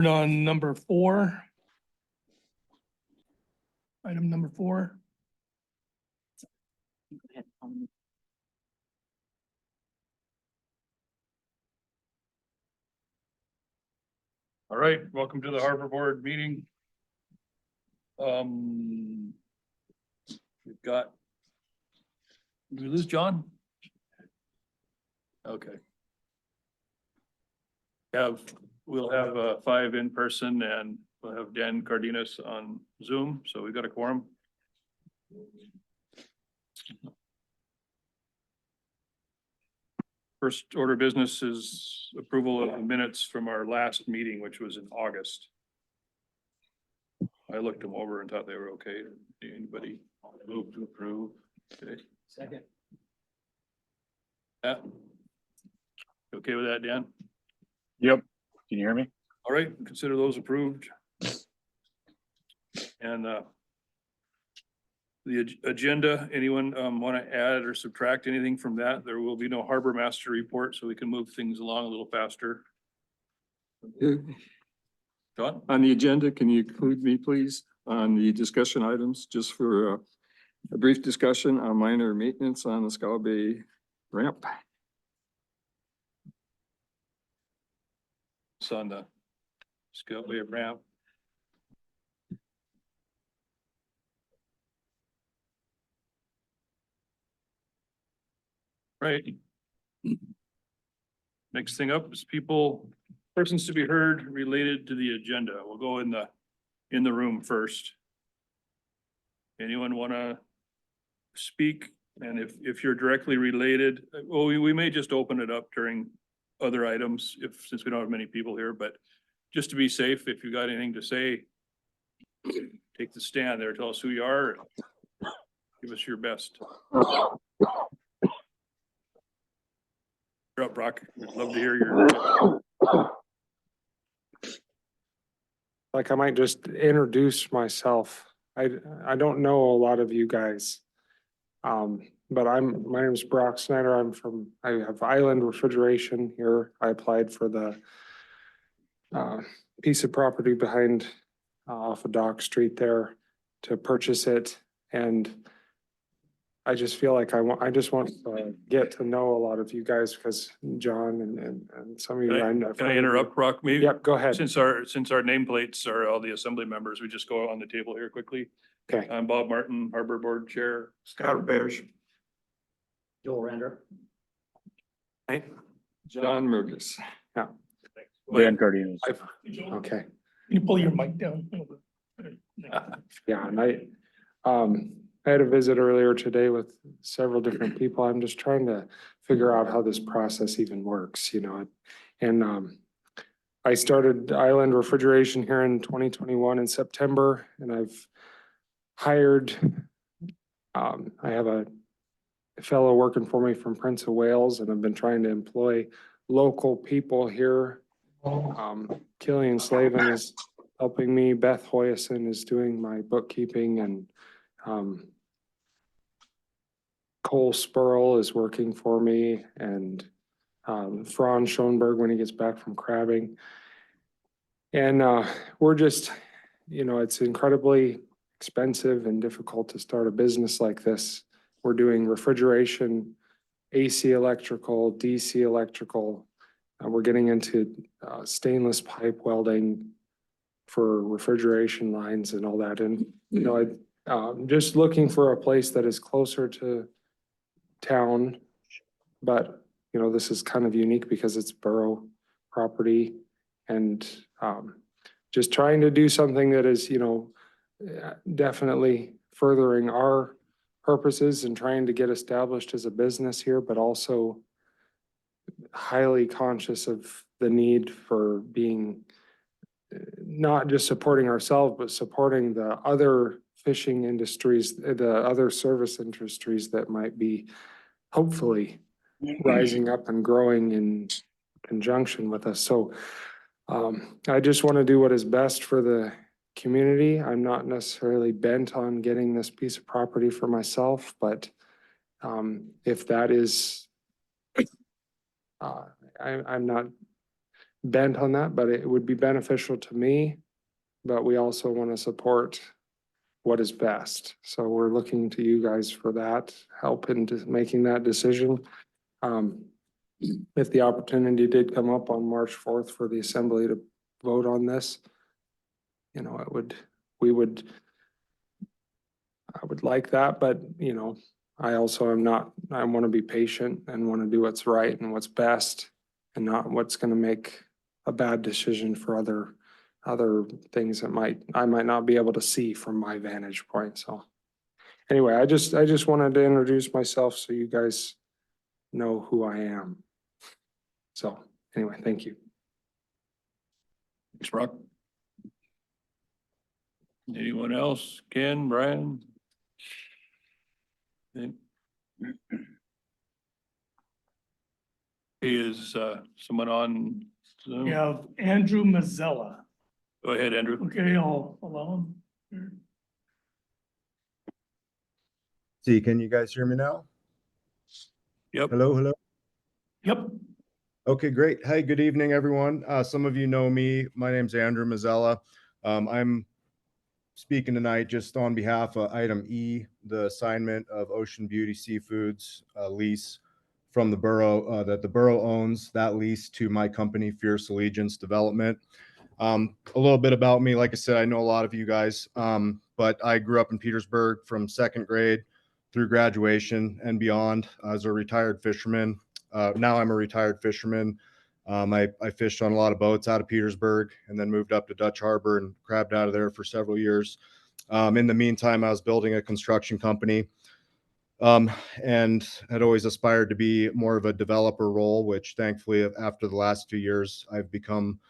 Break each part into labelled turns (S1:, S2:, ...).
S1: On number 4. Item number 4.
S2: All right, welcome to the Harbor Board meeting. We've got. Did we lose John? Okay. We'll have 5 in person and we'll have Dan Cardenas on Zoom, so we've got a quorum. First order of business is approval of the minutes from our last meeting, which was in August. I looked them over and thought they were okay. Anybody move to approve? Okay.
S3: Second.
S2: Yeah. Okay with that, Dan?
S4: Yep. Can you hear me?
S2: All right, consider those approved. And the agenda, anyone want to add or subtract anything from that? There will be no harbor master report, so we can move things along a little faster. John?
S5: On the agenda, can you include me, please, on the discussion items, just for a brief discussion on minor maintenance on the Scow Bay ramp?
S2: It's on the Scotway ramp. Right. Next thing up is persons to be heard related to the agenda. We'll go in the room first. Anyone want to speak? And if you're directly related, well, we may just open it up during other items since we don't have many people here, but just to be safe, if you got anything to say, take the stand there, tell us who you are, give us your best. You're up, Brock. We'd love to hear your.
S6: Like I might just introduce myself. I don't know a lot of you guys. But my name is Brock Snyder. I have Island Refrigeration here. I applied for the piece of property behind off of Dock Street there to purchase it. And I just feel like I just want to get to know a lot of you guys because John and some of you.
S2: Can I interrupt, Brock? Maybe.
S6: Yep, go ahead.
S2: Since our nameplates are all the assembly members, we just go on the table here quickly.
S6: Okay.
S2: I'm Bob Martin, Harbor Board Chair.
S3: Scott Bears. Joel Render.
S6: Hey.
S5: John Murgis.
S4: Dan Cardenas.
S6: Okay.
S1: Can you pull your mic down?
S6: Yeah, and I had a visit earlier today with several different people. I'm just trying to figure out how this process even works, and I started Island Refrigeration here in 2021 in September, and I've hired, I have a fellow working for me from Prince of Wales, and I've been trying to employ local people here. Killian Slavin is helping me. Beth Hoyson is doing my bookkeeping, and Cole Spurl is working for me, and Franz Schoenberg when he gets back from crabbing. And we're just, it's incredibly expensive and difficult to start a business like this. We're doing refrigeration, AC electrical, DC electrical. We're getting into stainless pipe welding for refrigeration lines and all that. And, I'm just looking for a place that is closer to town. But, this is kind of unique because it's borough property, and just trying to do something that is, definitely furthering our purposes and trying to get established as a business here, but also highly conscious of the need for being not just supporting ourselves, but supporting the other fishing industries, the other service industries that might be hopefully rising up and growing in conjunction with us. So I just want to do what is best for the community. I'm not necessarily bent on getting this piece of property for myself, but if that is, I'm not bent on that, but it would be beneficial to me. But we also want to support what is best. So we're looking to you guys for that, help in making that decision. If the opportunity did come up on March 4th for the assembly to vote on this, you know, I would like that, but you know, I also am not, I want to be patient and want to do what's right and what's best and not what's going to make a bad decision for other things that I might not be able to see from my vantage point. So anyway, I just wanted to introduce myself so you guys know who I am. So anyway, thank you.
S2: Thanks, Brock. Anyone else? Ken, Brian? Okay. Is someone on Zoom?
S1: We have Andrew Mazzella.
S2: Go ahead, Andrew.
S1: Okay, I'll allow him. here.
S7: See, can you guys hear me now?
S2: Yep.
S7: Hello, hello.
S1: Yep,
S7: Okay, great. Hi, good evening, everyone. Some of you know me. My name's Andrew Mazzella. I'm speaking tonight just on behalf of item E, the assignment of Ocean Beauty Seafoods lease from the borough that the borough owns, that lease to my company, Fierce Allegiance Development. A little bit about me. Like I said, I know a lot of you guys, but I grew up in Petersburg from 2nd grade through graduation and beyond as a retired fisherman. Now I'm a retired fisherman. I fished on a lot of boats out of Petersburg and then moved up to Dutch Harbor and crabbed out of there for several years. In the meantime, I was building a construction company and had always aspired to be more of a developer role, which thankfully after the last 2 years, I've become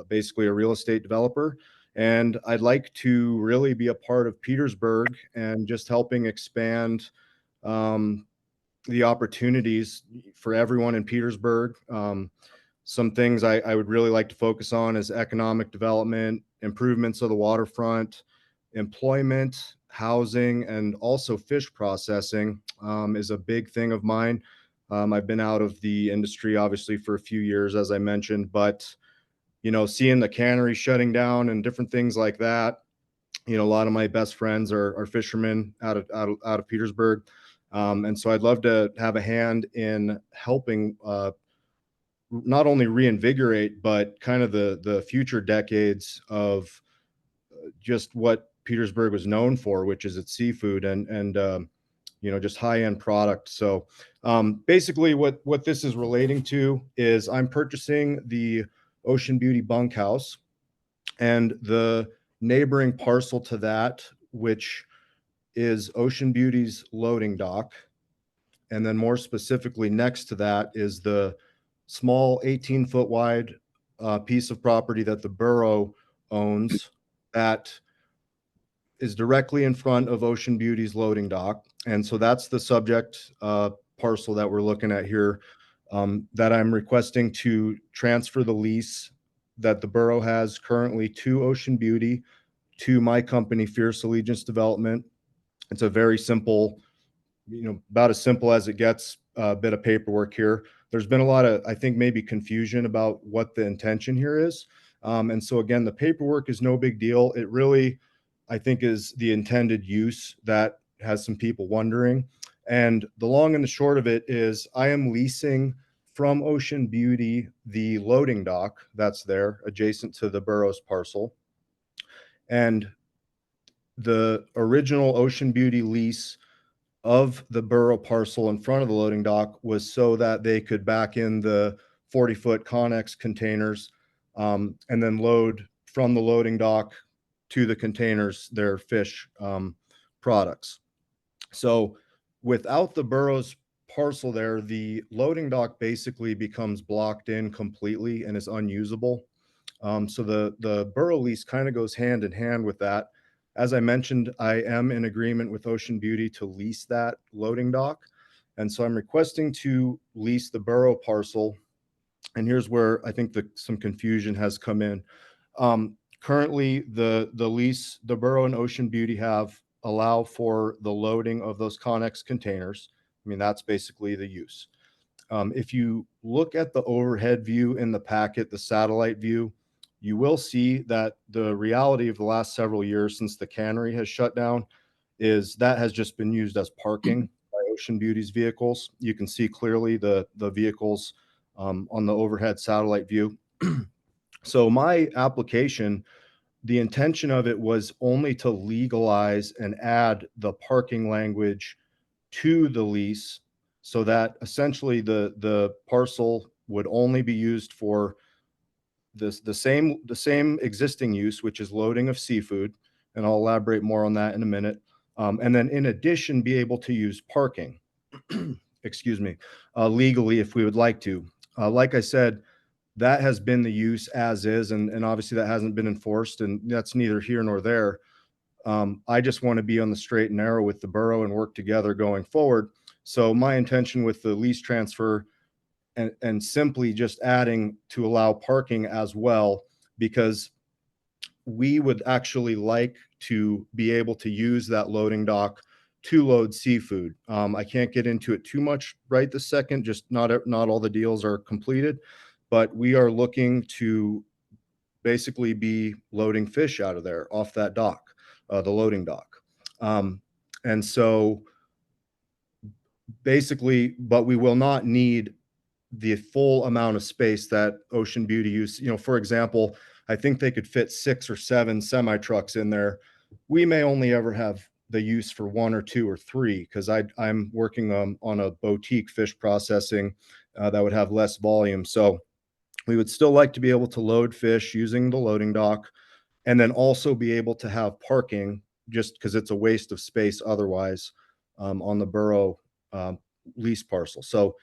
S7: basically a real estate developer. And I'd like to really be a part of Petersburg and just helping expand the opportunities for everyone in Petersburg. Some things I would really like to focus on is economic development, improvements of the waterfront, employment, housing, and also fish processing is a big thing of mine. I've been out of the industry obviously for a few years, as I mentioned, but you know, seeing the cannery shutting down and different things like that, you know, a lot of my best friends are fishermen out of Petersburg. And so I'd love to have a hand in helping not only reinvigorate, but kind of the future decades of just what Petersburg was known for, which is its seafood and you know, just high-end product. So basically what this is relating to is I'm purchasing the Ocean Beauty bunkhouse and the neighboring parcel to that, which is Ocean Beauty's loading dock. And then more specifically next to that is the small 18-foot wide piece of property that the borough owns that is directly in front of Ocean Beauty's loading dock. And so that's the subject parcel that we're looking at here, that I'm requesting to transfer the lease that the borough has currently to Ocean Beauty to my company, Fierce Allegiance Development. It's a very simple, you know, about as simple as it gets, bit of paperwork here. There's been a lot of, I think, maybe confusion about what the intention here is. And so again, the paperwork is no big deal. It really, I think, is the intended use that has some people wondering. And the long and the short of it is I am leasing from Ocean Beauty the loading dock that's there adjacent to the borough's parcel. And the original Ocean Beauty lease of the borough parcel in front of the loading dock was so that they could back in the 40-foot Connex containers and then load from the loading dock to the containers their fish products. So without the borough's parcel there, the loading dock basically becomes blocked in completely and is unusable. So the borough lease kind of goes hand in hand with that. As I mentioned, I am in agreement with Ocean Beauty to lease that loading dock. And so I'm requesting to lease the borough parcel. And here's where I think some confusion has come in. Currently, the lease, the borough and Ocean Beauty allow for the loading of those Connex containers. I mean, that's basically the use. If you look at the overhead view in the packet, the satellite view, you will see that the reality of the last several years since the cannery has shut down is that has just been used as parking by Ocean Beauty's vehicles. You can see clearly the vehicles on the overhead satellite view. So my application, the intention of it was only to legalize and add the parking language to the lease so that essentially the parcel would only be used for the same existing use, which is loading of seafood. And I'll elaborate more on that in a minute. And then in addition, be able to use parking, excuse me, legally if we would like to. Like I said, that has been the use as is, and obviously that hasn't been enforced, and that's neither here nor there. I just want to be on the straight and narrow with the borough and work together going forward. So my intention with the lease transfer and simply just adding to allow parking as well, because we would actually like to be able to use that loading dock to load seafood. I can't get into it too much right this second, just not all the deals are completed, but we are looking to basically be loading fish out of there off that dock, the loading dock. And so basically, but we will not need the full amount of space that Ocean Beauty use. You know, for example, I think they could fit 6 or 7 semi trucks in there. We may only ever have the use for 1 or 2 or 3 because I'm working on a boutique fish processing that would have less volume. So we would still like to be able to load fish using the loading dock and then also be able to have parking just because it's a waste of space otherwise on the borough lease parcel. So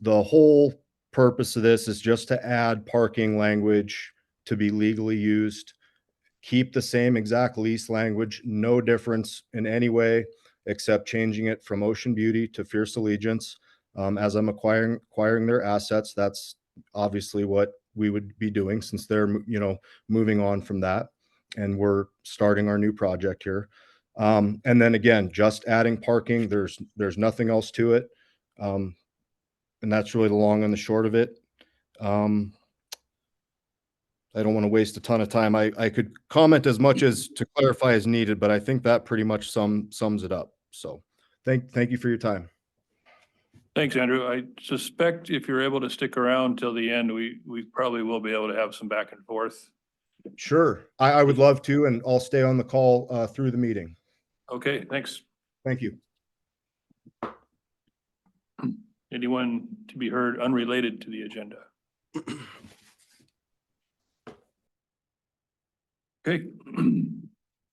S7: the whole purpose of this is just to add parking language to be legally used, keep the same exact lease language, no difference in any way, except changing it from Ocean Beauty to Fierce Allegiance. As I'm acquiring their assets, that's obviously what we would be doing since they're, moving on from that. And we're starting our new project here. And then again, just adding parking, there's nothing else to it. And that's really the long and the short of it. I don't want to waste a ton of time. I could comment as much as to clarify as needed, but I think that pretty much sums it up. So thank you for your time.
S2: Thanks, Andrew. I suspect if you're able to stick around till the end, we probably will be able to have some back and forth.
S7: Sure. I would love to, and I'll stay on the call through the meeting.
S2: Okay, thanks.
S7: Thank you.
S2: Anyone to be heard unrelated to the agenda? Okay.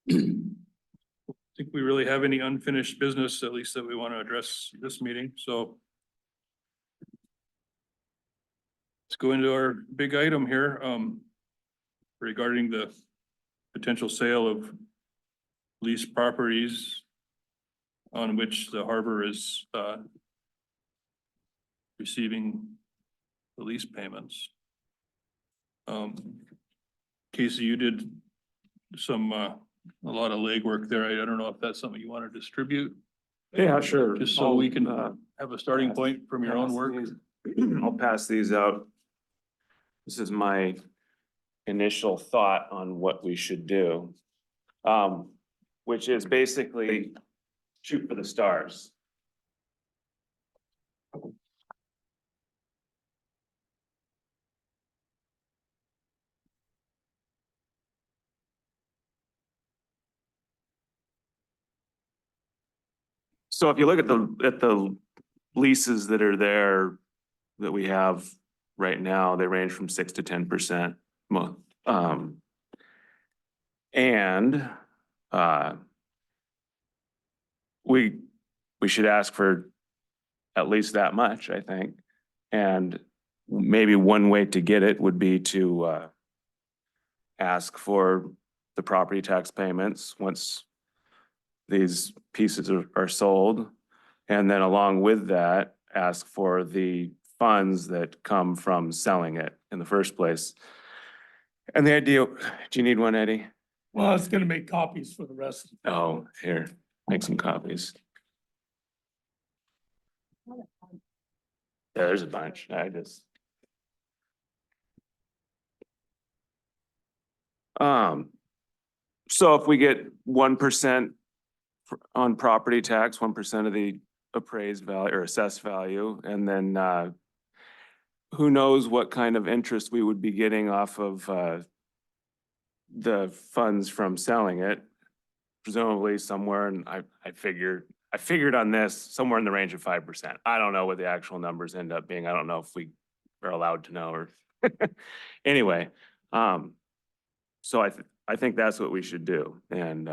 S2: Think we really have any unfinished business, at least that we want to address this meeting, so. Let's go into our big item here, regarding the potential sale of leased properties on which the harbor is, receiving the lease payments. Casey, you did some, a lot of legwork there. I don't know if that's something you want to distribute,
S6: Yeah, sure.
S2: just so we can have a starting point from your own work.
S8: I'll pass these out. This is my initial thought on what we should do. Which is basically shoot for the stars. So if you look at the leases that are there that we have right now, they range from 6 to 10%. And we should ask for at least that much, I think. And maybe one way to get it would be to ask for the property tax payments once these pieces are sold. And then along with that, ask for the funds that come from selling it in the first place. And the idea, do you need one, Eddie?
S1: Well, I was gonna make copies for the rest.
S8: Oh, here, make some copies. Yeah, there's a bunch. I just. So if we get 1% on property tax, 1% of the appraised value or assessed value, and then, who knows what kind of interest we would be getting off of, the funds from selling it. Presumably somewhere, and I figured on this, somewhere in the range of 5%. I don't know what the actual numbers end up being. I don't know if we are allowed to know or, anyway. So I think that's what we should do, and,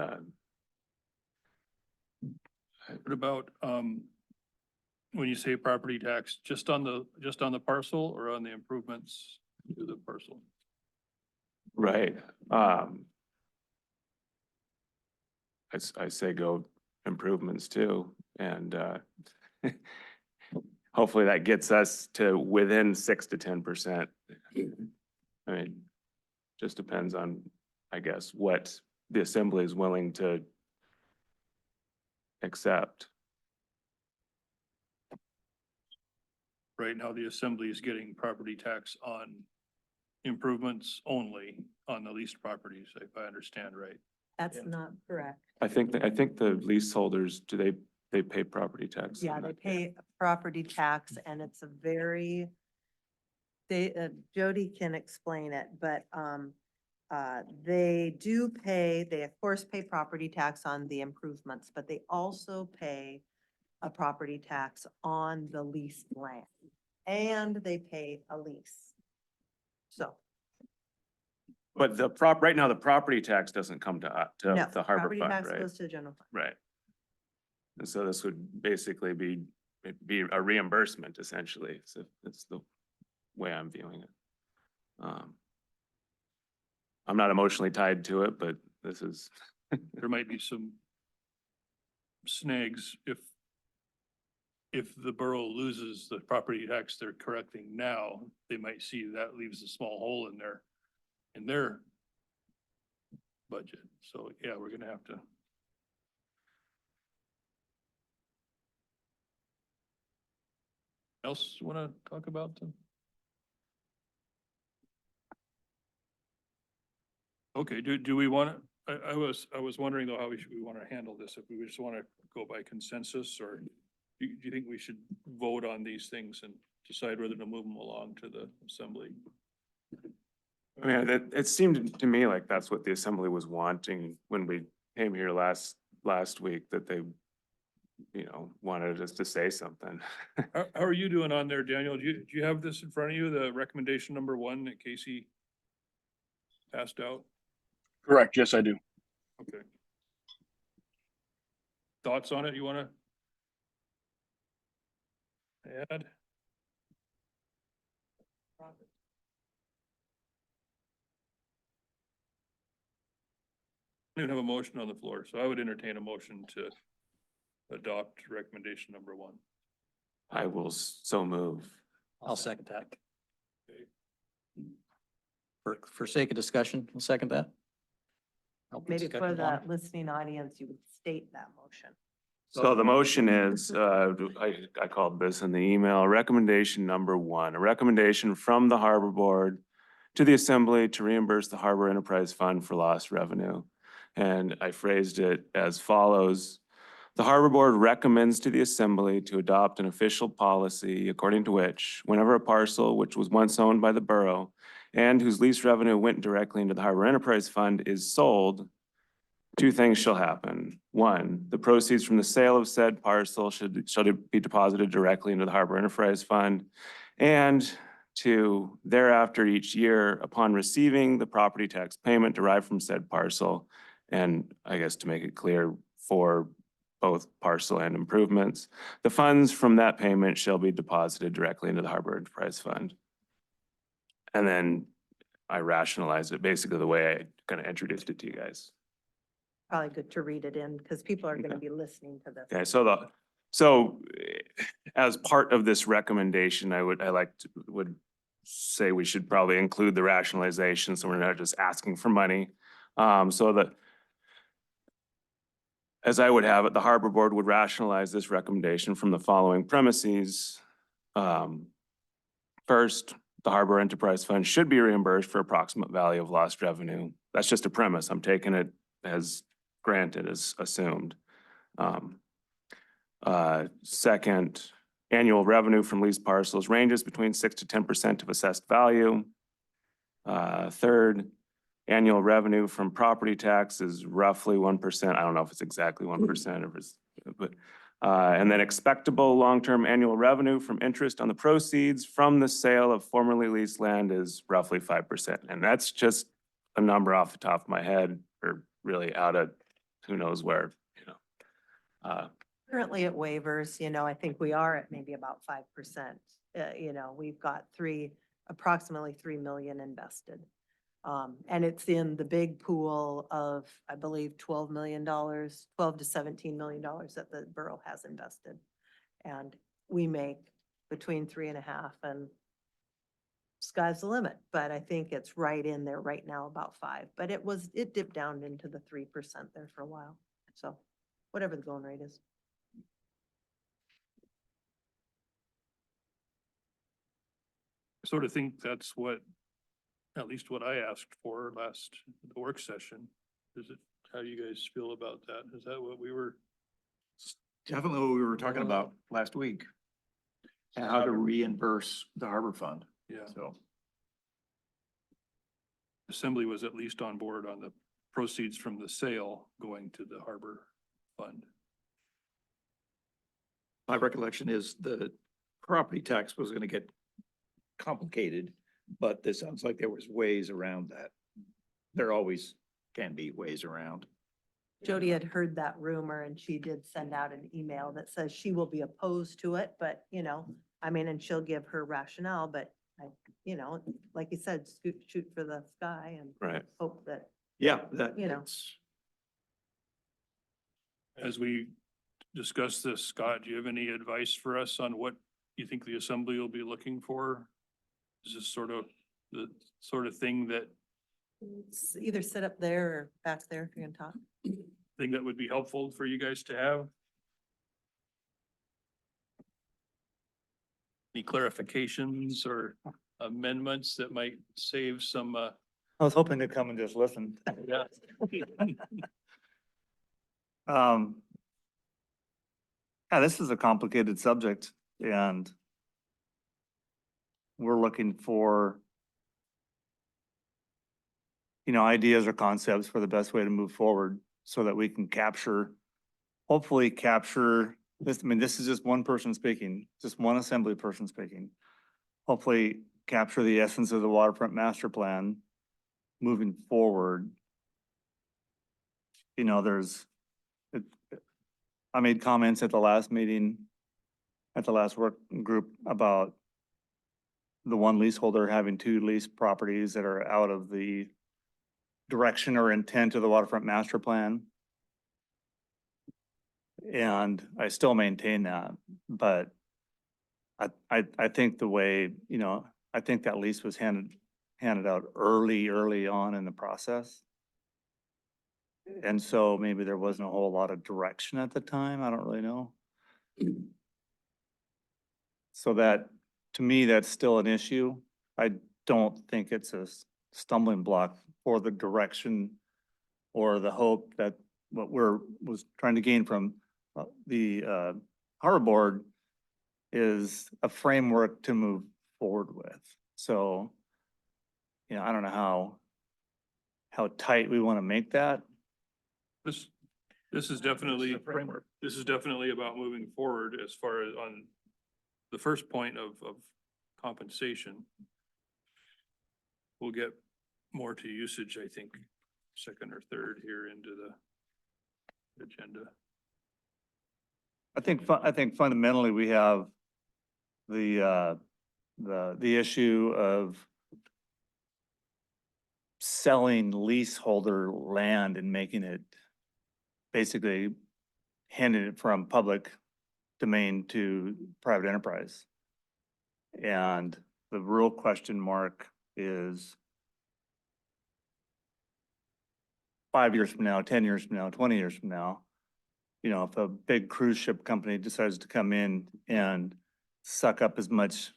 S2: What about, when you say property tax, just on the parcel or on the improvements to the parcel?
S8: right, I say go improvements too, and, hopefully that gets us to within 6 to 10%. I mean, just depends on, I guess, what the assembly is willing to accept.
S2: Right now, the assembly is getting property tax on improvements only on the leased properties, if I understand right.
S9: That's
S2: Yeah.
S9: not correct.
S8: I think the leaseholders, they pay property tax?
S9: Yeah,
S8: on
S9: they
S8: that?
S9: pay a property tax and it's a very, Jody can explain it, but, they do pay, they of course pay property tax on the improvements, but they also pay a property tax on the leased land. And they pay a lease. So,
S8: But right now, the property tax doesn't come to
S9: no,
S8: the harbor
S9: property
S8: fund,
S9: tax
S8: right?
S9: goes to the general fund.
S8: Right. And so this would basically be a reimbursement essentially, so that's the way I'm viewing it. I'm not emotionally tied to it, but this is,
S2: There might be some snags if the borough loses the property tax they're correcting now, they might see that leaves a small hole in their budget. So, yeah, we're gonna have to. Else wanna talk about them? Okay, do we wanna, I was wondering though, how we wanna handle this, if we just wanna go by consensus, or do you think we should vote on these things and decide whether to move them along to the assembly?
S8: I mean, it seemed to me like that's what the assembly was wanting when we came here last week, that they, wanted us to say something.
S2: How are you doing on there, Daniel? Do you have this in front of you, the recommendation number 1 that Casey passed out?
S4: Correct, yes, I do.
S2: Okay. Thoughts on it you wanna add? I don't have a motion on the floor, so I would entertain a motion to adopt recommendation number 1.
S8: I will so move.
S3: I'll second that.
S2: Okay.
S3: For sake of discussion, I'll second that. Help the
S9: Maybe for
S3: discussion
S9: the
S3: along.
S9: listening audience, you would state that motion.
S8: So the motion is, I called this in the email, recommendation number 1, a recommendation from the Harbor Board to the Assembly to reimburse the Harbor Enterprise Fund for lost revenue. And I phrased it as follows. The Harbor Board recommends to the Assembly to adopt an official policy according to which, whenever a parcel which was once owned by the borough and whose lease revenue went directly into the Harbor Enterprise Fund is sold, 2 things shall happen. 1, the proceeds from the sale of said parcel shall be deposited directly into the Harbor Enterprise Fund. And 2, thereafter each year upon receiving the property tax payment derived from said parcel, and I guess to make it clear for both parcel and improvements, the funds from that payment shall be deposited directly into the Harbor Enterprise Fund. And then I rationalized it basically the way I kind of introduced it to you guys.
S9: Probably good to read it in because people are going to
S8: Okay.
S9: be listening to this.
S8: Okay, so as part of this recommendation, I would say we should probably include the rationalization, so we're not just asking for money. So that, as I would have it, the Harbor Board would rationalize this recommendation from the following premises. First, the Harbor Enterprise Fund should be reimbursed for approximate value of lost revenue. That's just a premise. I'm taking it as granted, as assumed. Second, annual revenue from leased parcels ranges between 6 to 10% of assessed value. Third, annual revenue from property tax is roughly 1%. I don't know if it's exactly 1% or it's, but, and then expectable long-term annual revenue from interest on the proceeds from the sale of formerly leased land is roughly 5%. And that's just a number off the top of my head, or really out of who knows where, you know.
S9: Currently at waivers, I think we are at maybe about 5%. We've got approximately 3 million invested. And it's in the big pool of, I believe, $12 million, $12 to $17 million that the borough has invested. And we make between 3.5 and sky's the limit, but I think it's right in there right now, about 5. But it dipped down into the 3% there for a while. So whatever the going rate is.
S2: I sort of think that's what, at least what I asked for last, the work session. Is it, how do you guys feel about that? Is that what we were?
S3: Definitely what we were talking about last week. And how to reimburse the harbor fund,
S2: Yeah,
S3: so.
S2: Assembly was at least on board on the proceeds from the sale going to the harbor fund.
S3: My recollection is the property tax was gonna get complicated, but this sounds like there was ways around that. There always can be ways around.
S9: Jody had heard that rumor and she did send out an email that says she will be opposed to it, but and she'll give her rationale, but like you said, shoot for the sky and
S8: Right.
S9: hope that,
S3: Yeah, that,
S9: it's-
S2: As we discuss this, Scott, do you have any advice for us on what you think the assembly will be looking for? Is this sort of the sort of thing that
S9: either sit up there or back there if you're gonna talk.
S2: would be helpful for you guys to have? Any clarifications or amendments that might save some,
S10: I was hoping to come and just listen.
S2: yeah.
S10: Yeah, this is a complicated subject and we're looking for, ideas or concepts for the best way to move forward so that we can hopefully capture this. I mean, this is just one person speaking, just one assembly person speaking. Hopefully capture the essence of the waterfront master plan moving forward. I made comments at the last meeting, at the last work group about the one leaseholder having 2 leased properties that are out of the direction or intent of the waterfront master plan. And I still maintain that, but I think the way, I think that lease was handed out early on in the process. And so maybe there wasn't a whole lot of direction at the time. I don't really know. So that, to me, that's still an issue. I don't think it's a stumbling block for the direction or the hope that what was trying to gain from the harbor board is a framework to move forward with. So, I don't know how tight we want to make that.
S2: This is definitely, this is definitely about moving forward as far as on the first point of compensation. We'll get more to usage, I think, second or third here into the agenda.
S10: I think fundamentally we have the issue of selling leaseholder land and making it basically handing it from public domain to private enterprise. And the real question mark is 5 years from now, 10 years from now, 20 years from now, if a big cruise ship company decides to come in and suck up as much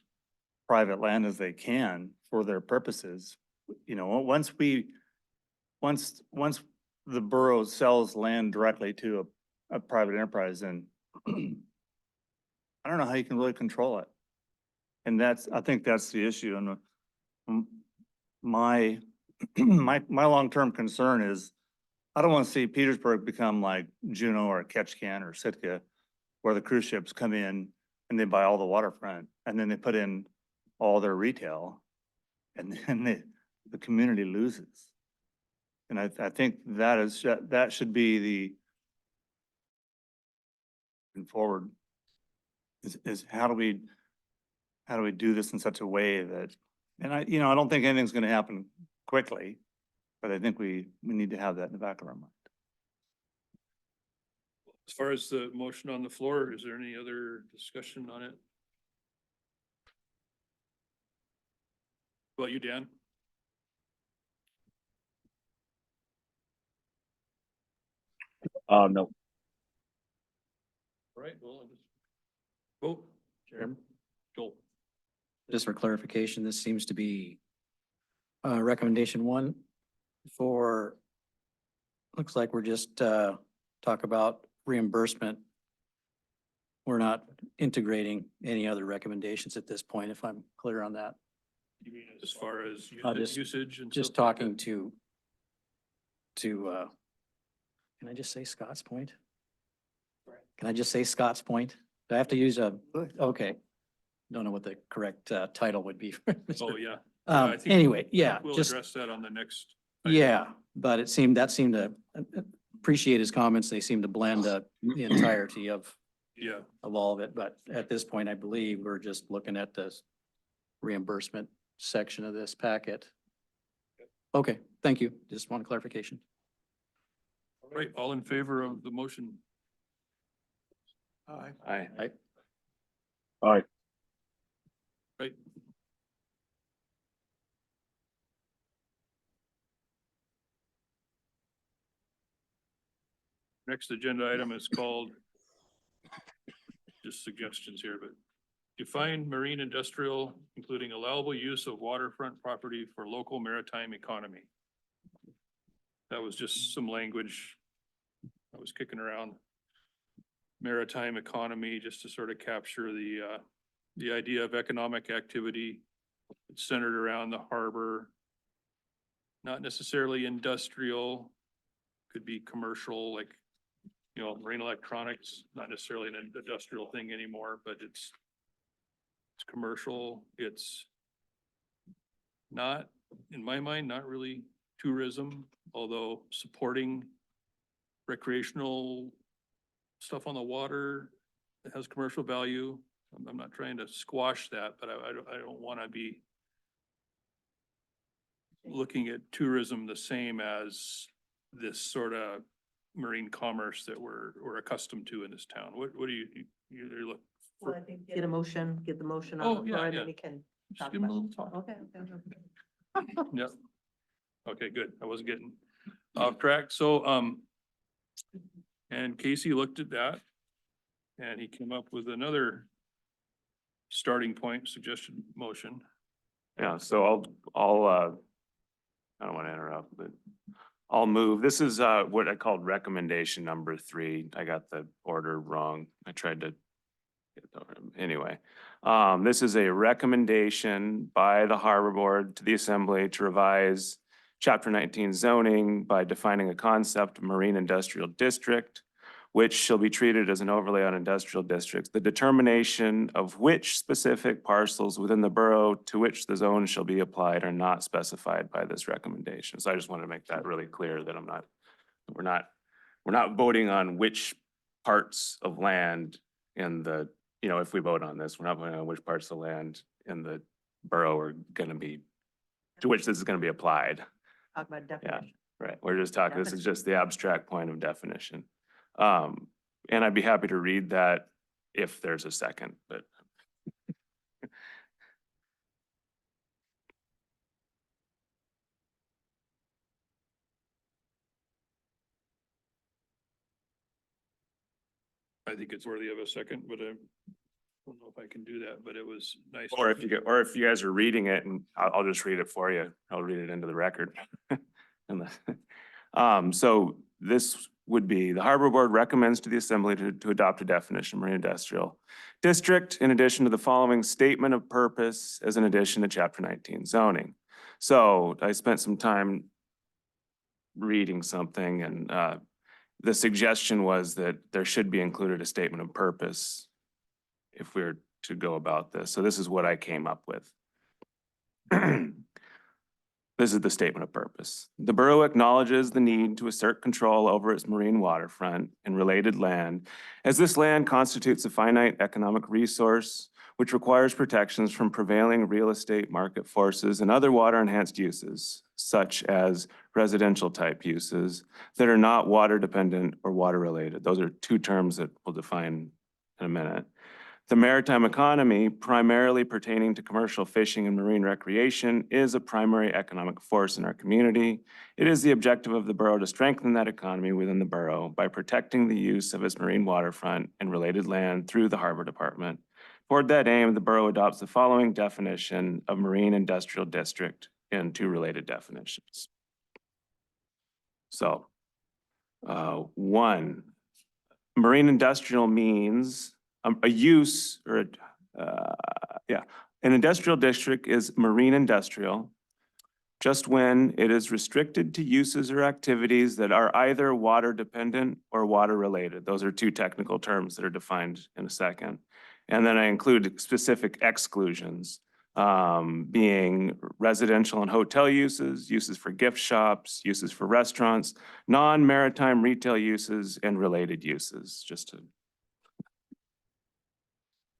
S10: private land as they can for their purposes. You know, once the borough sells land directly to a private enterprise, then I don't know how you can really control it. And I think that's the issue. And my, my long-term concern is I don't want to see Petersburg become like Juneau or Ketchikan or Sitka, where the cruise ships come in and they buy all the waterfront and then they put in all their retail and then the community loses. And I think that should be the moving forward is how do we do this in such a way that, and I don't think anything's gonna happen quickly, but I think we need to have that in the back of our mind.
S2: As far as the motion on the floor, is there any other discussion on it? What about you, Dan?
S4: No.
S2: All right, well, I'll just vote.
S11: Chairman?
S2: Joel.
S11: Just for clarification, this seems to be recommendation one for, looks like we're just talk about reimbursement. We're not integrating any other recommendations at this point, if I'm clear on that.
S2: You mean as far as
S11: Just-
S2: usage and
S11: Just
S2: stuff like
S11: talking
S2: that?
S11: to can I just say Scotts Point? Can I just say Scotts Point? Do I have to use okay. Don't know what the correct title would be. for this.
S2: Oh, yeah. I think
S11: Anyway, yeah,
S2: We'll
S11: just,
S2: address that on the next. item.
S11: yeah, but that seemed to appreciate his comments. They seem to blend the entirety of
S2: Yeah,
S11: all of it. But at this point, I believe we're just looking at the reimbursement section of this packet. Okay, thank you. Just one clarification.
S2: all right, all in favor of the motion?
S3: Aye.
S8: Aye.
S2: Right. Next agenda item is called, just suggestions here, but define marine industrial, including allowable use of waterfront property for local maritime economy. That was just some language I was kicking around. Maritime economy, just to sort of capture the idea of economic activity. It's centered around the harbor. Not necessarily industrial, could be commercial, like, marine electronics, not necessarily an industrial thing anymore, but it's commercial. It's not, in my mind, not really tourism, although supporting recreational stuff on the water that has commercial value. I'm not trying to squash that, but I don't want to be looking at tourism the same as this sort of marine commerce that we're accustomed to in this town. What do you look?
S9: Well, I think get the motion
S2: Oh,
S9: on the
S2: yeah,
S9: floor and
S2: yeah.
S9: then we can
S2: Just
S9: talk
S2: give them a
S9: about.
S2: little talk.
S9: Okay, okay.
S2: Yep. Okay, good. I wasn't getting off track. So, and Casey looked at that and he came up with another starting point suggested motion.
S8: Yeah, so I don't want to interrupt, but I'll move. This is what I called recommendation number 3. I got the order wrong. I tried to get the order. Anyway. This is a recommendation by the Harbor Board to the Assembly to revise Chapter 19 zoning by defining a concept of marine industrial district, which shall be treated as an overlay on industrial districts. The determination of which specific parcels within the borough to which the zone shall be applied are not specified by this recommendation. So I just wanted to make that really clear that we're not voting on which parts of land in the, if we vote on this, we're not voting on which parts of land in the borough are gonna be, to which this is gonna be applied.
S9: Talk about definition.
S8: Right, we're just talking, this is just the abstract point of definition. And I'd be happy to read that if there's a second, but.
S2: I think it's worthy of a second, but don't know if I can do that, but it was nice.
S8: Or if you guys are reading it, and I'll just read it for you. I'll read it into the record. So this would be, the Harbor Board recommends to the Assembly to adopt a definition of marine industrial district in addition to the following statement of purpose as an addition to chapter 19 zoning. So I spent some time reading something, and the suggestion was that there should be included a statement of purpose if we're to go about this. So this is what I came up with. This is the statement of purpose. The borough acknowledges the need to assert control over its marine waterfront and related land, as this land constitutes a finite economic resource which requires protections from prevailing real estate market forces and other water enhanced uses, such as residential type uses that are not water dependent or water related. Those are two terms that we'll define in a minute. The maritime economy, primarily pertaining to commercial fishing and marine recreation, is a primary economic force in our community. It is the objective of the borough to strengthen that economy within the borough by protecting the use of its marine waterfront and related land through the Harbor Department. Toward that aim, the borough adopts the following definition of marine industrial district and two related definitions. So, one, marine industrial means a use or an industrial district is marine industrial just when it is restricted to uses or activities that are either water dependent or water related. Those are two technical terms that are defined in a second. And then I include specific exclusions, being residential and hotel uses, uses for gift shops, uses for restaurants, non-maritime retail uses, and related uses, just to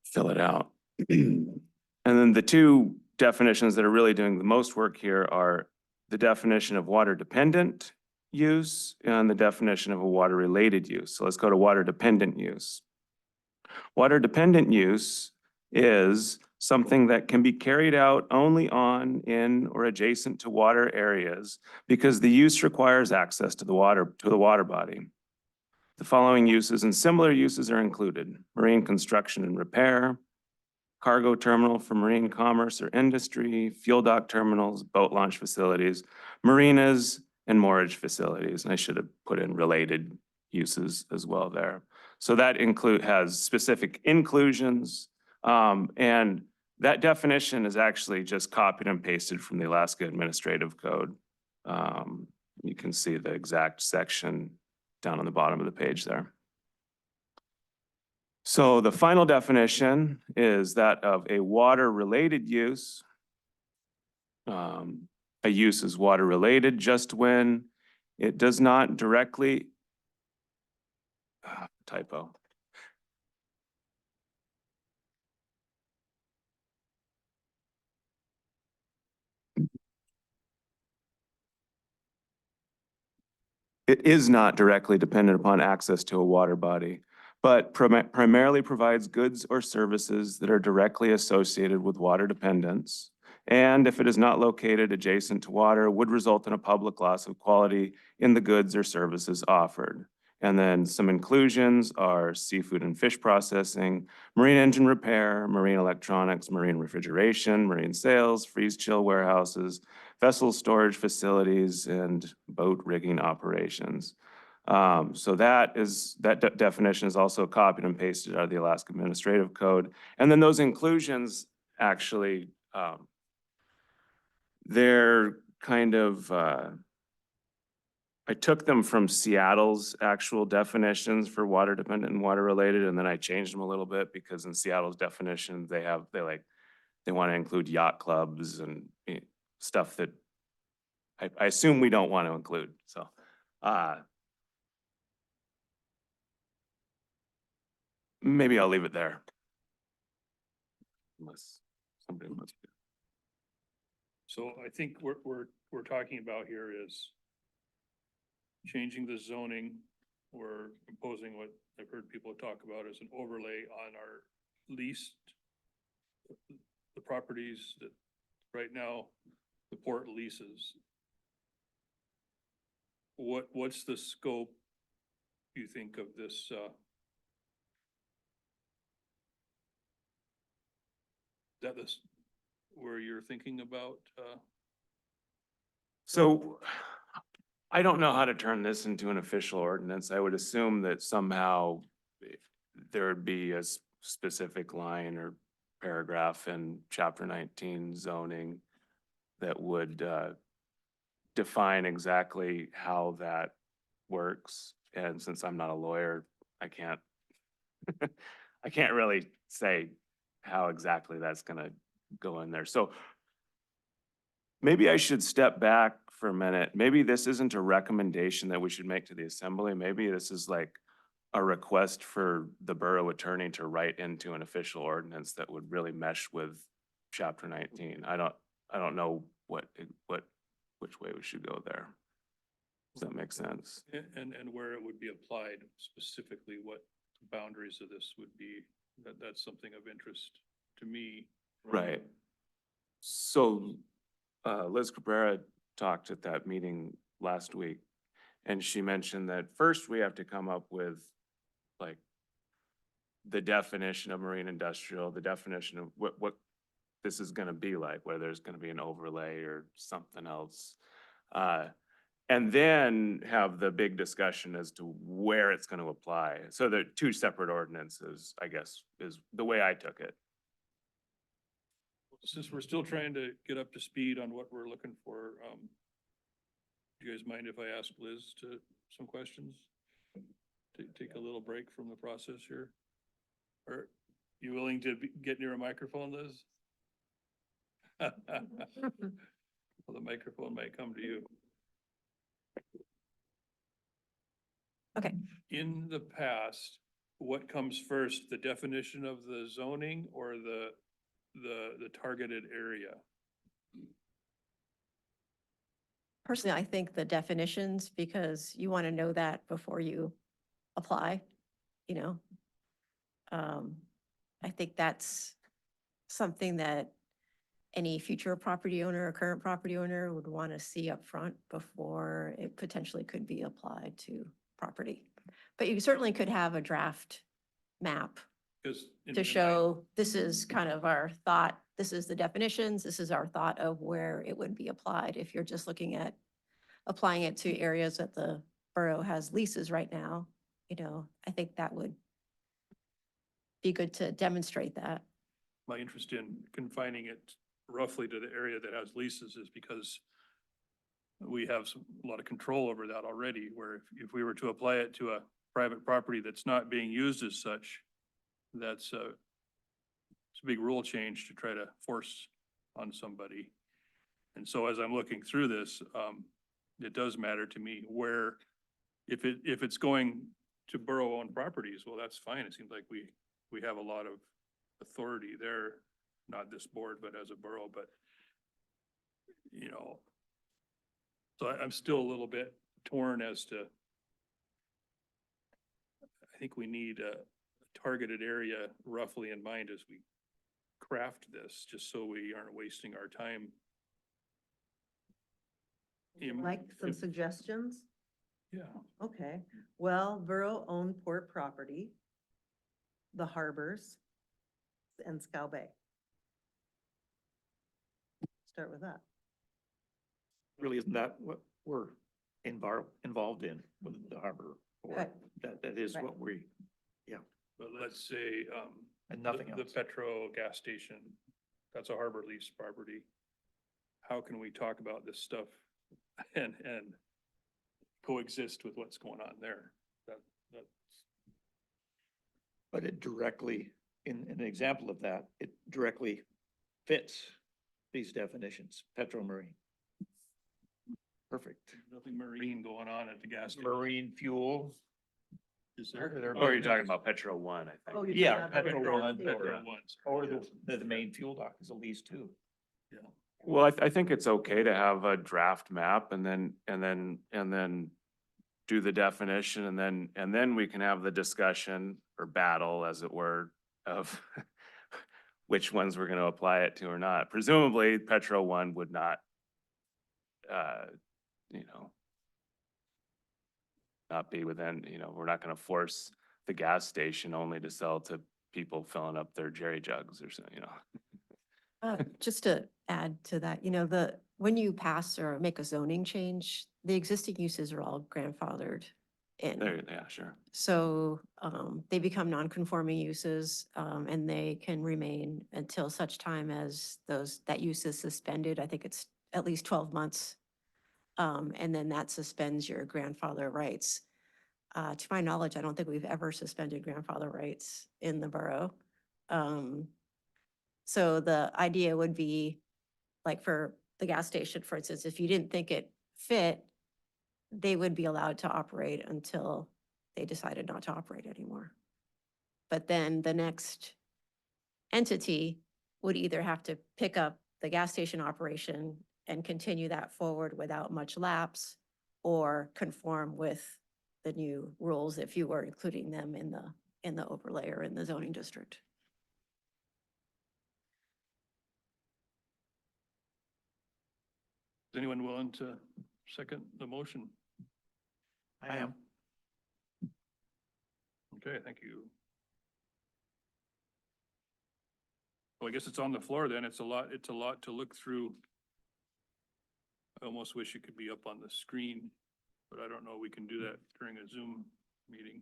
S8: fill it out. And then the two definitions that are really doing the most work here are the definition of water dependent use and the definition of a water related use. So let's go to water dependent use. Water dependent use is something that can be carried out only on, in, or adjacent to water areas because the use requires access to the water body. The following uses and similar uses are included: marine construction and repair, cargo terminal for marine commerce or industry, fuel dock terminals, boat launch facilities, marinas, and moorage facilities. And I should have put in related uses as well there. So that has specific inclusions, and that definition is actually just copied and pasted from the Alaska Administrative Code. You can see the exact section down on the bottom of the page there. So the final definition is that of a water-related use. A use is water-related just when it does not directly, typo. It is not directly dependent upon access to a water body, but primarily provides goods or services that are directly associated with water dependence. And if it is not located adjacent to water, would result in a public loss of quality in the goods or services offered. And then some inclusions are seafood and fish processing, marine engine repair, marine electronics, marine refrigeration, marine sales, freeze chill warehouses, vessel storage facilities, and boat rigging operations. So that definition is also copied and pasted out of the Alaska Administrative Code. And then those inclusions actually, they're kind of, I took them from Seattle's actual definitions for water dependent and water related, and then I changed them a little bit because in Seattle's definition, they want to include yacht clubs and stuff that I assume we don't want to include. So, maybe I'll leave it there. Unless somebody wants to.
S2: So I think we're talking about here is changing the zoning or imposing what I've heard people talk about as an overlay on our leased, the properties that right now the port leases. What's the scope, you think, of this, that is where you're thinking about,
S8: So I don't know how to turn this into an official ordinance. I would assume that somehow there would be a specific line or paragraph in chapter 19 zoning that would define exactly how that works. And since I'm not a lawyer, I can't I can't really say how exactly that's gonna go in there. So maybe I should step back for a minute. Maybe this isn't a recommendation that we should make to the assembly. Maybe this is like a request for the borough attorney to write into an official ordinance that would really mesh with chapter 19. I don't know which way we should go there. Does that make sense?
S2: and where it would be applied, specifically what boundaries of this would be, that's something of interest to me.
S8: Right. So, Liz Cabrera talked at that meeting last week, and she mentioned that first we have to come up with like the definition of marine industrial, the definition of what this is gonna be like, whether there's gonna be an overlay or something else. And then have the big discussion as to where it's gonna apply. So the two separate ordinances, I guess, is the way I took it.
S2: Since we're still trying to get up to speed on what we're looking for, do you guys mind if I ask Liz some questions? Take a little break from the process here? Are you willing to get near a microphone, Liz? Well, the microphone might come to you.
S9: Okay.
S2: In the past, what comes first, the definition of the zoning or the targeted area?
S12: Personally, I think the definitions, because you want to know that before you apply, you know. I think that's something that any future property owner or current property owner would want to see up front before it potentially could be applied to property. But you certainly could have a draft map
S2: Because
S12: to show this is kind of our thought, this is the definitions, this is our thought of where it would be applied. If you're just looking at applying it to areas that the borough has leases right now, you know, I think that would be good to demonstrate that.
S2: my interest in confining it roughly to the area that has leases is because we have a lot of control over that already, where if we were to apply it to a private property that's not being used as such, it's a big rule change to try to force on somebody. And so as I'm looking through this, it does matter to me where, if it's going to borough-owned properties, well, that's fine. It seems like we have a lot of authority there, not this board, but as a borough, but you know, so I'm still a little bit torn as to, I think we need a targeted area roughly in mind as we craft this, just so we aren't wasting our time.
S9: Like some
S2: If-
S9: suggestions?
S2: Yeah,
S9: Okay, well, borough-owned port property, the harbors, and Scow Bay. Start with that.
S3: Really, isn't that what we're involved in with the harbor? Or
S9: Right.
S3: that is
S9: Right.
S3: what we,
S2: but let's say,
S3: and nothing
S2: the
S3: else.
S2: Petro gas station, that's a harbor lease property. How can we talk about this stuff and coexist with what's going on there? That's
S3: But it directly, in an example of that, it directly fits these definitions, petromarine. Perfect.
S2: nothing marine going on at the gas station.
S3: Marine fuel.
S2: Is there?
S8: Oh, you're talking about Petro One, I think.
S9: Oh, you're
S3: Yeah,
S9: talking about
S3: Petro
S9: the
S3: One,
S9: gas
S2: Petro
S9: station.
S2: ones.
S3: Or the main fuel dock is a lease too.
S2: Yeah.
S8: Well, I think it's okay to have a draft map and then do the definition and then we can have the discussion or battle, as it were, of which ones we're gonna apply it to or not. Presumably, Petro One would not, you know, not be within, you know, we're not gonna force the gas station only to sell to people filling up their jerry jugs or something, you know.
S12: Just to add to that, when you pass or make a zoning change, the existing uses are all grandfathered in.
S8: There, yeah, sure.
S12: So they become non-conforming uses and they can remain until such time as that use is suspended. I think it's at least 12 months. And then that suspends your grandfather rights. To my knowledge, I don't think we've ever suspended grandfather rights in the borough. So the idea would be, like for the gas station, for instance, if you didn't think it fit, they would be allowed to operate until they decided not to operate anymore. But then the next entity would either have to pick up the gas station operation and continue that forward without much lapse, or conform with the new rules if you were including them in the overlay or in the zoning district.
S2: Is anyone willing to second the motion?
S3: I am.
S2: Okay, thank you. Well, I guess it's on the floor then. It's a lot to look through. I almost wish it could be up on the screen, but I don't know we can do that during a Zoom meeting.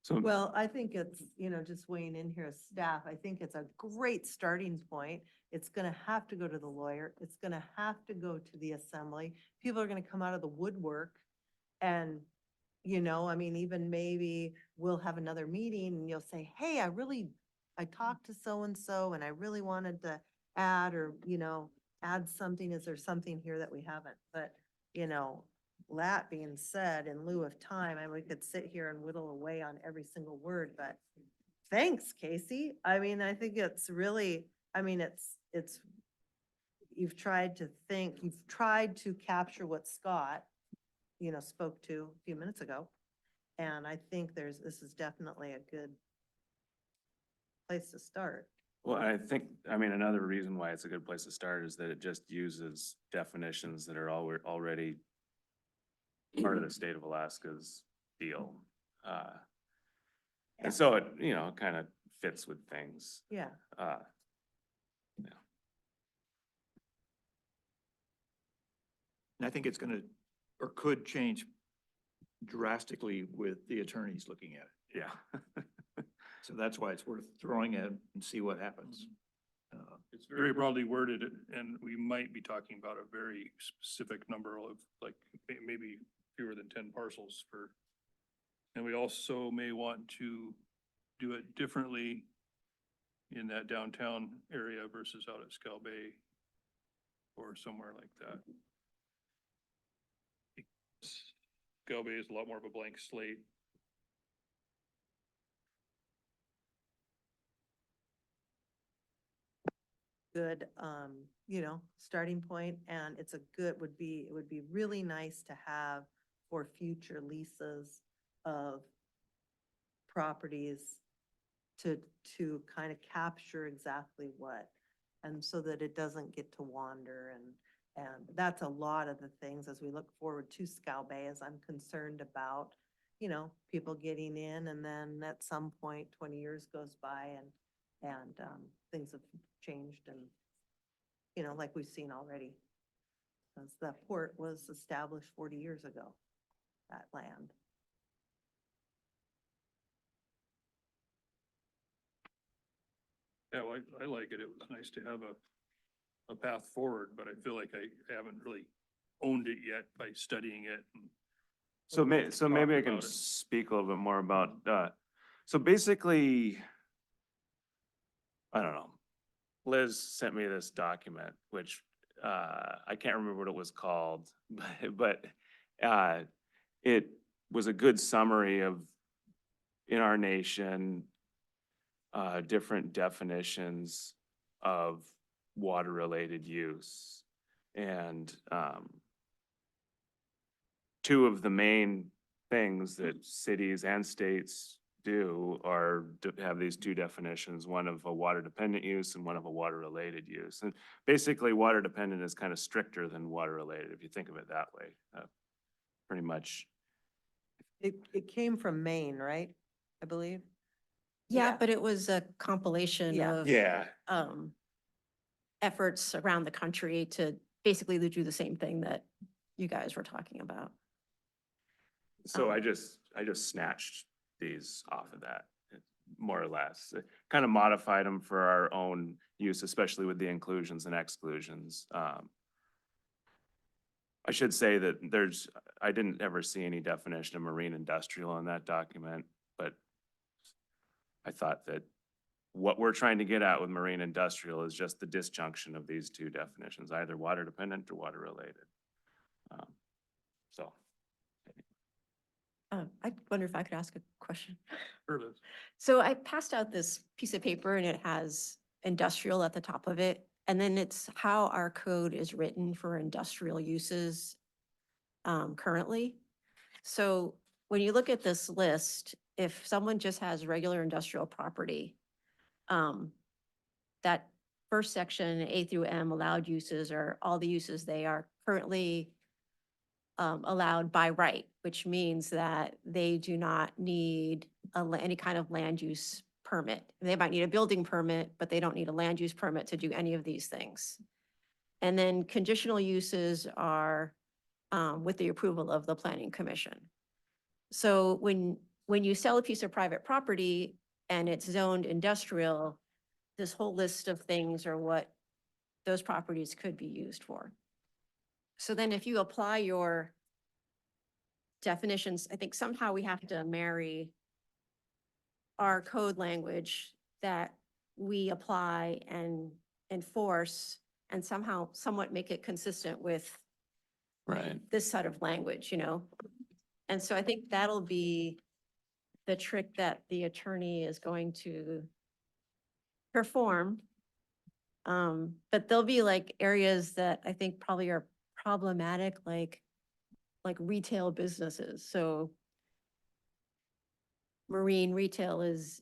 S8: So,
S9: Well, I think it's, just weighing in here as staff, I think it's a great starting point. It's gonna have to go to the lawyer. It's gonna have to go to the assembly. People are gonna come out of the woodwork. And, even maybe we'll have another meeting and you'll say, hey, I talked to so-and-so and I really wanted to add add something. Is there something here that we haven't? But, that being said, in lieu of time, we could sit here and whittle away on every single word, but thanks, Casey. I think it's really, you've tried to capture what Scott, spoke to a few minutes ago. And I think this is definitely a good place to start.
S8: well, I think, another reason why it's a good place to start is that it just uses definitions that are already part of the state of Alaska's deal. And so it, kind of fits with things.
S9: Yeah.
S3: And I think it's gonna, or could change drastically with the attorneys looking at it.
S8: Yeah.
S3: So that's why it's worth throwing it and see what happens.
S2: It's very broadly worded and we might be talking about a very specific number of maybe fewer than 10 parcels and we also may want to do it differently in that downtown area versus out at Scow Bay or somewhere like that. Scow Bay is a lot more of a blank slate.
S9: Good, starting point, and it would be really nice to have for future leases of properties to kind of capture exactly what, and so that it doesn't get to wander, and that's a lot of the things as we look forward to Scow Bay, as I'm concerned about, people getting in, and then at some point, 20 years goes by and things have changed and, like we've seen already. Because the port was established 40 years ago, that land.
S2: Yeah, well, I like it. It was nice to have a path forward, but I feel like I haven't really owned it yet by studying it.
S8: So maybe I
S2: Talk
S8: can
S2: about it.
S8: speak a little bit more about, so basically, I don't know. Liz sent me this document, which, I can't remember what it was called, but it was a good summary of, in our nation, different definitions of water-related use. And, two of the main things that cities and states do are to have these two definitions, one of a water-dependent use and one of a water-related use. And basically, water-dependent is kind of stricter than water-related, if you think of it that way. Pretty much,
S9: It came from Maine, right? I believe.
S12: Yeah,
S9: Yeah.
S12: but it was a compilation
S9: Yeah.
S12: of
S8: Yeah,
S12: efforts around the country to basically do the same thing that you guys were talking about.
S8: so
S12: Um,
S8: I just snatched these off of that, more or less. Kind of modified them for our own use, especially with the inclusions and exclusions. I should say that I didn't ever see any definition of marine industrial in that document, but I thought that what we're trying to get at with marine industrial is just the disjunction of these two definitions, either water dependent or water related. So.
S12: I wonder if I could ask a question.
S2: Sure, Liz.
S12: So I passed out this piece of paper and it has industrial at the top of it. And then it's how our code is written for industrial uses currently. So when you look at this list, if someone just has regular industrial property, that first section, A through M, allowed uses are all the uses they are currently allowed by right, which means that they do not need any kind of land use permit. They might need a building permit, but they don't need a land use permit to do any of these things. And then conditional uses are with the approval of the planning commission. So when you sell a piece of private property and it's zoned industrial, this whole list of things are what those properties could be used for. So then if you apply your definitions, I think somehow we have to marry our code language that we apply and enforce and somehow somewhat make it consistent with
S8: Right.
S12: this set of language, you know? And so I think that'll be the trick that the attorney is going to perform. But there'll be like areas that I think probably are problematic, like retail businesses. So marine retail is,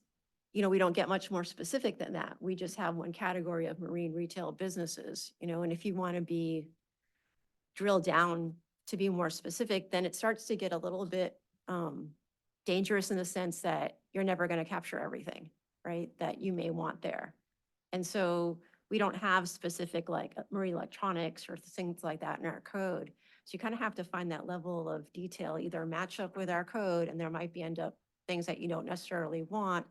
S12: you know, we don't get much more specific than that. We just have one category of marine retail businesses, you know, and if you want to be drill down to be more specific, then it starts to get a little bit dangerous in the sense that you're never going to capture everything, right? That you may want there. And so we don't have specific like marine electronics or things like that in our code. So you kind of have to find that level of detail, either match up with our code and there might be end up things that you don't necessarily want.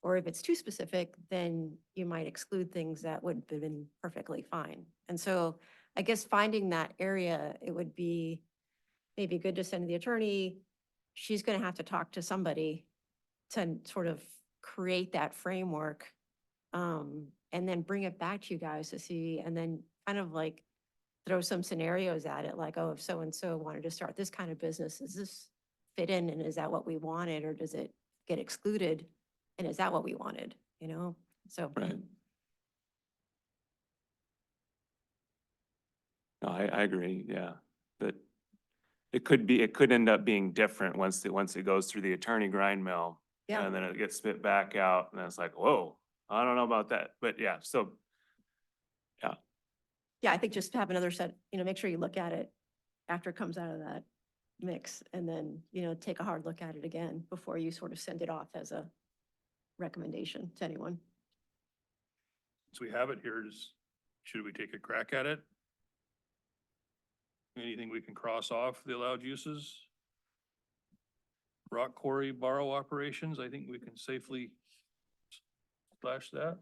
S12: Or if it's too specific, then you might exclude things that would have been perfectly fine. And so I guess finding that area, it would be maybe good to send to the attorney. She's going to have to talk to somebody to sort of create that framework and then bring it back to you guys to see, and then kind of like throw some scenarios at it, like, oh, if so-and-so wanted to start this kind of business, does this fit in and is that what we wanted or does it get excluded? And is that what we wanted, you know? So.
S8: Right. No, I agree, yeah, but it could end up being different once it goes through the attorney grind mill.
S12: Yeah.
S8: And then it gets spit back out and it's like, whoa, I don't know about that, but yeah, so.
S12: Yeah, I think just have another set, you know, make sure you look at it after it comes out of that mix and then, you know, take a hard look at it again before you sort of send it off as a recommendation to anyone.
S2: So we have it here, should we take a crack at it? Anything we can cross off the allowed uses? Rock quarry borrow operations, I think we can safely slash that.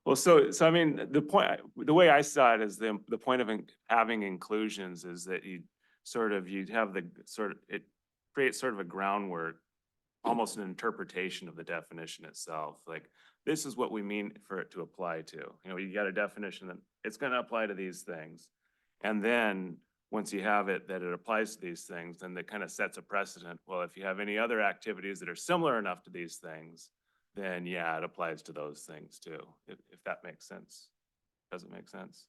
S8: Well, so I mean, the way I saw it is the point of having inclusions is that you'd have it creates sort of a groundwork, almost an interpretation of the definition itself. Like, this is what we mean for it to apply to. You know, you got a definition that it's gonna apply to these things. And then, once you have it, that it applies to these things, then that kind of sets a precedent. Well, if you have any other activities that are similar enough to these things, then yeah, it applies to those things too, if that makes sense. Does it make sense?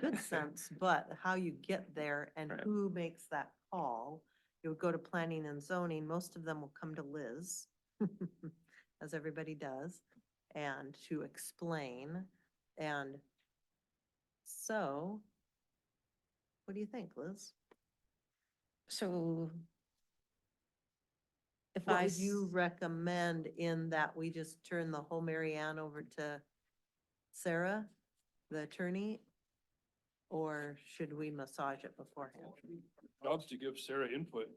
S9: Good sense, but how you get there and
S8: Right.
S9: who makes that call, you would go to planning and zoning, most of them will come to Liz, as everybody does, and to explain. And so, what do you think, Liz?
S12: So If
S9: What
S12: I,
S9: would you recommend in that we just turn the whole Mary Ann over to Sarah, the attorney? Or should we massage it beforehand?
S2: Jobs to give Sarah input.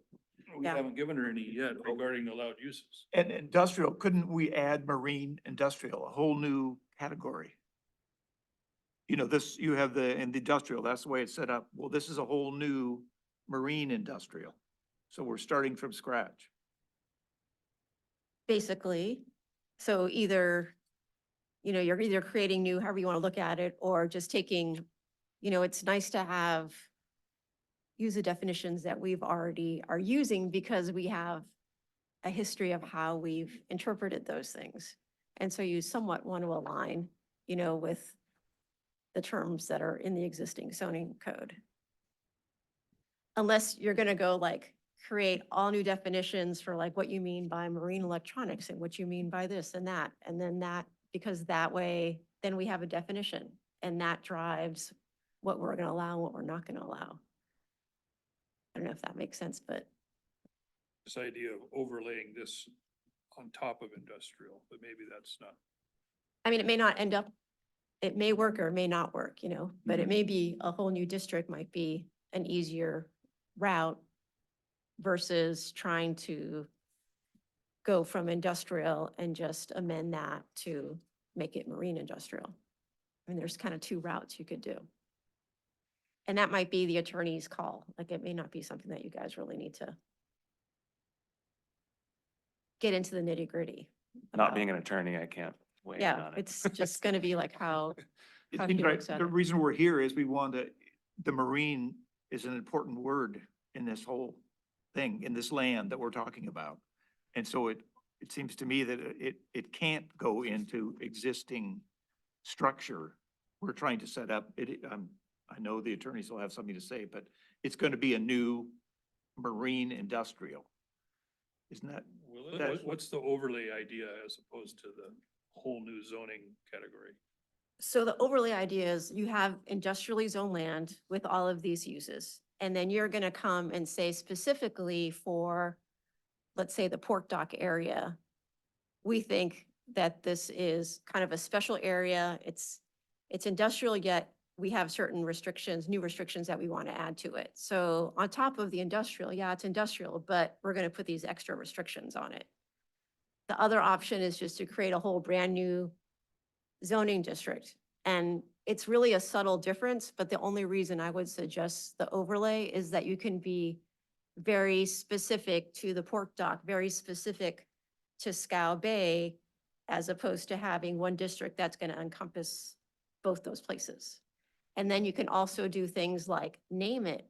S2: We
S9: Yeah.
S2: haven't given her any yet regarding allowed uses.
S3: And industrial, couldn't we add marine industrial, a whole new category? You know, this, you have in the industrial, that's the way it's set up. Well, this is a whole new marine industrial. So we're starting from scratch.
S12: basically, so either, you're either creating new, however you want to look at it, or just taking, it's nice to use the definitions that we've already are using because we have a history of how we've interpreted those things. And so you somewhat want to align, with the terms that are in the existing zoning code. Unless you're gonna go like create all new definitions for like what you mean by marine electronics and what you mean by this and that. And then that, because that way, then we have a definition and that drives what we're gonna allow and what we're not gonna allow. I don't know if that makes sense, but
S2: This idea of overlaying this on top of industrial, but maybe that's not.
S12: I mean, it may not end up, it may work or it may not work, but it may be a whole new district might be an easier route versus trying to go from industrial and just amend that to make it marine industrial. I mean, there's kind of two routes you could do. And that might be the attorney's call. Like, it may not be something that you guys really need to get into the nitty gritty.
S8: Not being an attorney, I can't weigh in
S12: Yeah,
S8: on it.
S12: it's just gonna be like how
S3: It
S12: How
S3: seems
S12: he
S3: like
S12: looks at
S3: the
S12: it.
S3: reason we're here is we want to, the marine is an important word in this whole thing, in this land that we're talking about. And so it seems to me that it can't go into existing structure. We're trying to set up, I know the attorneys will have something to say, but it's going to be a new marine industrial. Isn't that?
S2: Will it?
S3: That-
S2: What's the overlay idea as opposed to the whole new zoning category?
S12: So the overlay idea is you have industrially zoned land with all of these uses. And then you're gonna come and say specifically for, let's say, the Pork Dock area, we think that this is kind of a special area. It's industrial, yet we have certain restrictions, new restrictions that we want to add to it. So on top of the industrial, yeah, it's industrial, but we're gonna put these extra restrictions on it. The other option is just to create a whole brand new zoning district. And it's really a subtle difference, but the only reason I would suggest the overlay is that you can be very specific to the Pork Dock, very specific to Scow Bay, as opposed to having one district that's going to encompass both those places. And then you can also do things like name it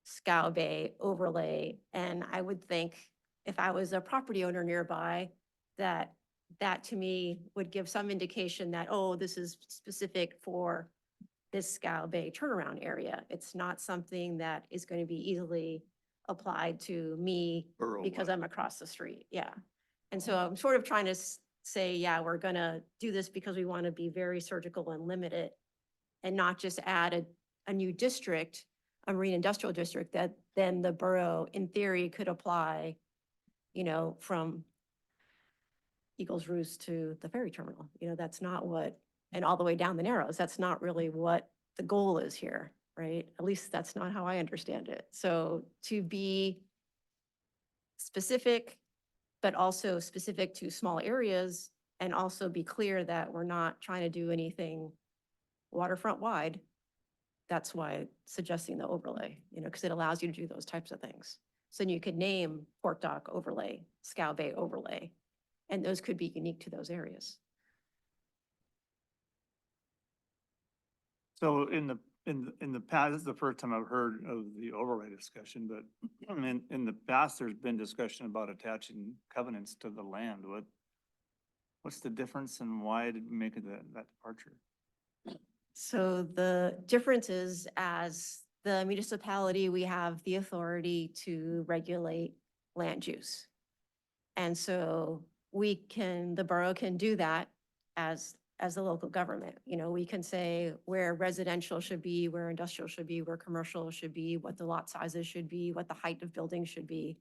S12: Scow Bay overlay. And I would think if I was a property owner nearby, that to me would give some indication that, oh, this is specific for this Scow Bay turnaround area. It's not something that is going to be easily applied to me because I'm across the street. Yeah. And so I'm sort of trying to say, yeah, we're going to do this because we want to be very surgical and limit it and not just add a new district, a marine industrial district that then the borough in theory could apply, from Eagles Roost to the ferry terminal. That's not what, and all the way down the Narrows, that's not really what the goal is here, right? At least that's not how I understand it. So to be specific, but also specific to small areas and also be clear that we're not trying to do anything waterfront wide. That's why suggesting the overlay, because it allows you to do those types of things. So then you could name Pork Dock overlay, Scow Bay overlay, and those could be unique to those areas.
S10: So in the past, this is the first time I've heard of the overlay discussion, but I mean, in the past, there's been discussion about attaching covenants to the land. What's the difference and why did we make it that departure?
S12: So the difference is, as the municipality, we have the authority to regulate land use. And so the borough can do that as the local government. We can say where residential should be, where industrial should be, where commercial should be, what the lot sizes should be, what the height of buildings should be.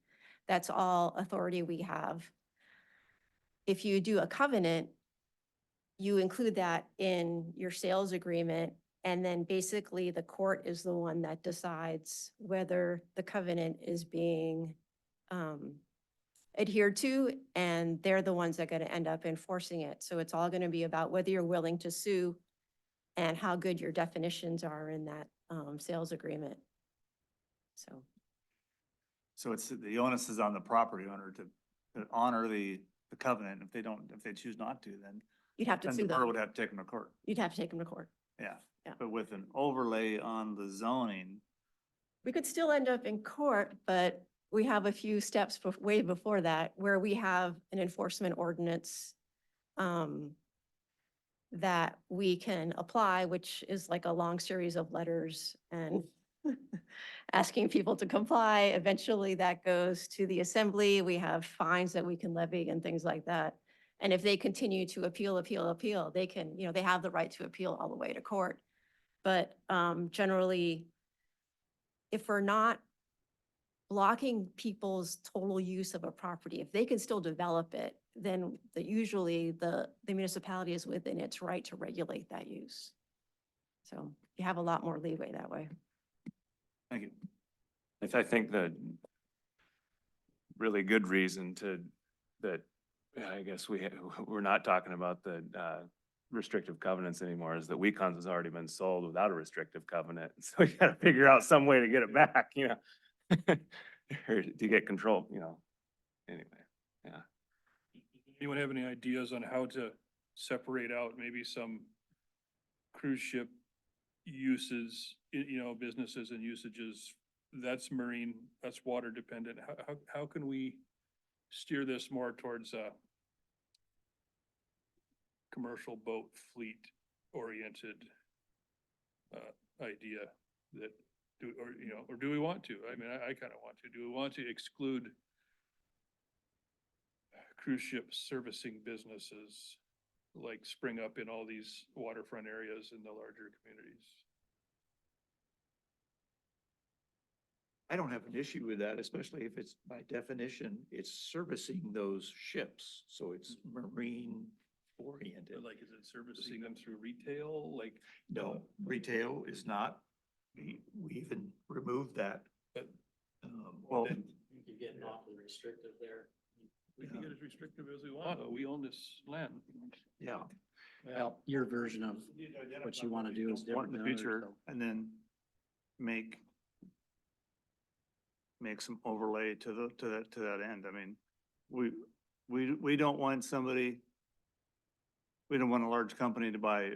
S12: That's all authority we have. If you do a covenant, you include that in your sales agreement. And then basically the court is the one that decides whether the covenant is being adhered to, and they're the ones that are going to end up enforcing it. So it's all going to be about whether you're willing to sue and how good your definitions are in that sales agreement. So.
S10: So it's, the onus is on the property owner to honor the covenant. If they don't, if they choose not to, then
S12: You'd have to
S10: then
S12: sue
S10: the borough
S12: them.
S10: would have to take them to court.
S12: You'd have to take them to court.
S10: Yeah.
S12: Yeah.
S10: But with an overlay on the zoning,
S12: We could still end up in court, but we have a few steps way before that, where we have an enforcement ordinance that we can apply, which is like a long series of letters and asking people to comply. Eventually that goes to the assembly. We have fines that we can levy and things like that. And if they continue to appeal, they can, they have the right to appeal all the way to court. But generally, if we're not blocking people's total use of a property, if they can still develop it, then usually the municipality is within its right to regulate that use. So you have a lot more leeway that way.
S10: thank you.
S8: I think the really good reason that, I guess we're not talking about the, restrictive covenants anymore is that Weecons has already been sold without a restrictive covenant. So we gotta figure out some way to get it back, or to get control, anyway, yeah.
S2: Anyone have any ideas on how to separate out maybe some cruise ship uses, businesses and usages? That's marine, that's water dependent. How can we steer this more towards a commercial boat fleet oriented idea that or do we want to? I mean, I kind of want to. Do we want to exclude cruise ship servicing businesses like spring up in all these waterfront areas in the larger communities?
S3: I don't have an issue with that, especially if it's by definition, it's servicing those ships. So it's marine oriented.
S2: Like, is it servicing them through retail? Like,
S3: No, retail is not. We even removed that.
S2: But,
S10: Well,
S11: You could get awfully restrictive there.
S2: we can get as restrictive as we want. We own this land.
S3: Yeah.
S11: Well, your version of what you want to do is
S10: want
S11: different
S10: in the
S11: than others,
S10: future,
S11: so.
S10: and then make some overlay to that end. I mean, we don't want somebody, we don't want a large company to buy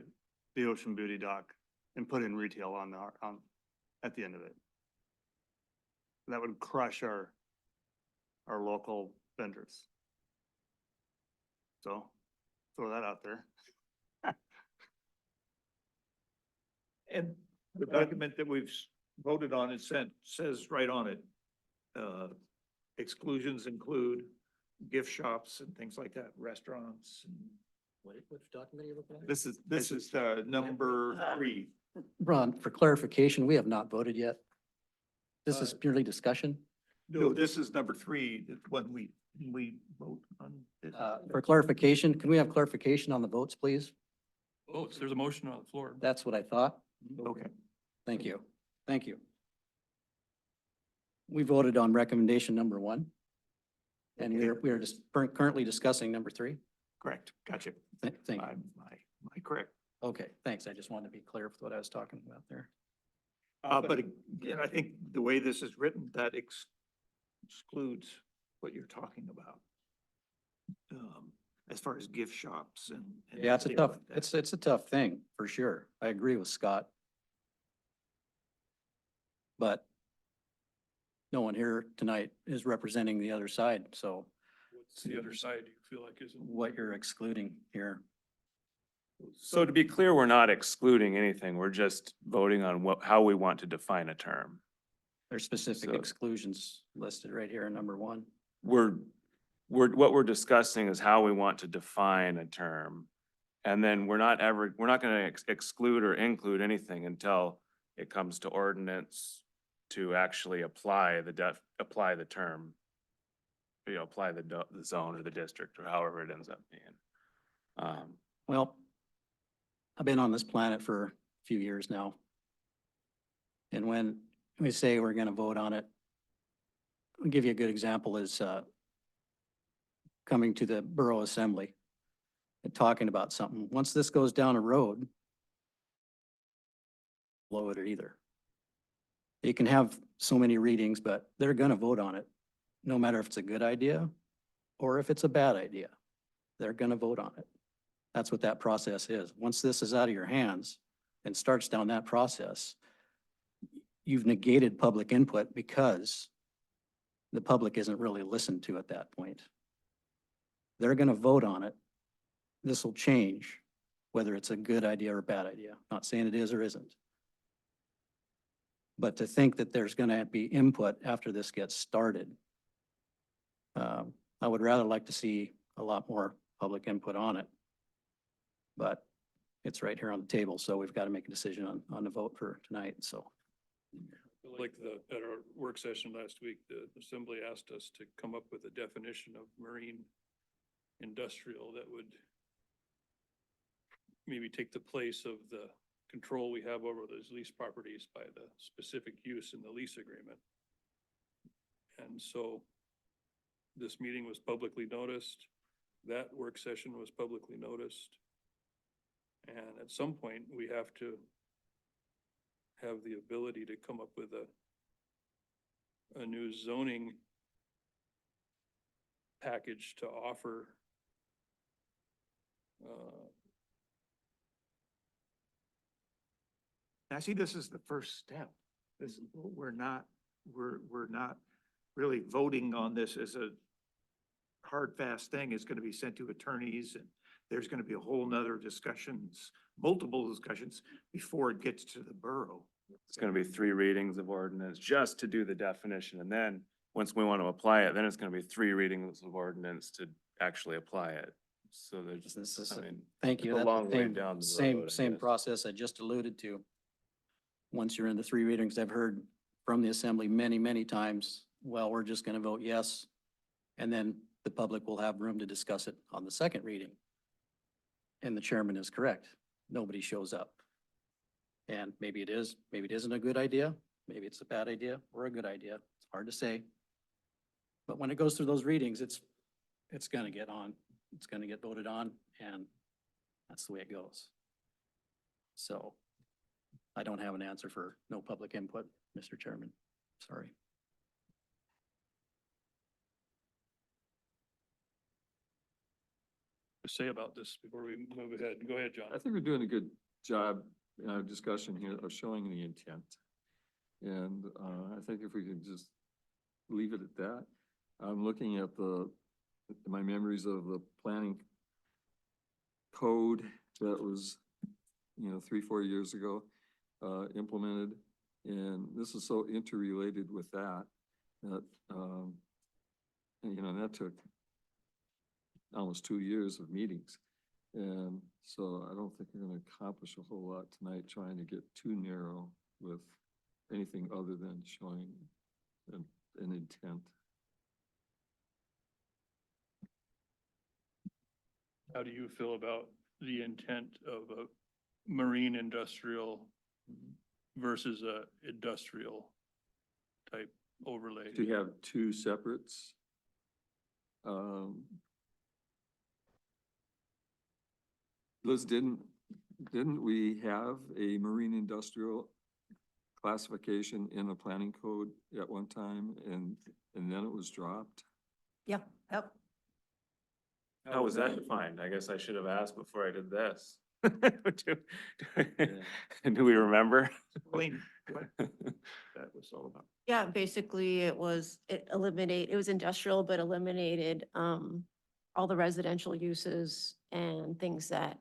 S10: the Ocean Beauty dock and put in retail on at the end of it. That would crush our local vendors. So throw that out there.
S3: And the document that we've voted on and sent says right on it, exclusions include gift shops and things like that, restaurants.
S11: Which document are you looking at?
S10: This is
S3: Number 3.
S11: Ron, for clarification, we have not voted yet. This is purely discussion.
S3: No, this is number 3, when we vote on this.
S11: For clarification, can we have clarification on the votes, please?
S2: Oh, so there's a motion on the floor.
S11: That's what I thought.
S3: Okay.
S11: Thank you. Thank you. We voted on recommendation number 1. And we are just currently discussing number 3.
S3: Correct. Gotcha.
S11: Thank you.
S3: Am I correct?
S11: Okay, thanks. I just wanted to be clear with what I was talking about there.
S3: But again, I think the way this is written, that excludes what you're talking about. As far as gift shops and.
S11: Yeah, it's a
S3: things
S11: tough,
S3: like that.
S11: it's a tough thing, for sure. I agree with Scott. But no one here tonight is representing the other side, so
S2: What's the other side you feel like isn't?
S11: what you're excluding here.
S8: So to be clear, we're not excluding anything. We're just voting on how we want to define a term.
S11: There's specific
S8: So-
S11: exclusions listed right here in number 1.
S8: What we're discussing is how we want to define a term. And then we're not gonna exclude or include anything until it comes to ordinance to actually apply the term. apply the zone or the district or however it ends up being.
S11: Well, I've been on this planet for a few years now. And when we say we're gonna vote on it, I'll give you a good example is, coming to the Borough Assembly and talking about something. Once this goes down a road, blow it either. You can have so many readings, but they're gonna vote on it, no matter if it's a good idea or if it's a bad idea. They're gonna vote on it. That's what that process is. Once this is out of your hands and starts down that process, you've negated public input because the public isn't really listened to at that point. They're gonna vote on it. This will change, whether it's a good idea or a bad idea. Not saying it is or isn't. But to think that there's gonna be input after this gets started, I would rather like to see a lot more public input on it. But it's right here on the table, so we've got to make a decision on the vote for tonight, so.
S2: Like at our work session last week, the assembly asked us to come up with a definition of marine industrial that would maybe take the place of the control we have over those lease properties by the specific use in the lease agreement. And so this meeting was publicly noticed. That work session was publicly noticed. And at some point, we have to have the ability to come up with a new zoning package to offer
S3: I see this as the first step. This, we're not really voting on this as a hard, fast thing. It's gonna be sent to attorneys and there's gonna be a whole nother discussions, multiple discussions before it gets to the borough.
S8: It's gonna be 3 readings of ordinance just to do the definition, and then, once we want to apply it, then it's gonna be 3 readings of ordinance to actually apply it. So there's,
S11: This is,
S8: I mean,
S11: thank you.
S8: it's a
S11: That's
S8: long
S11: the
S8: way
S11: same-
S8: down the
S11: Same,
S8: road, I
S11: same
S8: guess.
S11: process I just alluded to. Once you're in the 3 readings, I've heard from the assembly many, many times, well, we're just gonna vote yes. And then the public will have room to discuss it on the 2nd reading. And the chairman is correct. Nobody shows up. And maybe it is, maybe it isn't a good idea. Maybe it's a bad idea or a good idea. It's hard to say. But when it goes through those readings, it's gonna get on. It's gonna get voted on, and that's the way it goes. So I don't have an answer for no public input, Mr. Chairman. Sorry.
S2: to say about this before we move ahead. Go ahead, John.
S5: I think we're doing a good job in our discussion here of showing the intent. And I think if we could just leave it at that. I'm looking at my memories of the planning code that was, 3-4 years ago, implemented. And this is so interrelated with that, that that took almost 2 years of meetings. And so I don't think we're gonna accomplish a whole lot tonight trying to get too narrow with anything other than showing an intent.
S2: How do you feel about the intent of a marine industrial versus a industrial type overlay?
S5: To have 2 separates. Liz, didn't we have a marine industrial classification in the planning code at one time and then it was dropped?
S9: Yep.
S8: How was that defined? I guess I should have asked before I did this. Do we remember?
S3: Explain what that was all about.
S12: Yeah, basically it was industrial, but eliminated all the residential uses and things that,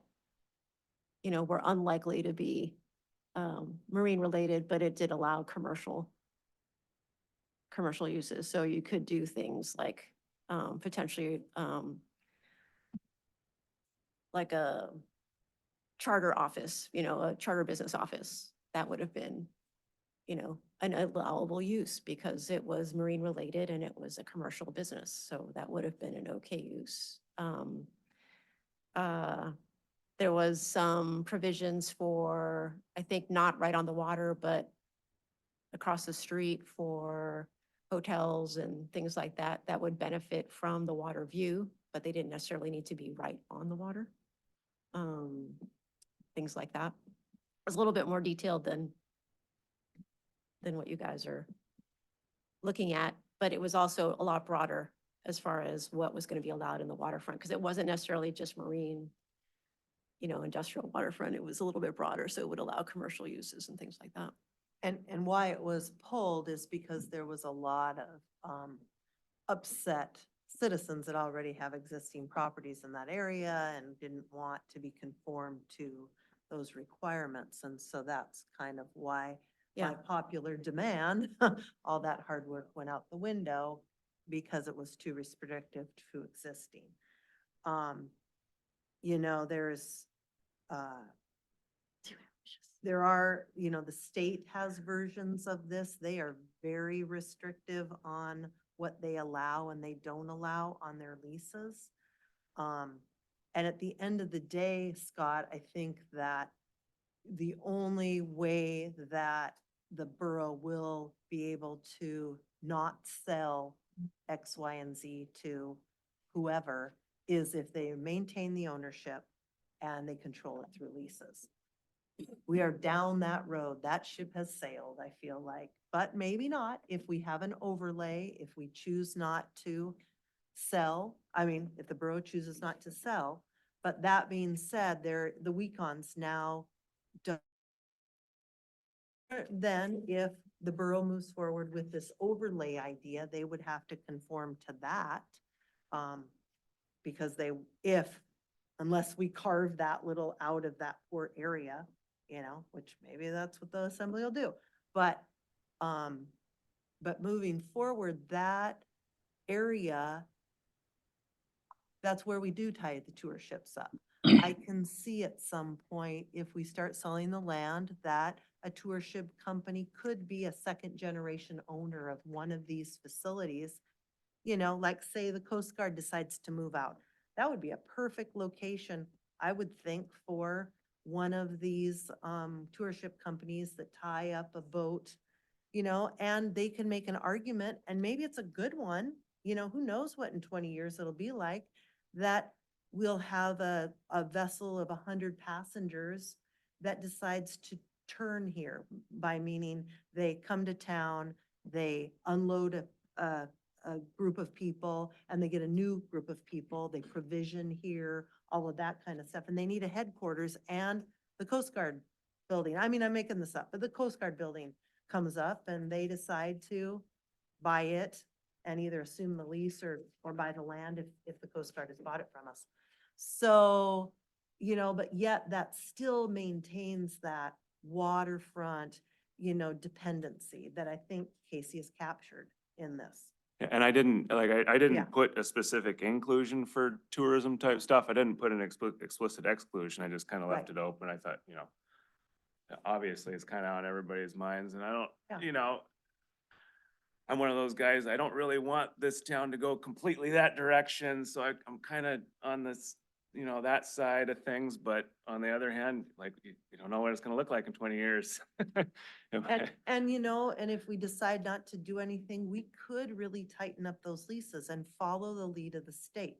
S12: were unlikely to be marine related, but it did allow commercial uses. So you could do things like potentially like a charter office, a charter business office. That would have been, an allowable use because it was marine related and it was a commercial business. So that would have been an okay use. There was some provisions for, I think, not right on the water, but across the street for hotels and things like that, that would benefit from the water view, but they didn't necessarily need to be right on the water. Things like that. It was a little bit more detailed than what you guys are looking at, but it was also a lot broader as far as what was going to be allowed in the waterfront, because it wasn't necessarily just marine, industrial waterfront. It was a little bit broader, so it would allow commercial uses and things like that.
S9: And why it was pulled is because there was a lot of upset citizens that already have existing properties in that area and didn't want to be conformed to those requirements. And so that's kind of why, by
S12: Yeah.
S9: popular demand, all that hard work went out the window because it was too restrictive to existing. There's, there are, the state has versions of this. They are very restrictive on what they allow and they don't allow on their leases. And at the end of the day, Scott, I think that the only way that the borough will be able to not sell X, Y, and Z to whoever is if they maintain the ownership and they control it through leases. We are down that road. That ship has sailed, I feel like, but maybe not if we have an overlay, if we choose not to sell. I mean, if the borough chooses not to sell, but that being said, the Weekons now don't. Then if the borough moves forward with this overlay idea, they would have to conform to that. Because unless we carve that little out of that poor area, which maybe that's what the assembly will do. But moving forward, that area, that's where we do tie the tour ships up. I can see at some point, if we start selling the land, that a tour ship company could be a second generation owner of one of these facilities. Like say the Coast Guard decides to move out. That would be a perfect location, I would think, for one of these tour ship companies that tie up a boat, and they can make an argument, and maybe it's a good one, who knows what in 20 years it'll be like, that we'll have a vessel of 100 passengers that decides to turn here, by meaning they come to town, they unload a group of people, and they get a new group of people, they provision here, all of that kind of stuff, and they need a headquarters and the Coast Guard building. I mean, I'm making this up, but the Coast Guard building comes up and they decide to buy it and either assume the lease or buy the land if the Coast Guard has bought it from us. So, but yet that still maintains that waterfront, dependency that I think Casey has captured in this.
S8: And I didn't, I
S9: Yeah.
S8: didn't put a specific inclusion for tourism type stuff. I didn't put an explicit exclusion. I just kind of left
S9: Right.
S8: it open. I thought, obviously it's kind of on everybody's minds and I
S9: Yeah.
S8: don't, I'm one of those guys, I don't really want this town to go completely that direction. So I'm kind of on this, that side of things. But on the other hand, like, you don't know what it's going to look like in 20 years.
S9: And and if we decide not to do anything, we could really tighten up those leases and follow the lead of the state.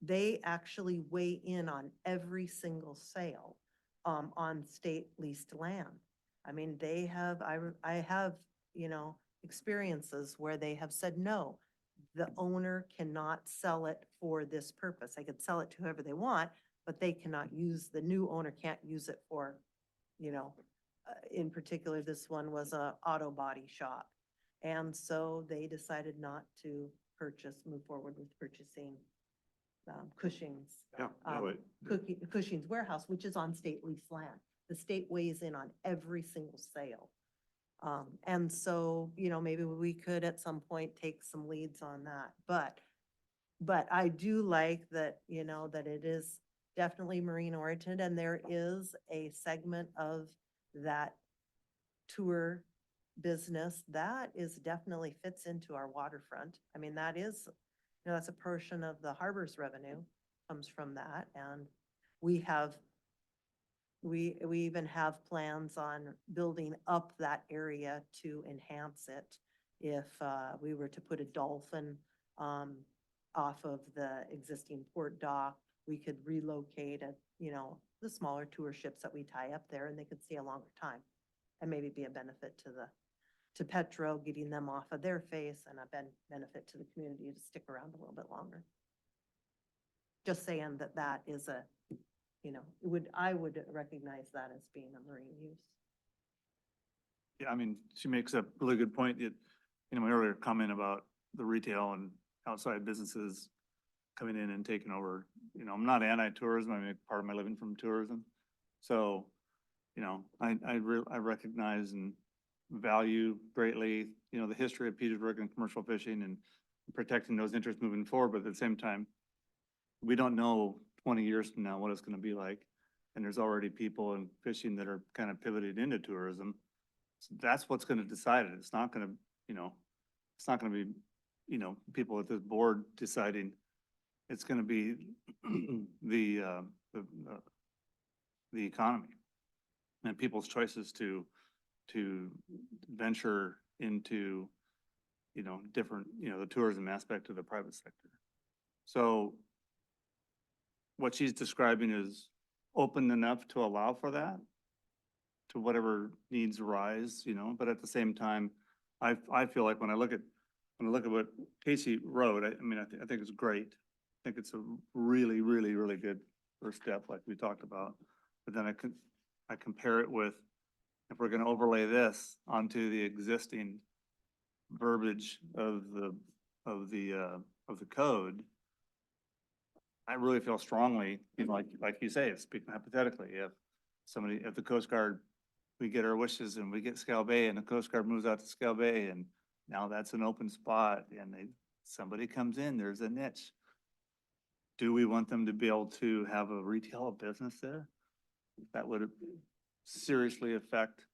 S9: They actually weigh in on every single sale, on state leased land. I mean, they have, I have, experiences where they have said, no, the owner cannot sell it for this purpose. They could sell it to whoever they want, but they cannot the new owner can't use it for, in particular, this one was a auto body shop. And so they decided not to move forward with purchasing Cushing's, Cushing's warehouse, which is on state leased land. The state weighs in on every single sale. And so, maybe we could at some point take some leads on that, but I do like that, that it is definitely marine oriented and there is a segment of that tour business, that is definitely fits into our waterfront. I mean, that is, that's a portion of the harbor's revenue comes from that. And we have, we even have plans on building up that area to enhance it. If we were to put a dolphin off of the existing port dock, we could relocate at, the smaller tour ships that we tie up there, and they could see a longer time. And maybe be a benefit to Petro, getting them off of their face, and a benefit to the community to stick around a little bit longer. Just saying that is I would recognize that as being a marine use.
S10: Yeah, I mean, she makes a really good point. My earlier comment about the retail and outside businesses coming in and taking over. I'm not anti-tourism. I make part of my living from tourism. So, I recognize and value greatly, the history of Petersburg and commercial fishing and protecting those interests moving forward. But at the same time, we don't know 20 years from now what it's going to be like. And there's already people in fishing that are kind of pivoted into tourism. So that's what's going to decide it. It's not going to, it's not going to be, people at this board deciding. It's going to be the economy and people's choices to venture into, different, the tourism aspect of the private sector. So what she's describing is open enough to allow for that, to whatever needs arise, but at the same time, I feel like when I look at what Casey wrote, I think it's great. I think it's a really, really, really good first step, like we talked about. But then I compare it with, if we're going to overlay this onto the existing verbiage of the code, I really feel strongly, like you say, speaking hypothetically, if the Coast Guard, we get our wishes and we get Scal Bay and the Coast Guard moves out to Scal Bay and now that's an open spot and somebody comes in, there's a niche. Do we want them to be able to have a retail business there? That would seriously affect,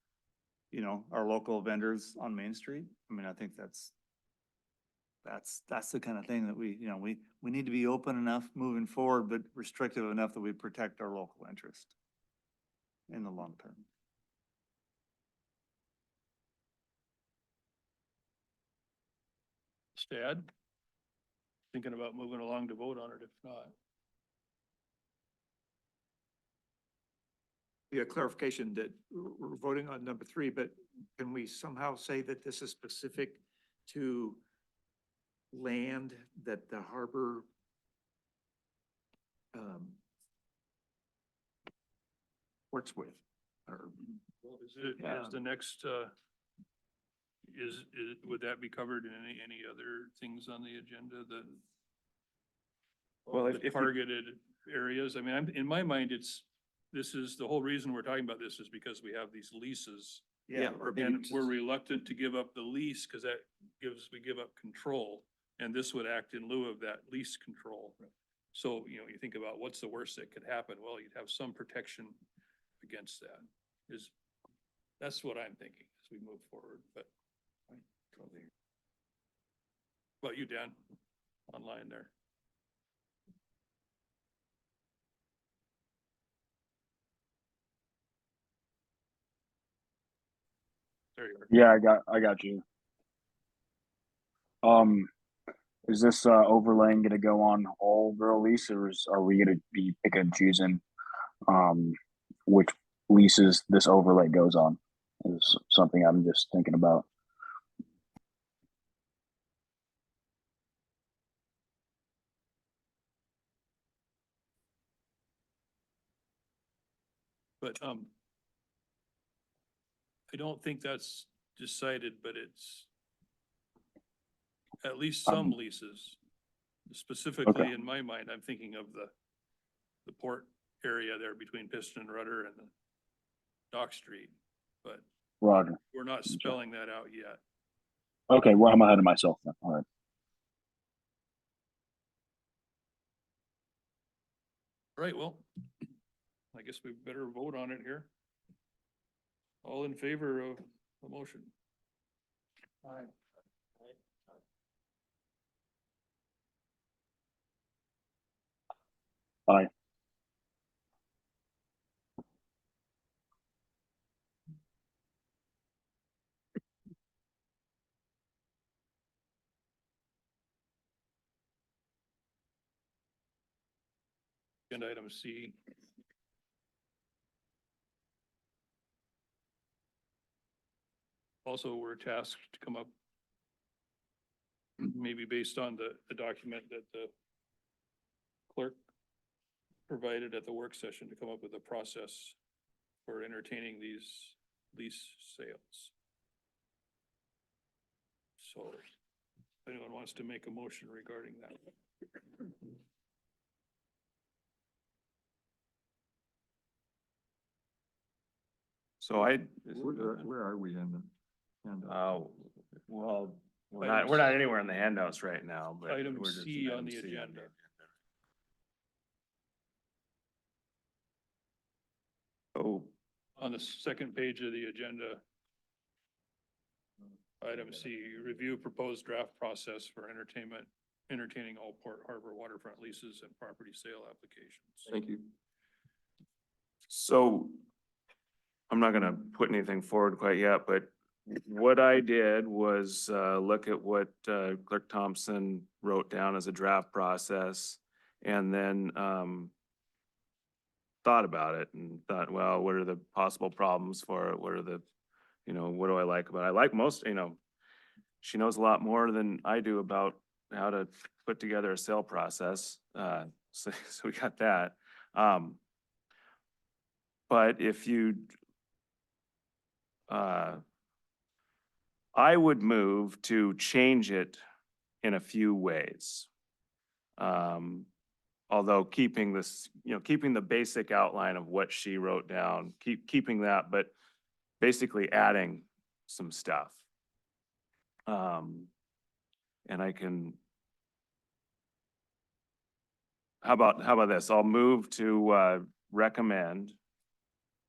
S10: our local vendors on Main Street. I think that's the kind of thing that we need to be open enough moving forward, but restrictive enough that we protect our local interest in the long term.
S2: Stad, thinking about moving along to vote on it if not.
S3: Yeah, clarification that we're voting on number 3, but can we somehow say that this is specific to land that the harbor works with? Or
S2: Is it,
S3: Yeah.
S2: is the next, would that be covered in any other things on the agenda that?
S8: Well, if
S2: the
S8: you-
S2: targeted areas, in my mind, this is, the whole reason we're talking about this is because we have these leases.
S3: or maybe
S2: And we're
S3: just-
S2: reluctant to give up the lease because we give up control. And this would act in lieu of that lease control. So, you think about what's the worst that could happen? Well, you'd have some protection against that. That's what I'm thinking as we move forward, but. What about you, Dan? Online there. There you are.
S4: Yeah, I got you. Is this overlaying gonna go on all rural lease, or are we gonna be picking and choosing which leases this overlay goes on? Is something I'm just thinking about.
S2: But, I don't think that's decided, but it's at least some leases. Specifically, in my mind, I'm thinking of the port area there between Piston and Rudder and the Dock Street, but
S4: Roger.
S2: we're not spelling that out yet.
S4: Okay, well, I'm ahead of myself then. All right.
S2: Right, well, I guess we better vote on it here. All in favor of the motion?
S4: Aye.
S2: Agenda item C. Also, we're tasked to come up, maybe based on the document that the clerk provided at the work session, to come up with a process for entertaining these lease sales. So if anyone wants to make a motion regarding that.
S8: So I,
S5: Where are we in the? handout?
S8: well, we're not anywhere in the handouts right now, but.
S2: Item
S8: we're just
S2: C
S8: in
S2: on the
S8: item C
S2: agenda.
S8: Oh,
S2: On the second page of the agenda. Item C, review proposed draft process for entertaining all Port Harbor waterfront leases and property sale applications.
S5: Thank you.
S8: so I'm not gonna put anything forward quite yet, but what I did was, look at what, Clerk Thompson wrote down as a draft process and then, thought about it and thought, well, what are the possible problems for it? What are the, what do I like about it? I like most, she knows a lot more than I do about how to put together a sale process. So we got that. But if you, I would move to change it in a few ways. Although keeping this, keeping the basic outline of what she wrote down, keeping that, but basically adding some stuff. And I can, how about this? I'll move to, recommend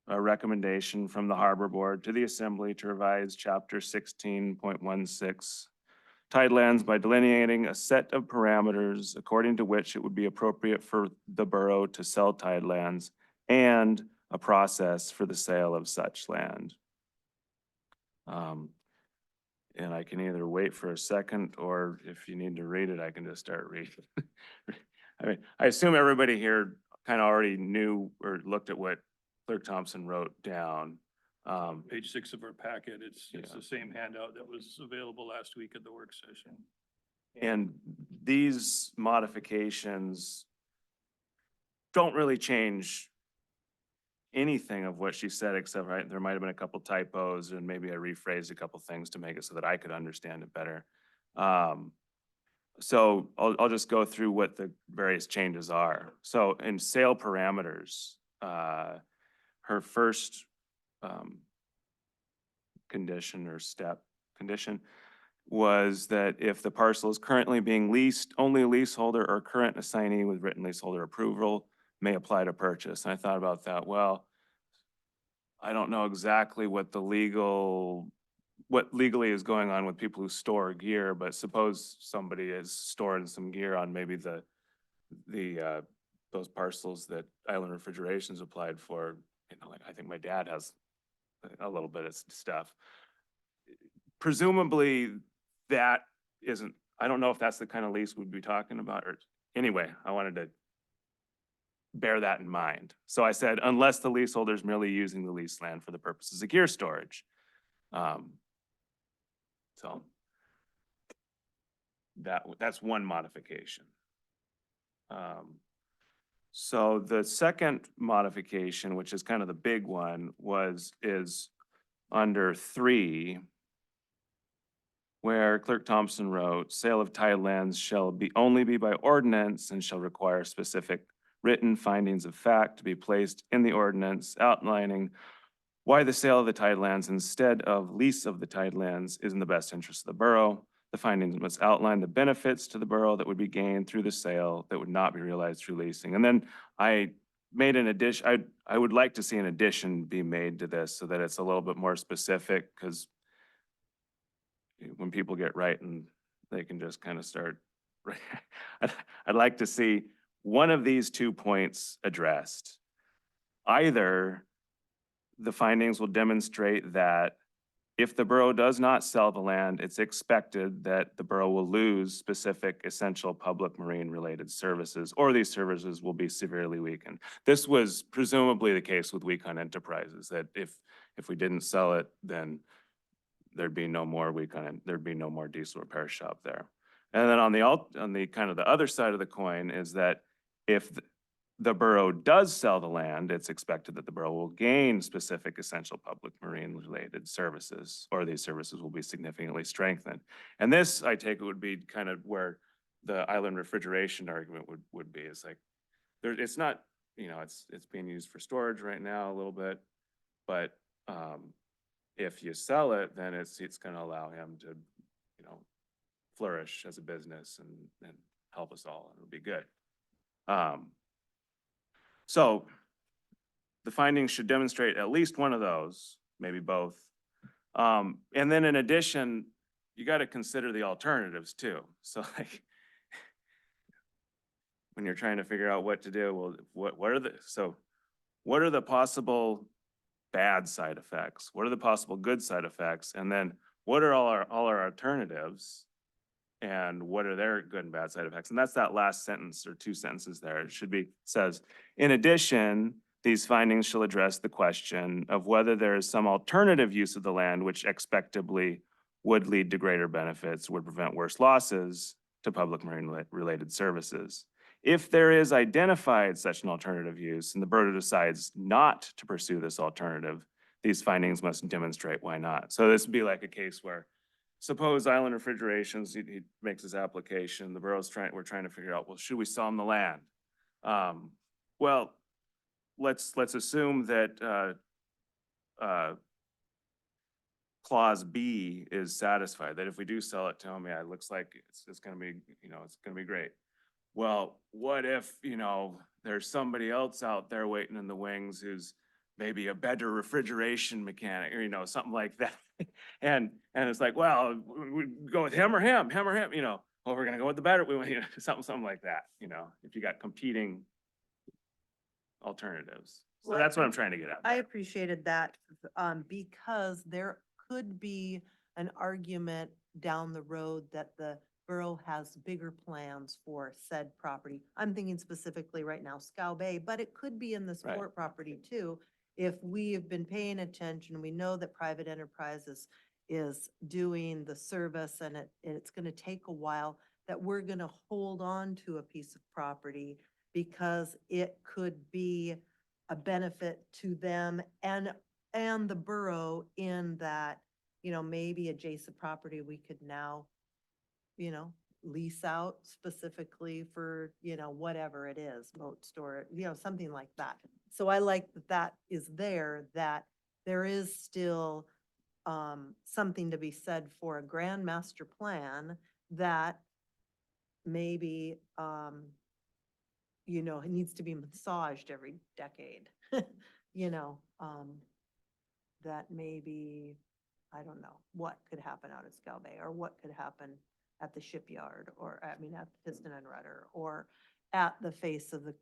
S8: a recommendation from the Harbor Board to the Assembly to revise Chapter 16.16 tidelands by delineating a set of parameters according to which it would be appropriate for the borough to sell tidelands and a process for the sale of such land. And I can either wait for a second, or if you need to read it, I can just start reading. I mean, I assume everybody here kind of already knew or looked at what Clerk Thompson wrote down.
S2: Page 6 of our packet, it's
S8: Yeah.
S2: the same handout that was available last week at the work session.
S8: And these modifications don't really change anything of what she said, except, right, there might have been a couple typos and maybe I rephrased a couple things to make it so that I could understand it better. So I'll just go through what the various changes are. So in sale parameters, her first condition or condition was that if the parcel is currently being leased, only a leaseholder or current assignee with written leaseholder approval may apply to purchase. And I thought about that. Well, I don't know exactly what what legally is going on with people who store gear, but suppose somebody is storing some gear on maybe those parcels that Island Refrigeration's applied for. Like I think my dad has a little bit of stuff. Presumably that isn't, I don't know if that's the kind of lease we'd be talking about, or anyway, I wanted to bear that in mind. So I said, unless the leaseholder is merely using the leased land for the purposes of gear storage. So that's one modification. So the second modification, which is kind of the big one, is under 3, where Clerk Thompson wrote, sale of tidelands shall only be by ordinance and shall require specific written findings of fact to be placed in the ordinance outlining why the sale of the tidelands instead of lease of the tidelands is in the best interest of the borough. The findings must outline the benefits to the borough that would be gained through the sale that would not be realized through leasing. And then I made an addition, I would like to see an addition be made to this so that it's a little bit more specific, because when people get right and they can just kind of start. I'd like to see one of these 2 points addressed. Either the findings will demonstrate that if the borough does not sell the land, it's expected that the borough will lose specific essential public marine related services, or these services will be severely weakened. This was presumably the case with Weecon Enterprises, that if we didn't sell it, then there'd be no more there'd be no more diesel repair shop there. And then on the kind of the other side of the coin is that if the borough does sell the land, it's expected that the borough will gain specific essential public marine related services, or these services will be significantly strengthened. And this, I take it, would be kind of where the island refrigeration argument would be. It's like, it's not, it's being used for storage right now a little bit, but if you sell it, then it's gonna allow him to, flourish as a business and help us all, and it'll be good. So the findings should demonstrate at least one of those, maybe both. And then in addition, you got to consider the alternatives too. So like, when you're trying to figure out what to do, well, what are the possible bad side effects? What are the possible good side effects? And then what are all our alternatives? And what are their good and bad side effects? And that's that last sentence or 2 sentences there. It should be, says, in addition, these findings shall address the question of whether there is some alternative use of the land which expectably would lead to greater benefits, would prevent worse losses to public marine related services. If there is identified such an alternative use and the borough decides not to pursue this alternative, these findings must demonstrate why not. So this would be like a case where, suppose Island Refrigerations, he makes his application, the borough's we're trying to figure out, well, should we sell him the land? Well, let's assume that clause B is satisfied, that if we do sell it to him, yeah, it looks like it's gonna be, it's gonna be great. Well, what if, there's somebody else out there waiting in the wings who's maybe a better refrigeration mechanic, or, something like that. And it's like, well, we go with him or him, well, we're gonna go with the better, something like that, if you got competing alternatives. So
S9: Well,
S8: that's what I'm trying to get at.
S9: I appreciated that, because there could be an argument down the road that the borough has bigger plans for said property. I'm thinking specifically right now, Scow Bay, but it could be in the
S8: Right.
S9: sport property too. If we have been paying attention, we know that private enterprises is doing the service and it's gonna take a while, that we're gonna hold on to a piece of property because it could be a benefit to them and the borough, in that, maybe adjacent property we could now, lease out specifically for, whatever it is, boat store, something like that. So I like that is there, that there is still something to be said for a grand master plan that maybe, it needs to be massaged every decade, that maybe, I don't know, what could happen out at Scow Bay, or what could happen at the shipyard, or, at Piston and Rudder, or at the face of the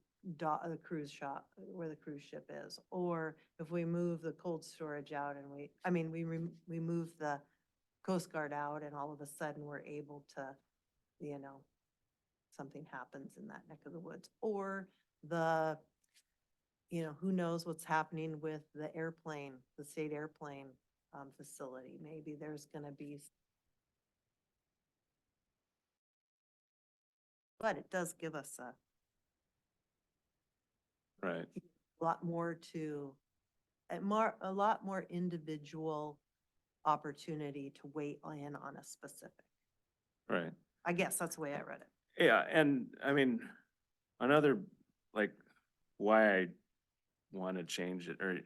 S9: cruise shop, where the cruise ship is, or if we move the cold storage out and we move the Coast Guard out, and all of a sudden we're able to, something happens in that neck of the woods, or who knows what's happening with the airplane, the state airplane facility. Maybe there's gonna be, but it does give us
S8: Right,
S9: a lot more a lot more individual opportunity to weigh in on a specific.
S8: right.
S9: I guess that's the way I read it.
S8: Yeah, and another, like, why I want to change it, or,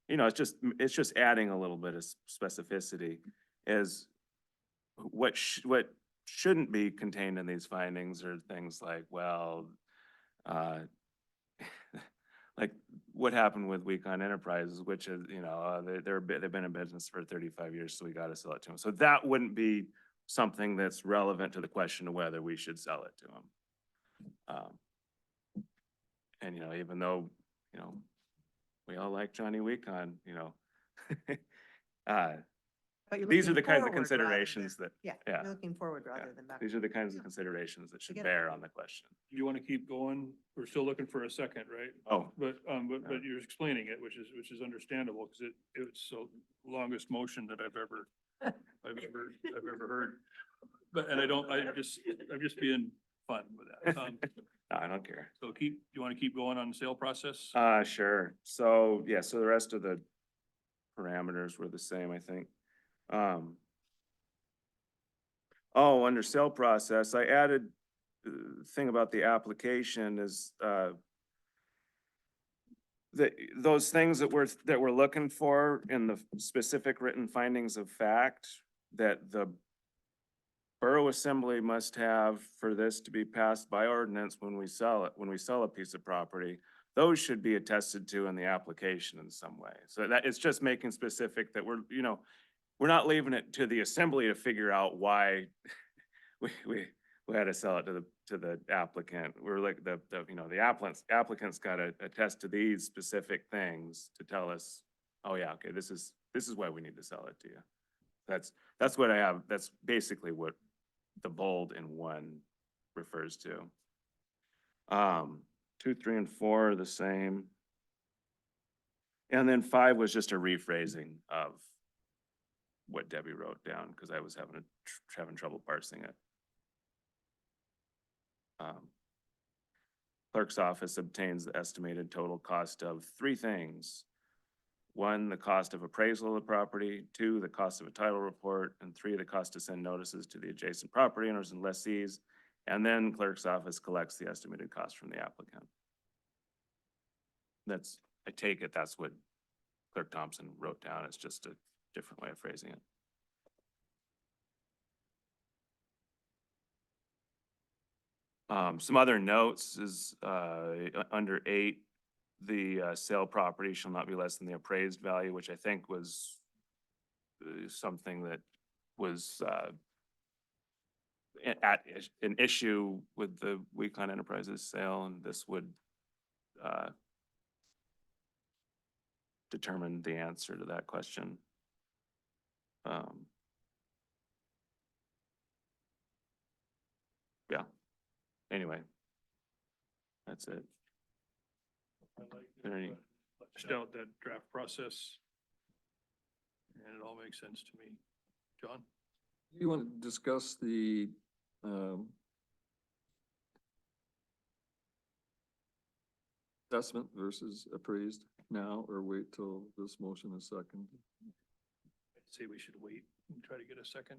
S8: it's just adding a little bit of specificity, is what shouldn't be contained in these findings are things like, well, like what happened with Weecon Enterprises, which is, you know, they've been in business for 35 years, so we gotta sell it to them. So that wouldn't be something that's relevant to the question of whether we should sell it to them. And, you know, even though, you know, we all like Johnny Weecon, you know,
S9: But you're
S8: these are
S9: looking
S8: the kinds of
S9: forward rather
S8: considerations
S9: than-
S8: that,
S9: Yeah,
S8: yeah,
S9: you're looking forward
S8: yeah.
S9: rather than back.
S8: These are the kinds of considerations that should
S9: get it.
S8: bear on the question.
S2: You want to keep going? We're still looking for a second, right?
S8: Oh,
S2: But you're explaining it, which is understandable, because it's the longest motion that I've ever heard. But, and I'm just being fun with that.
S8: no, I don't care.
S2: So you want to keep going on the sale process?
S8: Sure. So, yeah, so the rest of the parameters were the same, I think. Oh, under sale process, I added, thing about the application is, those things that we're looking for in the specific written findings of fact that the Borough Assembly must have for this to be passed by ordinance when we sell a piece of property, those should be attested to in the application in some way. So that, it's just making specific that we're not leaving it to the assembly to figure out why we had to sell it to the applicant. We're like the applicant's gotta attest to these specific things to tell us, oh yeah, okay, this is why we need to sell it to you. That's what I have. That's basically what the bold in 1 refers to. 2, 3, and 4 are the same. And then 5 was just a rephrasing of what Debbie wrote down, because I was having trouble parsing it. Clerk's office obtains the estimated total cost of 3 things. 1, the cost of appraisal of the property, 2, the cost of a title report, and 3, the cost to send notices to the adjacent property owners and lessees. And then clerk's office collects the estimated cost from the applicant. I take it that's what Clerk Thompson wrote down. It's just a different way of phrasing it. Some other notes is, under 8, the sale property shall not be less than the appraised value, which I think was something that was at an issue with the Weecon Enterprises sale, and this would determine the answer to that question. Yeah. Anyway, that's it. Any-
S2: Fleshed out that draft process. And it all makes sense to me. John?
S5: You want to discuss the, assessment versus appraised now, or wait till this motion is second?
S2: I'd say we should wait and try to get a second.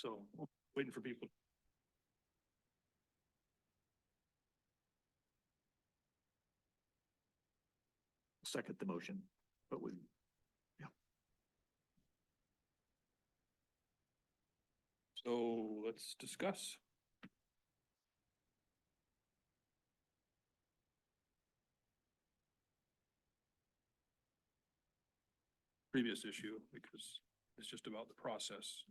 S2: So waiting for people.
S3: Second the motion, but with,
S2: So let's discuss. Previous issue, because it's just about the process.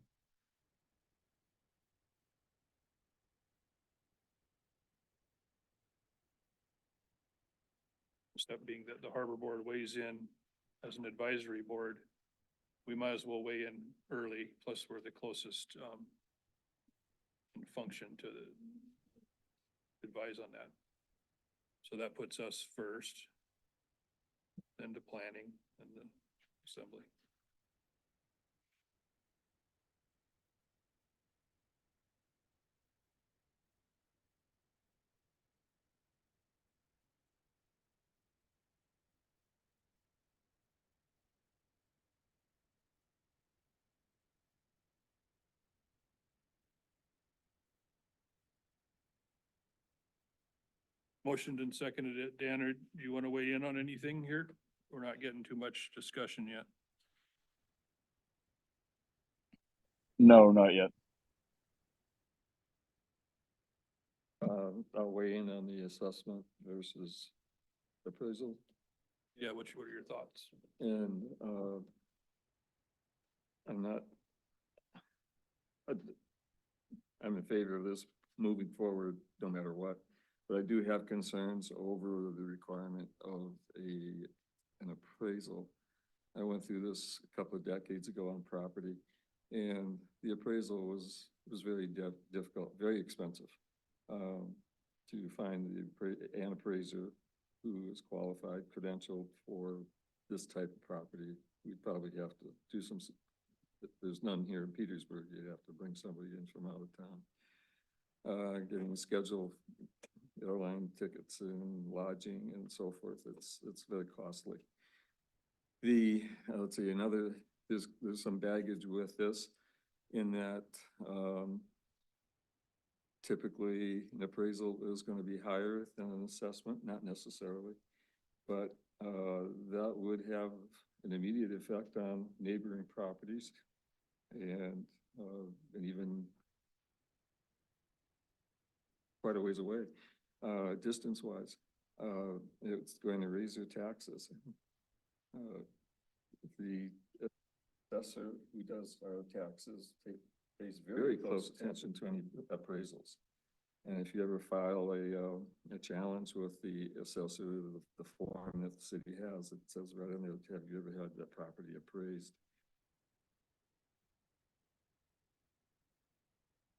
S2: Step being that the harbor board weighs in as an advisory board, we might as well weigh in early, plus we're the closest, in function to advise on that. So that puts us first, then to planning and then assembly. Motioned and seconded it. Dan, or do you want to weigh in on anything here? We're not getting too much discussion yet.
S4: No, not yet.
S5: I'll weigh in on the assessment versus appraisal.
S2: Yeah, what are your thoughts?
S5: And, I'm not, I'm in favor of this moving forward, no matter what. But I do have concerns over the requirement of an appraisal. I went through this a couple of decades ago on property, and the appraisal was very difficult, very expensive. To find an appraiser who is qualified, credentialed for this type of property, we'd probably have to do some, there's none here in Petersburg, you'd have to bring somebody in from out of town. Getting a schedule, airline tickets and lodging and so forth, it's very costly. Let's see, there's some baggage with this in that, typically an appraisal is going to be higher than an assessment, not necessarily, but that would have an immediate effect on neighboring properties and even quite a ways away, distance-wise. It's going to raise their taxes. The assessor who does our taxes pays very close attention to any appraisals. And if you ever file a challenge with the assessor, the form that the city has, it says right in there, have you ever had that property appraised?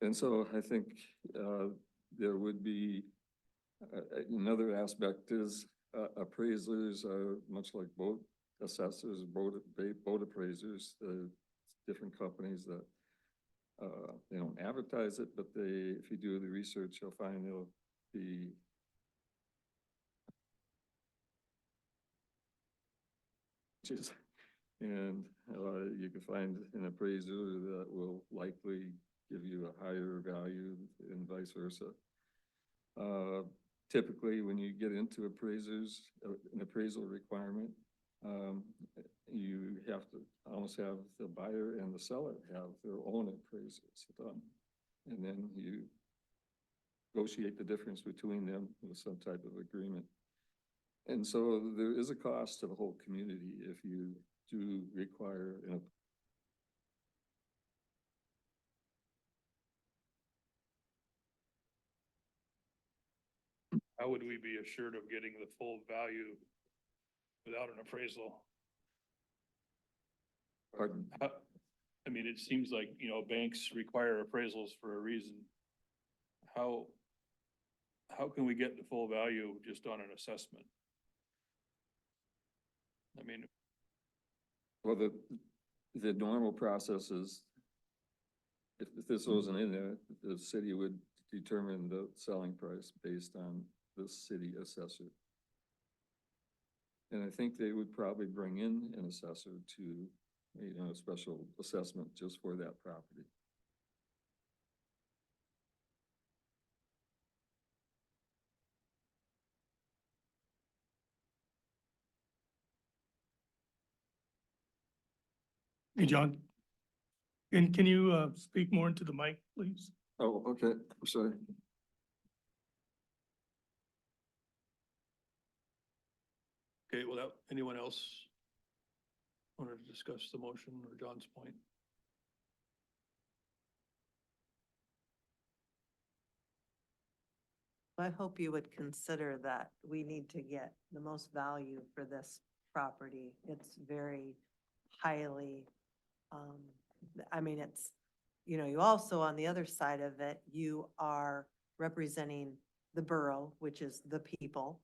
S5: And so I think there would be another aspect is appraisers are much like boat assessors, boat appraisers, different companies that they don't advertise it, but if you do the research, you'll find they'll be and you can find an appraiser that will likely give you a higher value and vice versa. Typically, when you get into appraisers, an appraisal requirement, you have to almost have the buyer and the seller have their own appraisals done. And then you negotiate the difference between them with some type of agreement. And so there is a cost to the whole community if you do require an
S2: How would we be assured of getting the full value without an appraisal?
S5: pardon.
S2: I mean, it seems like, banks require appraisals for a reason. How can we get the full value just on an assessment? I mean,
S5: Well, the normal process is, if this wasn't in there, the city would determine the selling price based on the city assessor. And I think they would probably bring in an assessor to, a special assessment just for that property.
S1: Hey, John. And can you speak more into the mic, please?
S5: Oh, okay, I'm sorry.
S2: okay, without anyone else wanted to discuss the motion or John's point?
S9: I hope you would consider that we need to get the most value for this property. It's very highly, it's, you also, on the other side of it, you are representing the borough, which is the people,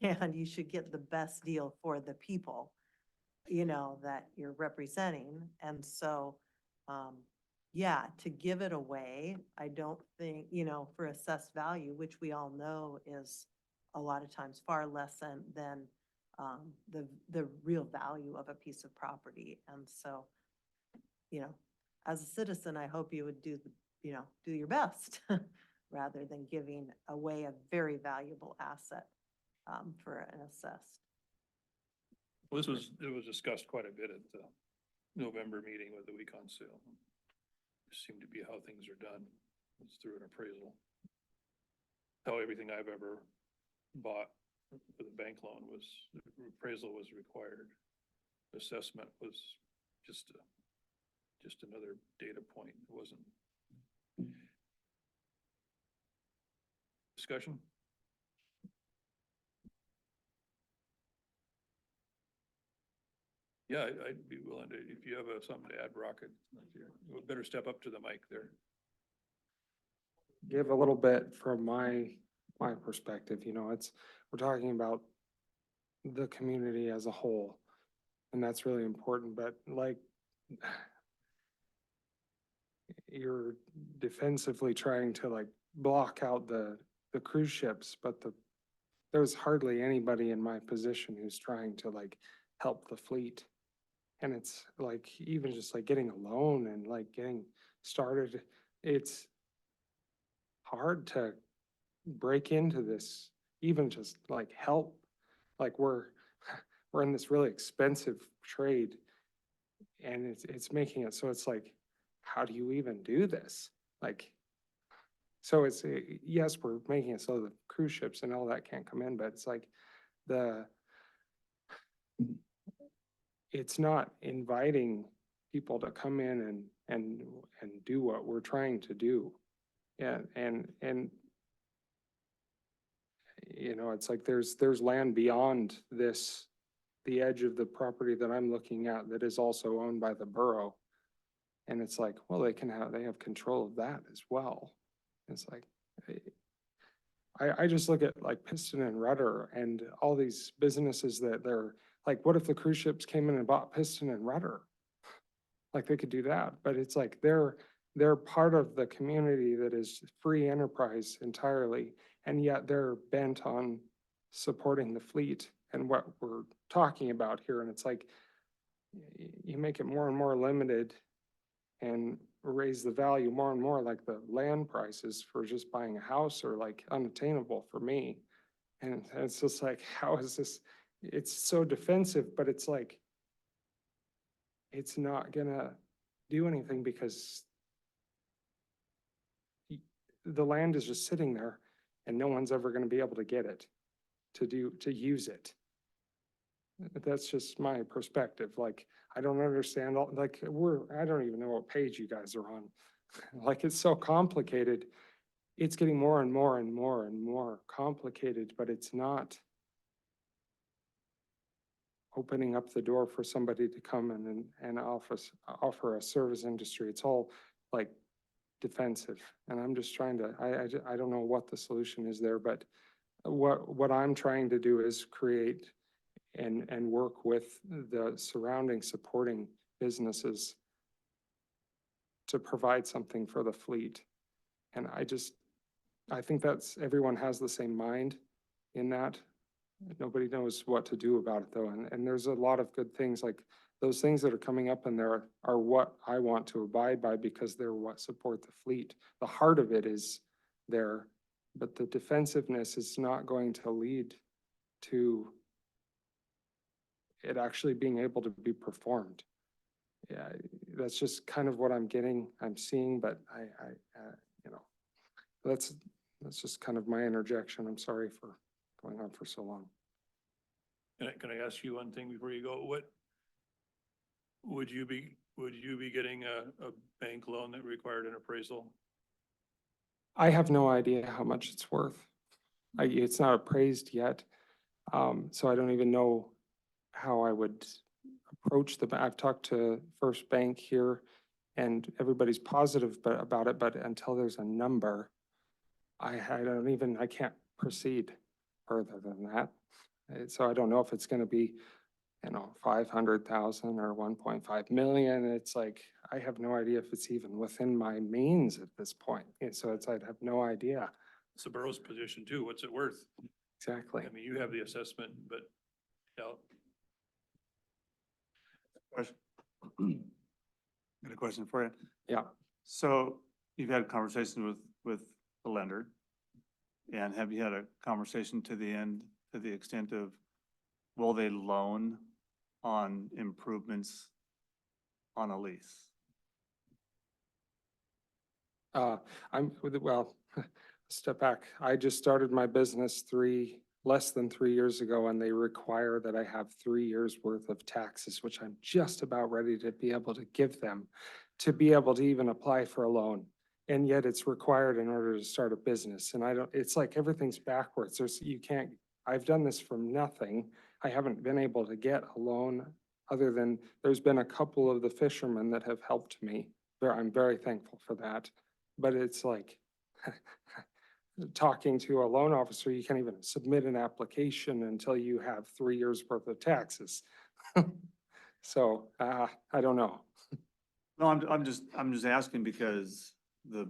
S9: and you should get the best deal for the people, that you're representing. And so, yeah, to give it away, I don't think, for assessed value, which we all know is a lot of times far less than the real value of a piece of property. And so, as a citizen, I hope you would do your best. rather than giving away a very valuable asset for an assessed.
S2: Well, it was discussed quite a bit at the November meeting with the Wecon sale. Seemed to be how things are done. It's through an appraisal. How everything I've ever bought with a bank loan was, appraisal was required. Assessment was just another data point. It wasn't. Discussion? Yeah, I'd be willing to, if you have something to add, Rocket, you better step up to the mic there.
S6: Give a little bit from my perspective, we're talking about the community as a whole. And that's really important, but like you're defensively trying to like block out the cruise ships, but there's hardly anybody in my position who's trying to like help the fleet. And it's like, even just like getting a loan and like getting started, it's hard to break into this, even just like help. Like we're in this really expensive trade and it's making it so it's like, how do you even do this? Like, so it's, yes, we're making it so the cruise ships and all that can't come in, but it's like it's not inviting people to come in and do what we're trying to do. Yeah, and it's like there's land beyond this, the edge of the property that I'm looking at that is also owned by the borough. And it's like, well, they have control of that as well. It's like, I just look at like Piston and Rudder and all these businesses that they're like, what if the cruise ships came in and bought Piston and Rudder? Like they could do that, but it's like they're part of the community that is free enterprise entirely, and yet they're bent on supporting the fleet and what we're talking about here. And it's like you make it more and more limited and raise the value more and more, like the land prices for just buying a house are like unattainable for me. And it's just like, how is this? It's so defensive, but it's like, it's not gonna do anything because the land is just sitting there and no one's ever gonna be able to get it, to use it. That's just my perspective. Like, I don't understand all, like, I don't even know what page you guys are on. Like, it's so complicated. It's getting more and more and more and more complicated, but it's not opening up the door for somebody to come in and offer a service industry. It's all like defensive. And I'm just trying to, I don't know what the solution is there, but what I'm trying to do is create and work with the surrounding supporting businesses to provide something for the fleet. And I think that's, everyone has the same mind in that. Nobody knows what to do about it though. And there's a lot of good things, like those things that are coming up in there are what I want to abide by because they're what support the fleet. The heart of it is there, but the defensiveness is not going to lead to it actually being able to be performed. Yeah, that's just kind of what I'm seeing, but that's just kind of my interjection. I'm sorry for going on for so long.
S2: Can I ask you one thing before you go? What would you be getting a bank loan that required an appraisal?
S6: I have no idea how much it's worth. It's not appraised yet. So I don't even know how I would approach I've talked to First Bank here and everybody's positive about it, but until there's a number, I can't proceed further than that. So I don't know if it's gonna be, 500,000 or 1.5 million. It's like, I have no idea if it's even within my means at this point. And so I'd have no idea.
S2: It's the borough's position too. What's it worth?
S6: Exactly.
S2: I mean, you have the assessment, but
S10: Question. Got a question for you.
S6: Yeah.
S10: So you've had conversations with the lender? And have you had a conversation to the end, to the extent of, will they loan on improvements on a lease?
S6: Well, step back. I just started my business less than 3 years ago, and they require that I have 3 years worth of taxes, which I'm just about ready to be able to give them to be able to even apply for a loan. And yet it's required in order to start a business. And it's like everything's backwards. I've done this from nothing. I haven't been able to get a loan other than there's been a couple of the fishermen that have helped me. I'm very thankful for that. But it's like talking to a loan officer, you can't even submit an application until you have 3 years worth of taxes. So, I don't know.
S10: No, I'm just asking because the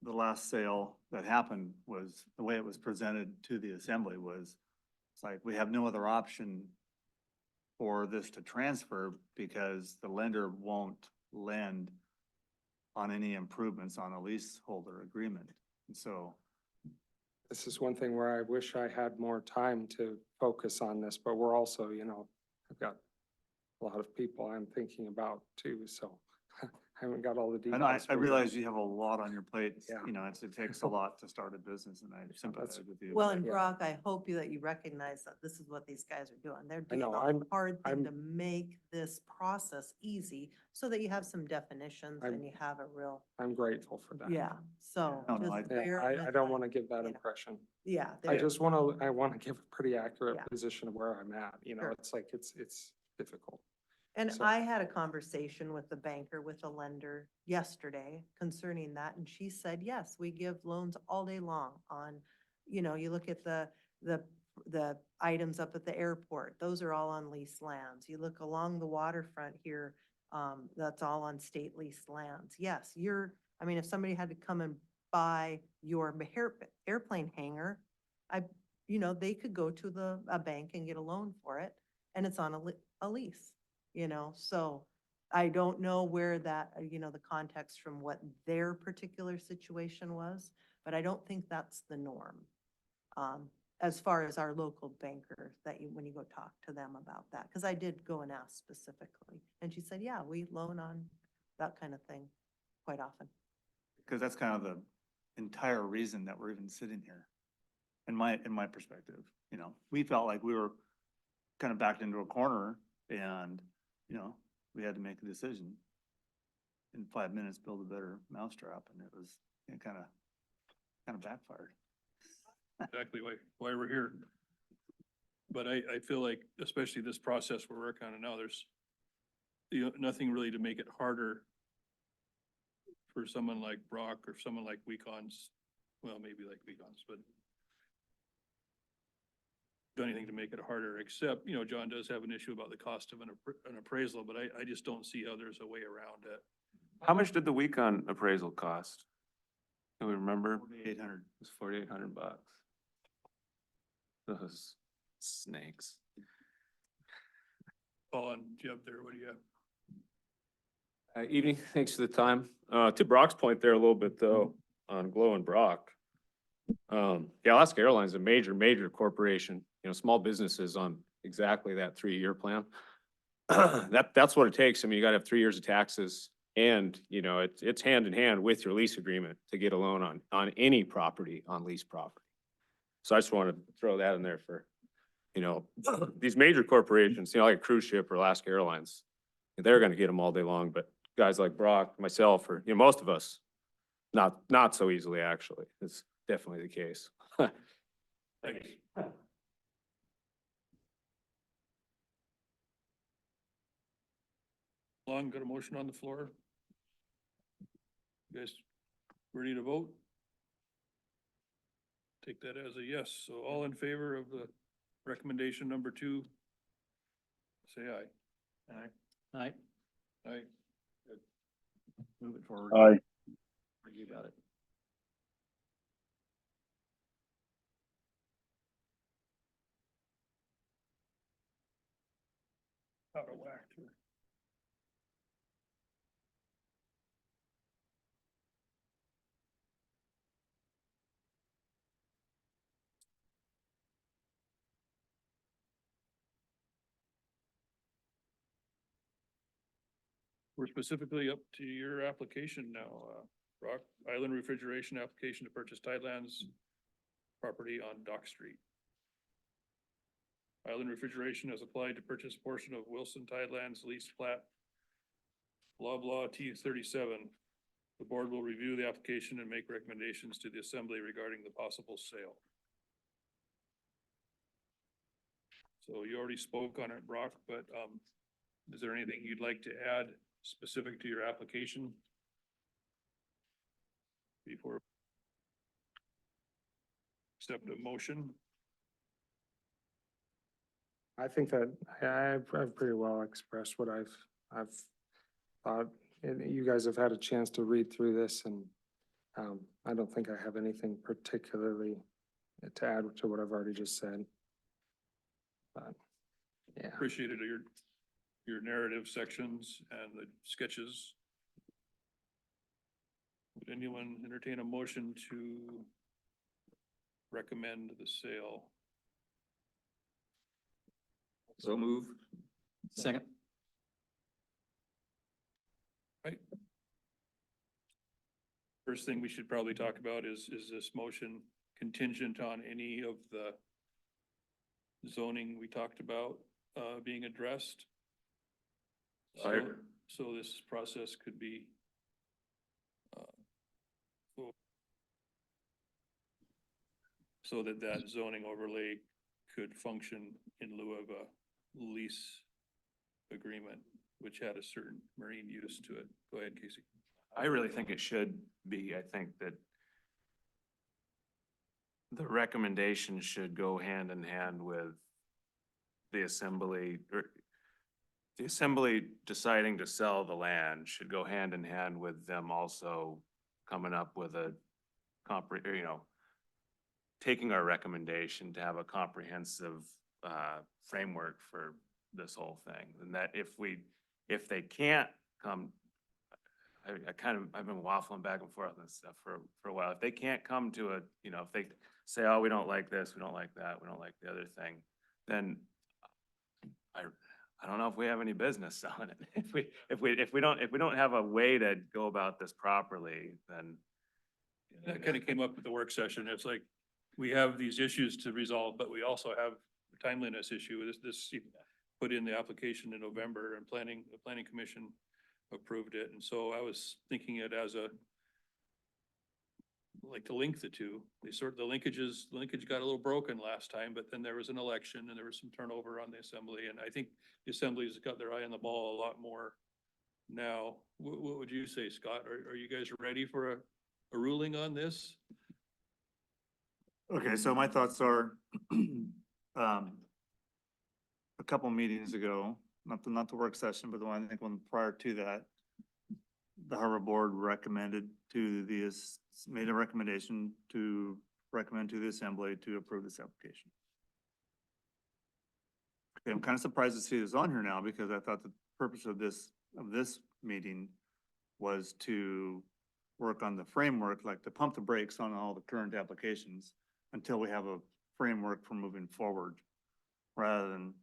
S10: last sale that happened was, the way it was presented to the assembly was, it's like, we have no other option for this to transfer because the lender won't lend on any improvements on a leaseholder agreement. And so,
S6: This is one thing where I wish I had more time to focus on this, but we're also, I've got a lot of people I'm thinking about too, so I haven't got all the details.
S10: and I
S6: figured out.
S10: realize you have a lot on your plate,
S6: Yeah.
S10: it takes a lot to start a business, and I sympathize with you.
S9: Well, and
S6: Yeah.
S9: Brock, I hope that you recognize that this is what these guys are doing. They're
S6: I
S9: doing
S6: know,
S9: a hard thing
S6: I'm-
S9: to make this process easy so that you have some definitions
S6: I'm-
S9: and you have a real,
S6: I'm grateful for that.
S9: yeah, so.
S10: No, no,
S9: just
S6: Yeah,
S9: bear
S6: I
S9: with
S6: don't
S9: us,
S6: want to give that
S9: you know.
S6: impression.
S9: Yeah.
S6: I
S9: they're-
S6: want to give a pretty accurate
S9: Yeah.
S6: position of where I'm at,
S9: Sure.
S6: it's like, it's difficult.
S9: And
S6: So-
S9: I had a conversation with the banker, with a lender yesterday concerning that, and she said, yes, we give loans all day long on, you look at the items up at the airport, those are all on leased lands. You look along the waterfront here, that's all on state leased lands. Yes, if somebody had to come and buy your airplane hangar, they could go to a bank and get a loan for it, and it's on a lease. So I don't know where that, the context from what their particular situation was, but I don't think that's the norm. As far as our local banker when you go talk to them about that, because I did go and ask specifically, and she said, yeah, we loan on that kind of thing quite often.
S10: Because that's kind of the entire reason that we're even sitting here. In my perspective, we felt like we were kind of backed into a corner and, we had to make a decision. In 5 minutes, build a better mousetrap, and it was kind of backfired.
S2: Exactly why we're here. But I feel like, especially this process we're working on now, there's nothing really to make it harder for someone like Brock or someone like Weekon's, well, maybe like Weekon's, but do anything to make it harder, except, John does have an issue about the cost of an appraisal, but I just don't see how there's a way around it.
S8: How much did the Weekon appraisal cost? Can we remember?
S10: 800.
S8: It was $4,800. Those snakes.
S2: Paul and Jeb there, what do you have?
S13: Evening, thanks for the time. To Brock's point there a little bit though, on Glow and Brock. Alaska Airlines is a major corporation, small businesses on exactly that 3-year plan. That's what it takes. You gotta have 3 years of taxes and, it's hand in hand with your lease agreement to get a loan on any property, on lease property. So I just wanted to throw that in there for, these major corporations, like a cruise ship or Alaska Airlines. They're gonna get them all day long, but guys like Brock, myself, or, most of us, not so easily, actually. It's definitely the case.
S2: Thanks. Long, got a motion on the floor? You guys ready to vote? Take that as a yes. So all in favor of the recommendation number 2? Say aye.
S11: Aye.
S2: Aye.
S10: Move it forward.
S4: Aye.
S11: You got it.
S2: Out of whack here. We're specifically up to your application now, Rock Island Refrigeration application to purchase Tidelands property on Dock Street. Island Refrigeration has applied to purchase a portion of Wilson Tidelands lease plat. Blah, blah, T-37. The board will review the application and make recommendations to the assembly regarding the possible sale. So you already spoke on it, Brock, but, is there anything you'd like to add specific to your application? Before accept a motion?
S6: I think that I've pretty well expressed what I've thought. And you guys have had a chance to read through this and, I don't think I have anything particularly to add to what I've already just said. But, yeah.
S2: Appreciated your narrative sections and the sketches. Would anyone entertain a motion to recommend the sale?
S5: So move.
S11: Second.
S2: Right. First thing we should probably talk about is this motion contingent on any of the zoning we talked about, being addressed? So this process could be, so that zoning overlay could function in lieu of a lease agreement, which had a certain marine use to it. Go ahead, Casey.
S8: I really think it should be. I think that the recommendation should go hand in hand with the assembly, or the assembly deciding to sell the land should go hand in hand with them also coming up with a taking our recommendation to have a comprehensive framework for this whole thing. And that if they can't come, I've been waffling back and forth on this stuff for a while. If they can't come to if they say, oh, we don't like this, we don't like that, we don't like the other thing, then I don't know if we have any business selling it. If we don't have a way to go about this properly, then.
S2: That kind of came up at the work session. It's like, we have these issues to resolve, but we also have a timeliness issue. This put in the application in November and the planning commission approved it. And so I was thinking it as like to link the two. The linkage got a little broken last time, but then there was an election and there was some turnover on the assembly. And I think the assembly's got their eye on the ball a lot more now. What would you say, Scott? Are you guys ready for a ruling on this?
S10: Okay, so my thoughts are, a couple meetings ago, not the work session, but the one, I think one prior to that, the harbor board made a recommendation to recommend to the assembly to approve this application. Okay, I'm kind of surprised to see this on here now because I thought the purpose of this meeting was to work on the framework, like to pump the brakes on all the current applications until we have a framework for moving forward, rather than,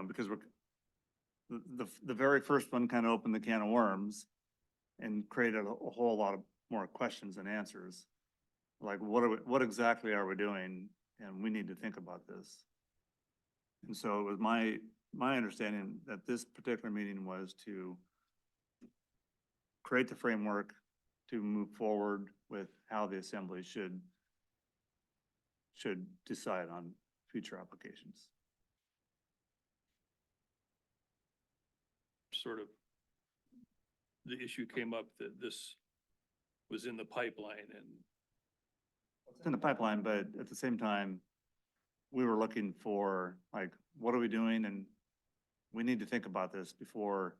S10: because the very first one kind of opened the can of worms and created a whole lot of more questions and answers. Like, what exactly are we doing? And we need to think about this. And so it was my understanding that this particular meeting was to create the framework to move forward with how the assembly should decide on future applications.
S2: Sort of, the issue came up that this was in the pipeline and.
S10: It's in the pipeline, but at the same time, we were looking for, like, what are we doing? And we need to think about this before,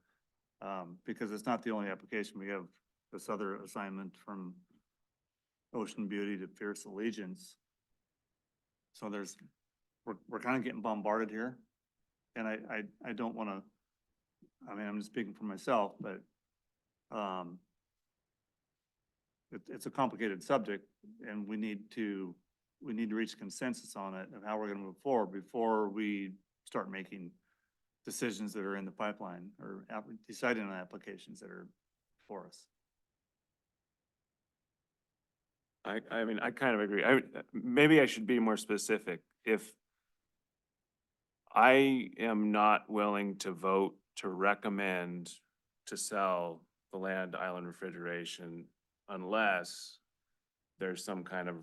S10: because it's not the only application. We have this other assignment from Ocean Beauty to Fierce Allegiance. So we're kind of getting bombarded here. And I don't want to, I'm just speaking for myself, but it's a complicated subject and we need to reach consensus on it of how we're going to move forward before we start making decisions that are in the pipeline or deciding on applications that are for us.
S8: I mean, I kind of agree. Maybe I should be more specific. If I am not willing to vote to recommend to sell the land Island Refrigeration unless there's some kind of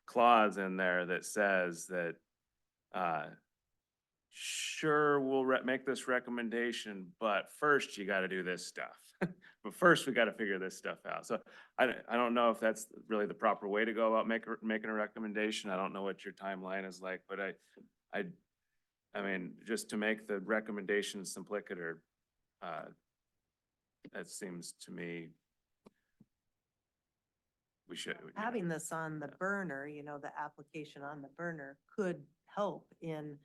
S8: clause in there that says that, sure, we'll make this recommendation, but first you gotta do this stuff. But first we gotta figure this stuff out. So I don't know if that's really the proper way to go about making a recommendation. I don't know what your timeline is like, but I mean, just to make the recommendation simplicator, that seems to me we should.
S9: Having this on the burner, the application on the burner could help in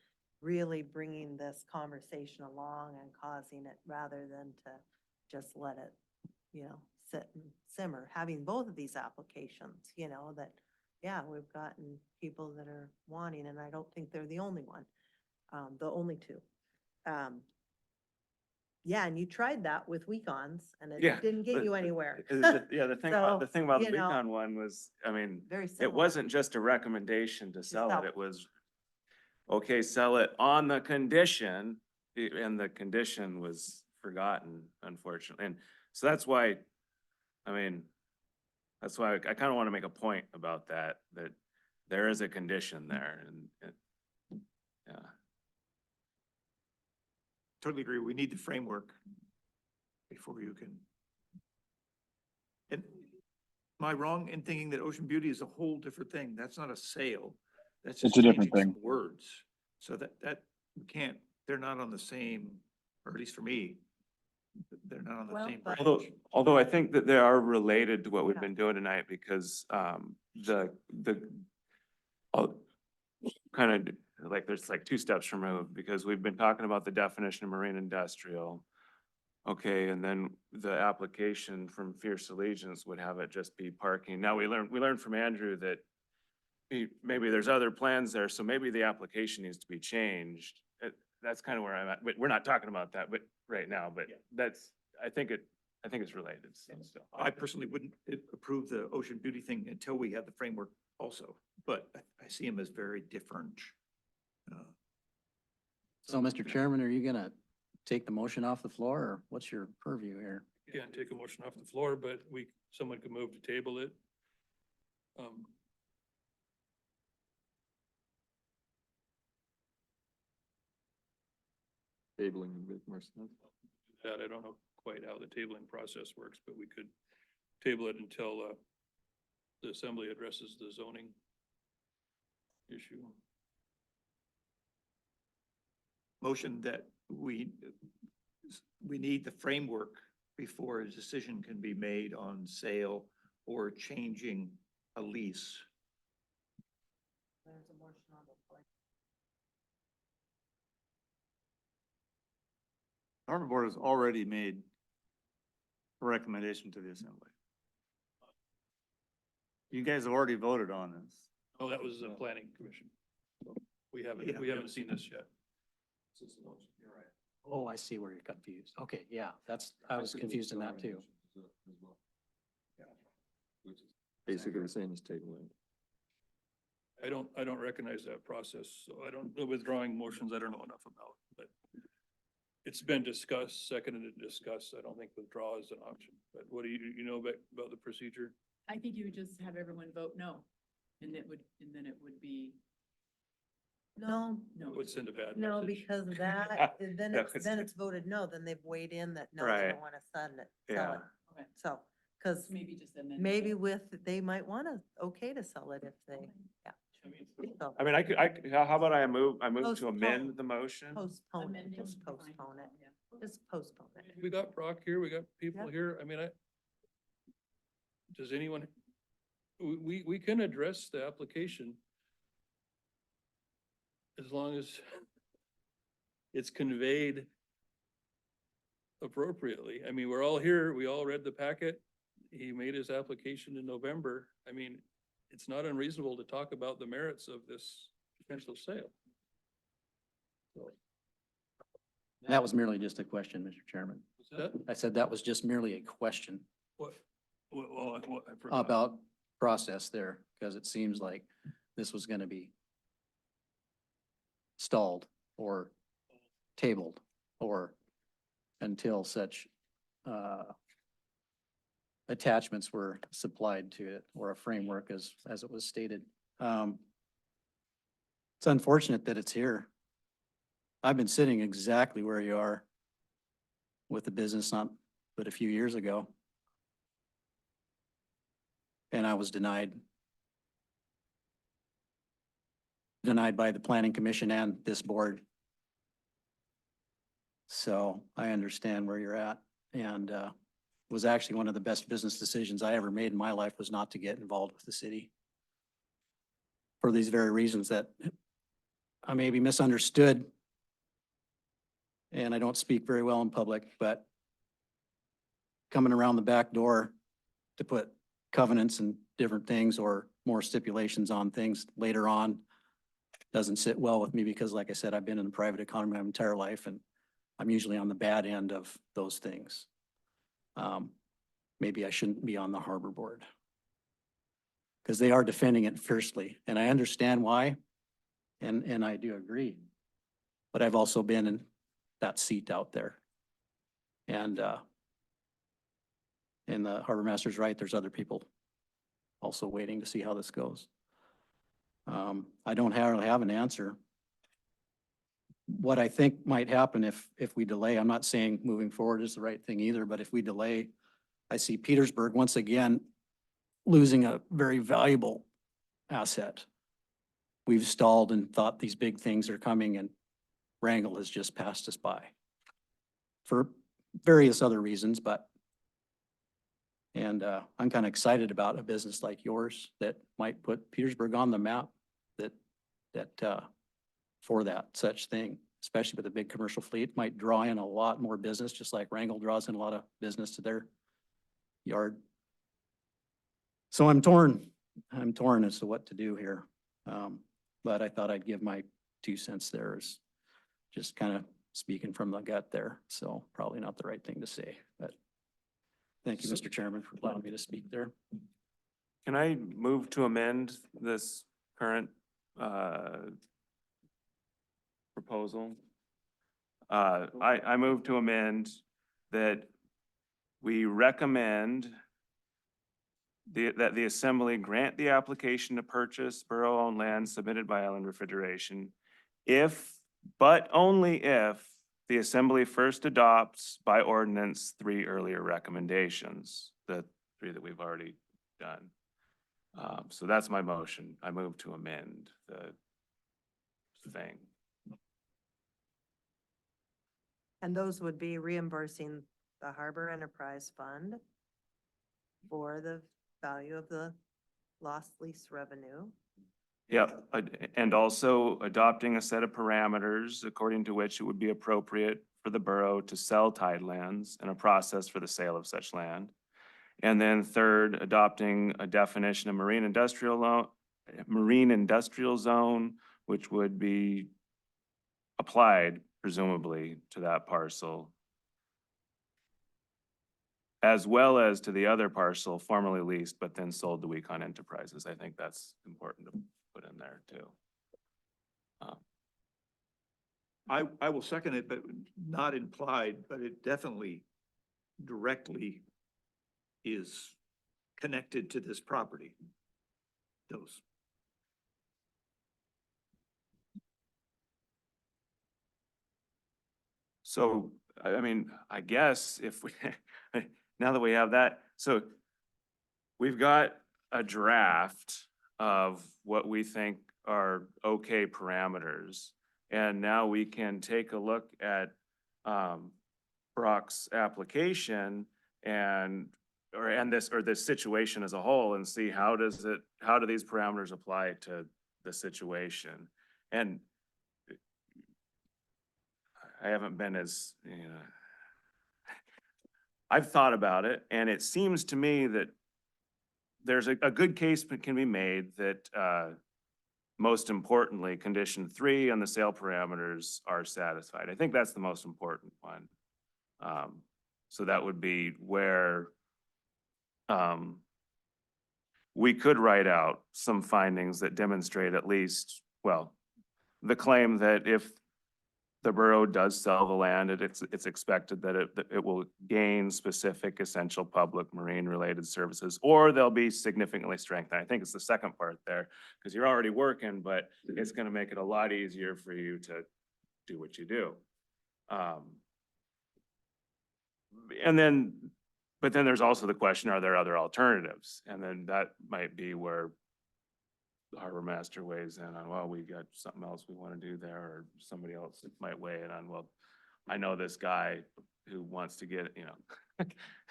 S9: really bringing this conversation along and causing it rather than to just let it, sit and simmer. Having both of these applications, that, yeah, we've gotten people that are wanting, and I don't think they're the only one, the only two. Yeah, and you tried that with Weekons and
S8: Yeah,
S9: it didn't get
S8: but-
S9: you anywhere.
S8: Yeah, the thing about the
S9: you know,
S8: Recon one was, I mean,
S9: Very
S8: it
S9: similar.
S8: wasn't just a recommendation to sell
S9: sell
S8: it,
S9: it.
S8: it was, okay, sell it on the condition, and the condition was forgotten, unfortunately. And so that's why, I mean, that's why I kind of want to make a point about that there is a condition there and, yeah.
S3: Totally agree. We need the framework before you can. And am I wrong in thinking that Ocean Beauty is a whole different thing? That's not a sale. That's just
S4: It's a different
S3: changing some
S4: thing.
S3: words. So that we can't, they're not on the same, or at least for me, they're not on the
S9: Well,
S3: same
S9: but-
S3: branch.
S8: Although I think that they are related to what we've
S9: Yeah.
S8: been doing tonight because, kind of like, there's like two steps removed because we've been talking about the definition of marine industrial. Okay, and then the application from Fierce Allegiance would have it just be parking. Now we learned from Andrew that maybe there's other plans there, so maybe the application needs to be changed. That's kind of where I'm at, but we're not talking about that, but right now, but I think it's related still.
S3: I personally wouldn't approve the Ocean Beauty thing until we have the framework also, but I see them as very different.
S11: So, Mr. Chairman, are you gonna take the motion off the floor, or what's your purview here?
S2: Can't take a motion off the floor, but someone could move to table it.
S5: Tabling would make more sense.
S2: That I don't know quite how the tabling process works, but we could table it until, the assembly addresses the zoning issue.
S3: Motion that we need the framework before a decision can be made on sale or changing a lease.
S9: There's a motion on the floor.
S10: Harbor Board has already made a recommendation to the assembly. You guys have already voted on this.
S2: Oh, that was the planning commission. So we
S3: Yeah.
S2: haven't seen this yet.
S11: Oh, I see where you're confused. Okay, yeah, I was confused in that too.
S5: Basically the same as tabling.
S2: I don't recognize that process, so the withdrawing motions, I don't know enough about, but it's been discussed, seconded and discussed. I don't think withdraw is an option, but what do you know about the procedure?
S14: I think you would just have everyone vote no, and then it would be
S9: No,
S14: no.
S2: Would send a bad
S9: no,
S2: message.
S9: because that, then
S8: That
S9: it's
S8: was-
S9: voted no, then they've weighed in that no, they
S8: Right.
S9: don't want to sell it.
S8: Yeah.
S14: Okay,
S9: So, because
S14: maybe just amend.
S9: maybe they might want to, okay to sell it if they, yeah. So
S8: I mean, how about I move to
S9: Postpone.
S8: amend the motion?
S9: postpone it,
S14: Amending
S9: just
S14: would be fine.
S9: postpone it,
S14: Yeah.
S9: just postpone it.
S2: We got Brock here, we got people
S9: Yeah.
S2: here. I mean, does anyone, we can address the application as long as it's conveyed appropriately. I mean, we're all here, we all read the packet. He made his application in November. I mean, it's not unreasonable to talk about the merits of this potential sale. So,
S11: That was merely just a question, Mr. Chairman.
S2: What's that?
S11: I said that was just merely a question
S2: What? I forgot.
S11: about process there, because it seems like this was gonna be stalled or tabled or until such attachments were supplied to it or a framework as it was stated. It's unfortunate that it's here. I've been sitting exactly where you are with the business not but a few years ago. And I was denied by the planning commission and this board. So I understand where you're at, and was actually one of the best business decisions I ever made in my life was not to get involved with the city. For these very reasons that I may be misunderstood. And I don't speak very well in public, but coming around the back door to put covenants and different things or more stipulations on things later on doesn't sit well with me because like I said, I've been in the private economy my entire life and I'm usually on the bad end of those things. Maybe I shouldn't be on the harbor board because they are defending it fiercely and I understand why. And I do agree, but I've also been in that seat out there. And the harbor master's right, there's other people also waiting to see how this goes. I don't really have an answer. What I think might happen if we delay, I'm not saying moving forward is the right thing either, but if we delay, I see Petersburg once again losing a very valuable asset. We've stalled and thought these big things are coming and Wrangell has just passed us by for various other reasons, but I'm kind of excited about a business like yours that might put Petersburg on the map for that such thing, especially with a big commercial fleet, might draw in a lot more business, just like Wrangell draws in a lot of business to their yard. So I'm torn as to what to do here. But I thought I'd give my 2 cents there as just kind of speaking from the gut there. So probably not the right thing to say, but thank you, Mr. Chairman, for allowing me to speak there.
S8: Can I move to amend this current proposal? I move to amend that we recommend that the assembly grant the application to purchase borough-owned land submitted by Island Refrigeration if, but only if, the assembly first adopts by ordinance 3 earlier recommendations, the 3 that we've already done. So that's my motion. I move to amend the thing.
S9: And those would be reimbursing the Harbor Enterprise Fund for the value of the lost lease revenue.
S8: Yep, and also adopting a set of parameters according to which it would be appropriate for the borough to sell tidelands and a process for the sale of such land. And then third, adopting a definition of marine industrial zone, which would be applied presumably to that parcel, as well as to the other parcel formerly leased, but then sold to Wecon Enterprises. I think that's important to put in there too.
S3: I will second it, but not implied, but it definitely directly is connected to this property. Those.
S8: So, I mean, I guess if we, now that we have that, so we've got a draft of what we think are okay parameters. And now we can take a look at Brock's application and this situation as a whole and see how do these parameters apply to the situation? And I haven't been as, I've thought about it, and it seems to me that there's a good case that can be made that most importantly, condition 3 on the sale parameters are satisfied. I think that's the most important one. So that would be where we could write out some findings that demonstrate at least, well, the claim that if the borough does sell the land, it's expected that it will gain specific essential public marine related services, or they'll be significantly strengthened. I think it's the second part there, because you're already working, but it's gonna make it a lot easier for you to do what you do. And then, but then there's also the question, are there other alternatives? And then that might be where the harbor master weighs in on, well, we got something else we want to do there, or somebody else might weigh in on, well, I know this guy who wants to get, you know.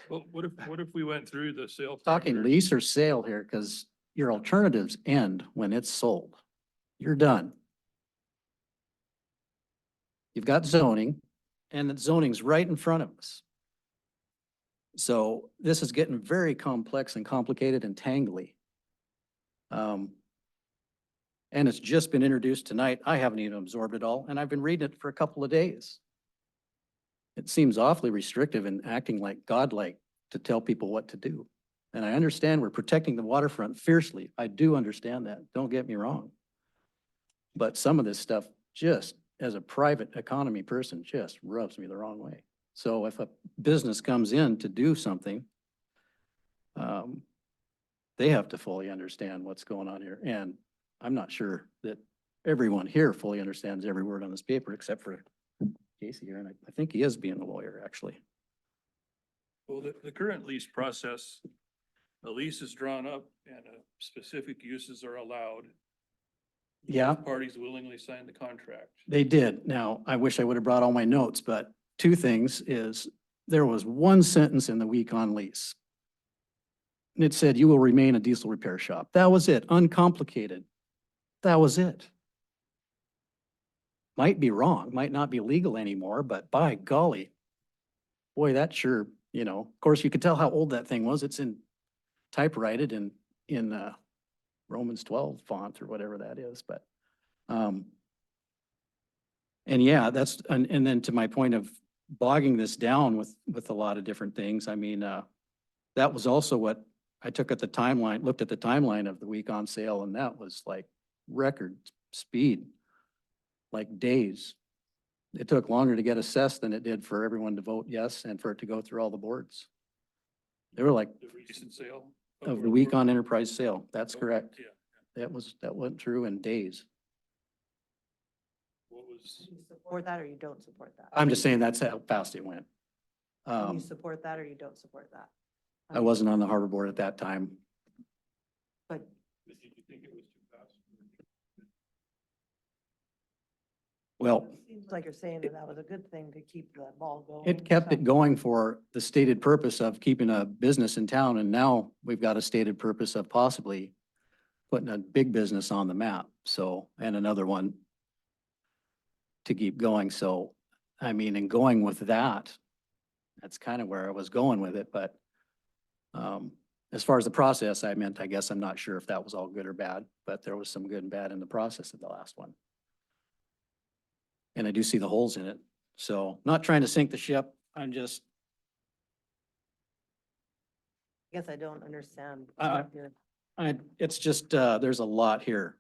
S2: Well, what if we went through the sale?
S11: Talking
S2: parameters?
S11: lease or sale here, because your alternatives end when it's sold. You're done. You've got zoning, and the zoning's right in front of us. So this is getting very complex and complicated and tangly. And it's just been introduced tonight. I haven't even absorbed it all, and I've been reading it for a couple of days. It seems awfully restrictive and acting like godlike to tell people what to do. And I understand we're protecting the waterfront fiercely. I do understand that. Don't get me wrong. But some of this stuff just, as a private economy person, just rubs me the wrong way. So if a business comes in to do something, they have to fully understand what's going on here. And I'm not sure that everyone here fully understands every word on this paper, except for Casey here, and I think he is being a lawyer, actually.
S2: Well, the current lease process, the lease is drawn up and specific uses are allowed.
S11: Yeah.
S2: Both parties willingly sign the contract.
S11: They did. Now, I wish I would have brought all my notes, but two things is there was one sentence in the week on lease. And it said, you will remain a diesel repair shop. That was it, uncomplicated. That was it. Might be wrong, might not be legal anymore, but by golly, boy, that sure, you know, of course, you could tell how old that thing was. It's in typewritten in Romans 12 font or whatever that is, but and yeah, that's, and then to my point of bogging this down with a lot of different things, I mean, that was also what I took at the timeline, looked at the timeline of the week on sale, and that was like record speed, like days. It took longer to get assessed than it did for everyone to vote yes and for it to go through all the boards. They were like
S2: The recent sale.
S11: of the week on enterprise sale. That's
S2: Okay,
S11: correct.
S2: Yeah.
S11: That went through in days.
S2: What was,
S9: You support that or you don't support that?
S11: I'm just saying that's how fast it went.
S9: You support that or you don't support that?
S11: I wasn't on the harbor board at that time.
S9: But
S2: did you think it was too fast?
S11: Well,
S9: it seems like you're saying that was a good thing to keep the ball going.
S11: it kept it going for the stated purpose of keeping a business in town, and now we've got a stated purpose of possibly putting a big business on the map, so, and another one to keep going, so, I mean, and going with that, that's kind of where I was going with it, but as far as the process, I guess I'm not sure if that was all good or bad, but there was some good and bad in the process of the last one. And I do see the holes in it. So not trying to sink the ship. I'm just,
S9: I guess I don't understand.
S11: Uh,
S9: what you're-
S11: it's just, there's a lot here.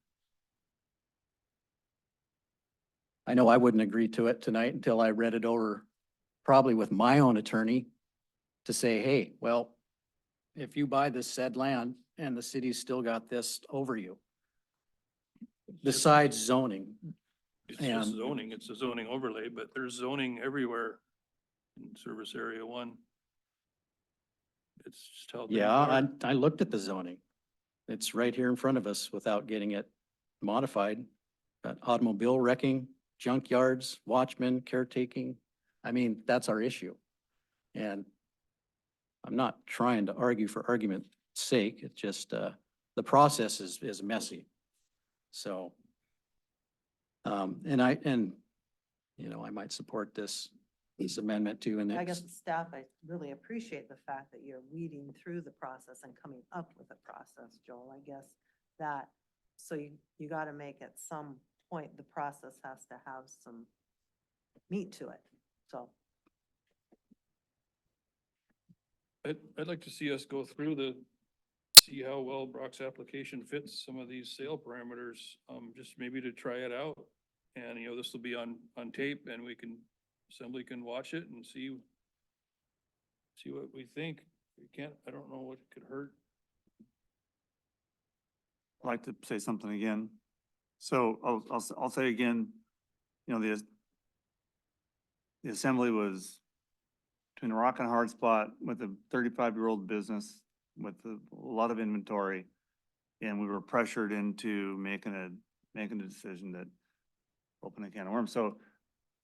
S11: I know I wouldn't agree to it tonight until I read it over, probably with my own attorney, to say, hey, well, if you buy this said land and the city's still got this over you, besides zoning,
S2: It's just
S11: And-
S2: zoning, it's a zoning overlay, but there's zoning everywhere in service area 1. It's just how. things
S11: yeah,
S2: are.
S11: I looked at the zoning. It's right here in front of us without getting it modified. Got automobile wrecking, junkyards, watchmen, caretaking. I mean, that's our issue. And I'm not trying to argue for argument's sake. It's just, the process is messy. So, and, you know, I might support this amendment too, and
S9: I guess
S11: it's,
S9: the staff, I really appreciate the fact that you're weeding through the process and coming up with a process, Joel. I guess that So you gotta make at some point, the process has to have some meat to it, so.
S2: I'd like to see us go through see how well Brock's application fits some of these sale parameters, just maybe to try it out. And, this will be on tape and assembly can watch it and see what we think. We can't, I don't know what could hurt.
S10: I'd like to say something again. So I'll say again, the assembly was between a rock and a hard spot with a 35-year-old business with a lot of inventory. And we were pressured into making a decision that opened a can of worms. So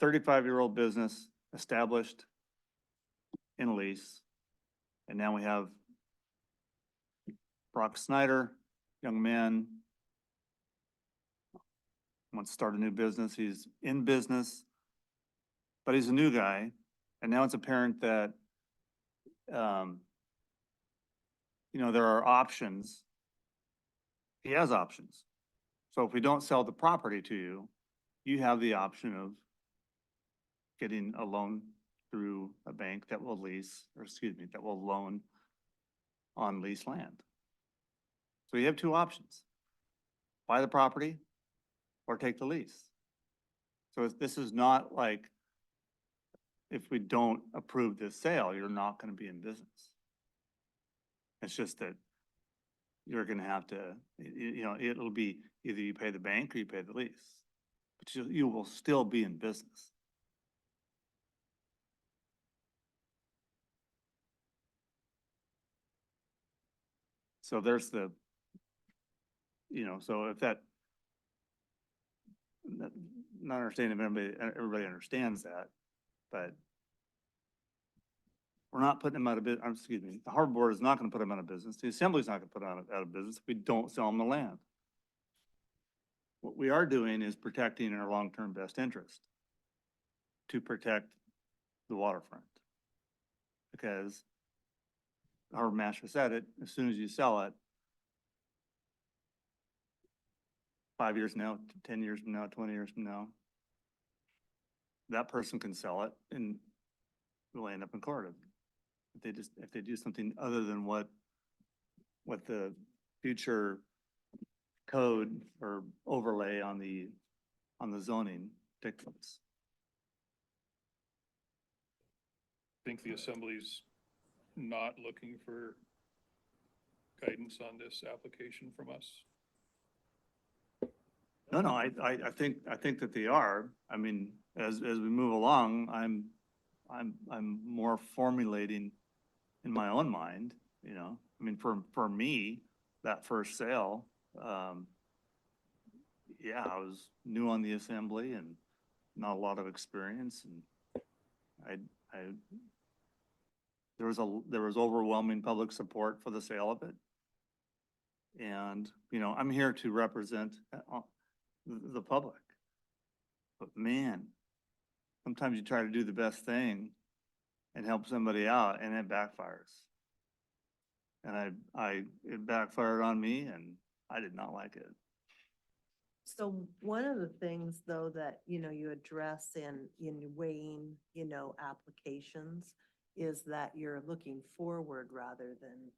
S10: 35-year-old business established in a lease. And now we have Brock Snyder, young man, wants to start a new business. He's in business, but he's a new guy. And now it's apparent that, there are options. He has options. So if we don't sell the property to you, you have the option of getting a loan through a bank that will that will loan on leased land. So you have two options: buy the property or take the lease. So this is not like, if we don't approve this sale, you're not gonna be in business. It's just that you're gonna have to, it'll be either you pay the bank or you pay the lease, but you will still be in business. So there's so if not understanding if everybody understands that, but we're not putting them out of business. Excuse me, the harbor board is not gonna put them out of business. The assembly's not gonna put them out of business if we don't sell them the land. What we are doing is protecting our long-term best interest to protect the waterfront. Because the harbor master said it, as soon as you sell it, 5 years from now, 10 years from now, 20 years from now, that person can sell it and we'll end up in court. If they do something other than what the future code or overlay on the zoning dictates.
S2: I think the assembly's not looking for guidance on this application from us.
S10: No, I think that they are. I mean, as we move along, I'm more formulating in my own mind, I mean, for me, that first sale, yeah, I was new on the assembly and not a lot of experience, and there was overwhelming public support for the sale of it. And, I'm here to represent the public. But man, sometimes you try to do the best thing and help somebody out and it backfires. And it backfired on me and I did not like it.
S9: So one of the things though that, you address in weighing, applications is that you're looking forward rather than,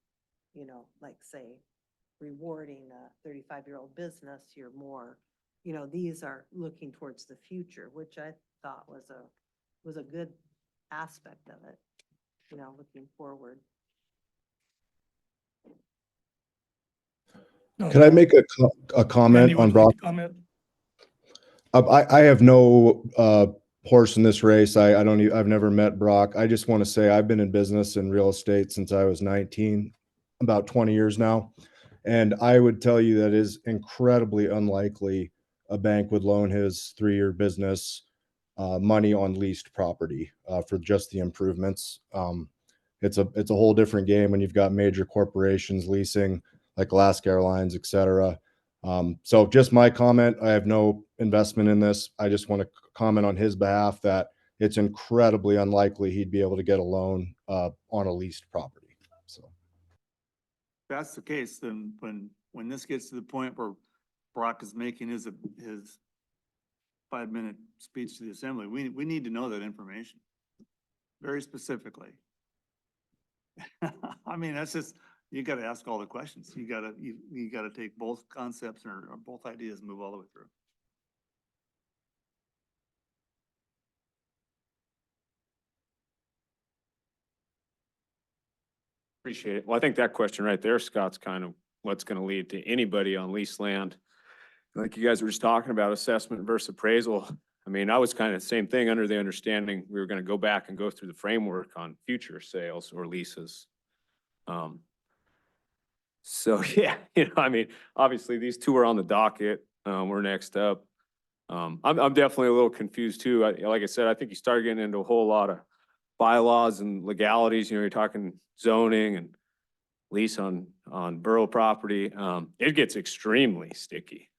S9: like say, rewarding a 35-year-old business. You're more, these are looking towards the future, which I thought was a good aspect of it, looking forward.
S7: Can I make a comment
S1: Randy,
S7: on
S1: would you like
S7: Brock?
S1: to comment?
S7: I have no horse in this race. I've never met Brock. I just want to say I've been in business in real estate since I was 19, about 20 years now. And I would tell you that it is incredibly unlikely a bank would loan his 3-year business money on leased property for just the improvements. It's a whole different game when you've got major corporations leasing like Alaska Airlines, et cetera. So just my comment, I have no investment in this. I just want to comment on his behalf that it's incredibly unlikely he'd be able to get a loan on a leased property. So
S10: If that's the case, then when this gets to the point where Brock is making his 5-minute speech to the assembly. We need to know that information very specifically. I mean, that's just, you gotta ask all the questions. You gotta take both concepts or both ideas and move all the way through.
S13: Appreciate it. Well, I think that question right there, Scott's kind of what's gonna lead to anybody on leased land. Like you guys were just talking about assessment versus appraisal. I mean, I was kind of the same thing under the understanding we were gonna go back and go through the framework on future sales or leases. So yeah, I mean, obviously these two are on the docket. We're next up. I'm definitely a little confused too. Like I said, I think you start getting into a whole lot of bylaws and legalities. You're talking zoning and lease on borough property. It gets extremely sticky.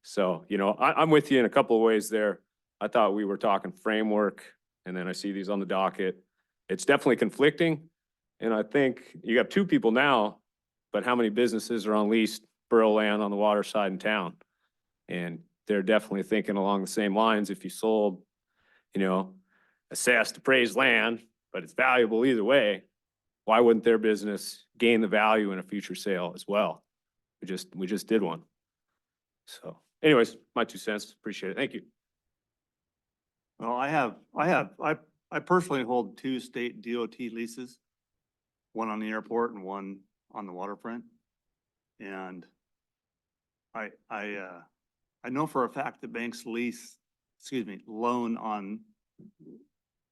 S13: So, I'm with you in a couple of ways there. I thought we were talking framework, and then I see these on the docket. It's definitely conflicting. And I think you have two people now, but how many businesses are on leased borough land on the water side in town? And they're definitely thinking along the same lines. If you sold, assessed, appraised land, but it's valuable either way, why wouldn't their business gain the value in a future sale as well? We just did one. So anyways, my 2 cents. Appreciate it. Thank you.
S10: Well, I personally hold 2 state DOT leases, one on the airport and one on the waterfront. And I know for a fact that banks loan on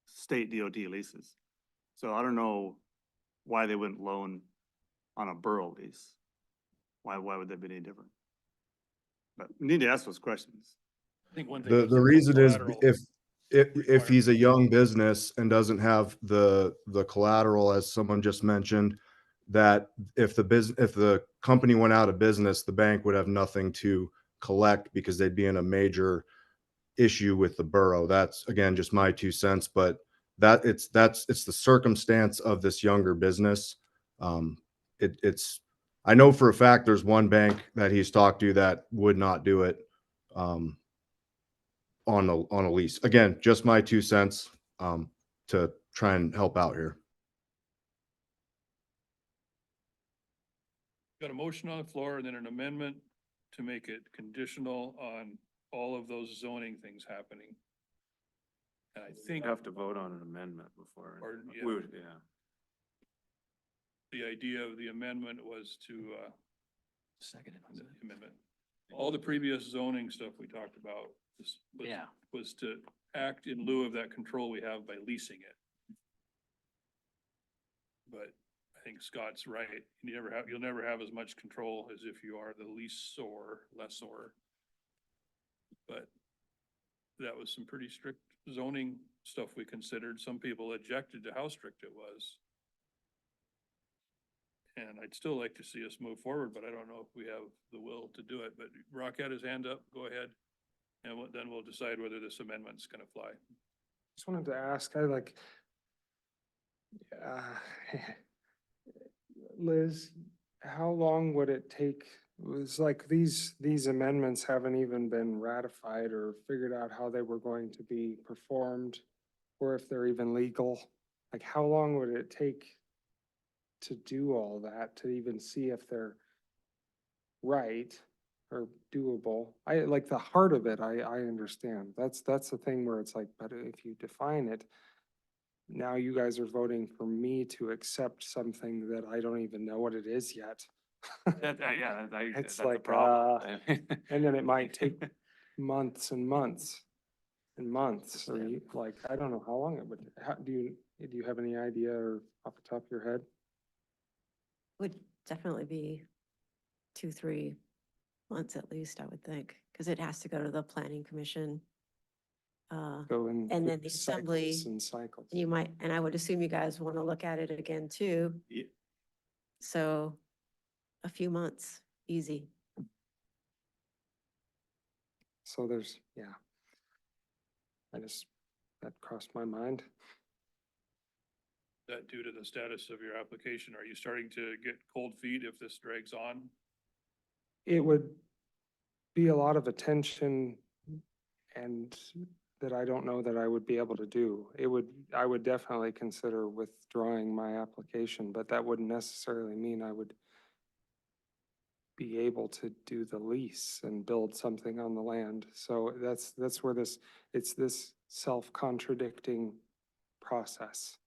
S10: state DOT leases. So I don't know why they wouldn't loan on a borough lease. Why would that be any different? But we need to ask those questions.
S2: I think one thing.
S7: The reason is
S2: collateral
S7: if he's a young business and doesn't have the collateral, as someone just mentioned, that if the company went out of business, the bank would have nothing to collect because they'd be in a major issue with the borough. That's, again, just my 2 cents, but it's the circumstance of this younger business. I know for a fact there's one bank that he's talked to that would not do it on a lease. Again, just my 2 cents to try and help out here.
S2: Got a motion on the floor and then an amendment to make it conditional on all of those zoning things happening. And I think
S8: Have to vote on an amendment before.
S2: Or, yeah.
S8: We would, yeah.
S2: the idea of the amendment was to,
S11: Second.
S2: the amendment. All the previous zoning stuff we talked about was to act in lieu of that control we have by leasing it. But I think Scott's right. You'll never have as much control as if you are the lessor. But that was some pretty strict zoning stuff we considered. Some people objected to how strict it was. And I'd still like to see us move forward, but I don't know if we have the will to do it. But Brock had his hand up. Go ahead. And then we'll decide whether this amendment's gonna fly.
S6: Just wanted to ask, Liz, how long would it take? It was like these amendments haven't even been ratified or figured out how they were going to be performed or if they're even legal. Like, how long would it take to do all that, to even see if they're right or doable? I like the heart of it. I understand. That's the thing where it's like, but if you define it, now you guys are voting for me to accept something that I don't even know what it is yet. It's like, and then it might take months and months and months, or I don't know how long it would, do you have any idea or off the top of your head?
S12: Would definitely be 2-3 months at least, I would think, because it has to go to the planning commission.
S6: Go in
S12: And then the
S6: cycles
S12: assembly,
S6: and cycles.
S12: you might, and I would assume you guys want to look at it again too.
S3: Yeah.
S12: So a few months, easy.
S6: So there's, that crossed my mind.
S2: That due to the status of your application, are you starting to get cold feet if this drags on?
S6: It would, be a lot of attention and that I don't know that I would be able to do. I would definitely consider withdrawing my application, but that wouldn't necessarily mean I would be able to do the lease and build something on the land. So that's where it's this self-contradicting process.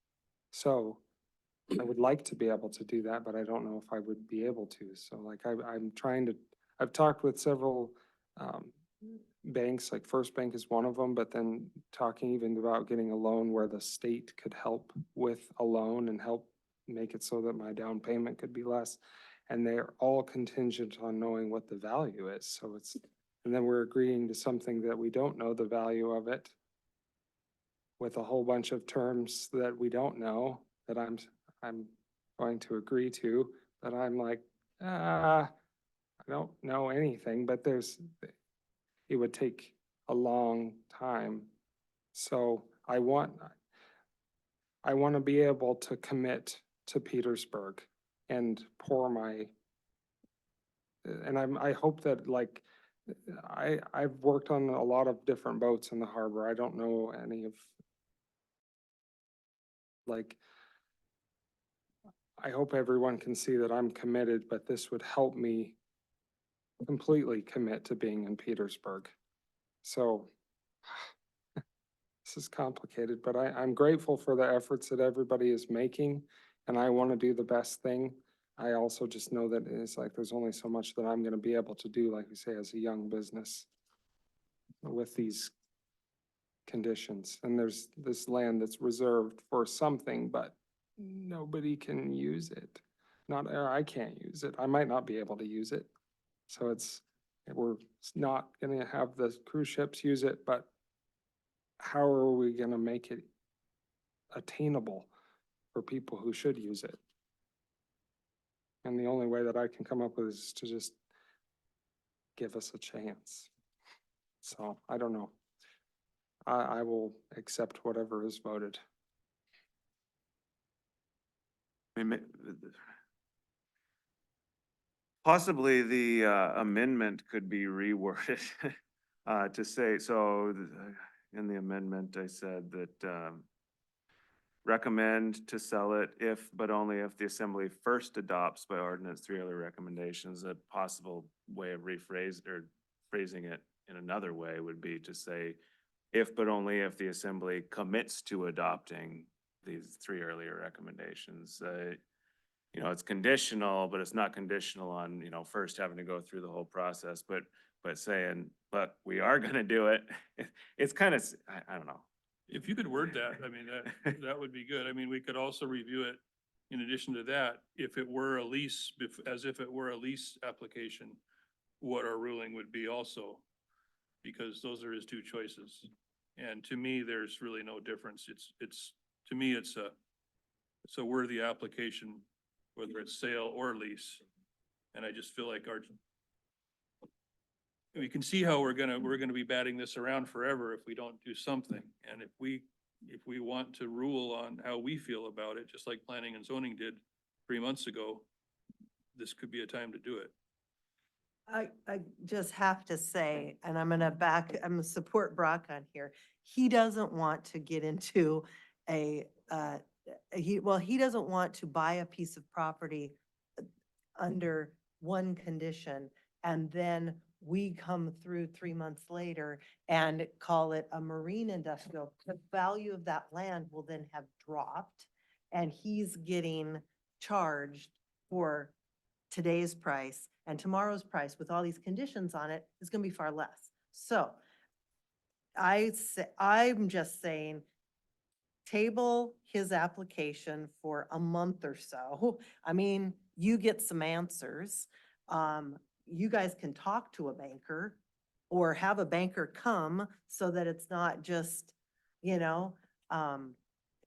S6: So I would like to be able to do that, but I don't know if I would be able to. So like I've talked with several banks, like First Bank is one of them, but then talking even about getting a loan where the state could help with a loan and help make it so that my down payment could be less. And they're all contingent on knowing what the value is. So and then we're agreeing to something that we don't know the value of it with a whole bunch of terms that we don't know that I'm going to agree to, that I'm like, I don't know anything, but it would take a long time. So I want to be able to commit to Petersburg and pour and I hope that like, I've worked on a lot of different boats in the harbor. I don't know any of, like, I hope everyone can see that I'm committed, but this would help me completely commit to being in Petersburg. So this is complicated, but I'm grateful for the efforts that everybody is making, and I want to do the best thing. I also just know that it's like there's only so much that I'm going to be able to do, like we say, as a young business with these conditions. And there's this land that's reserved for something, but nobody can use it. I can't use it. I might not be able to use it. So we're not going to have the cruise ships use it, but how are we going to make it attainable for people who should use it? And the only way that I can come up with is to just give us a chance. So I don't know. I will accept whatever is voted.
S8: I mean, possibly the amendment could be reworded to say, in the amendment, I said that recommend to sell it if, but only if the assembly first adopts by ordinance 3 other recommendations. A possible way of phrasing it in another way would be to say, if, but only if the assembly commits to adopting these 3 earlier recommendations. It's conditional, but it's not conditional on, first having to go through the whole process, but saying, but we are gonna do it. It's kind of, I don't know.
S2: If you could word that, I mean, that would be good. I mean, we could also review it in addition to that, if it were a lease, as if it were a lease application, what our ruling would be also, because those are his 2 choices. And to me, there's really no difference. To me, it's a worthy application, whether it's sale or lease. And I just feel like we can see how we're gonna be batting this around forever if we don't do something. And if we want to rule on how we feel about it, just like planning and zoning did 3 months ago, this could be a time to do it.
S9: I just have to say, and I'm gonna support Brock on here. He doesn't want to get into he doesn't want to buy a piece of property under one condition and then we come through 3 months later and call it a marine industrial. The value of that land will then have dropped and he's getting charged for today's price, and tomorrow's price with all these conditions on it is gonna be far less. So I'm just saying, table his application for a month or so. I mean, you get some answers. You guys can talk to a banker or have a banker come so that it's not just,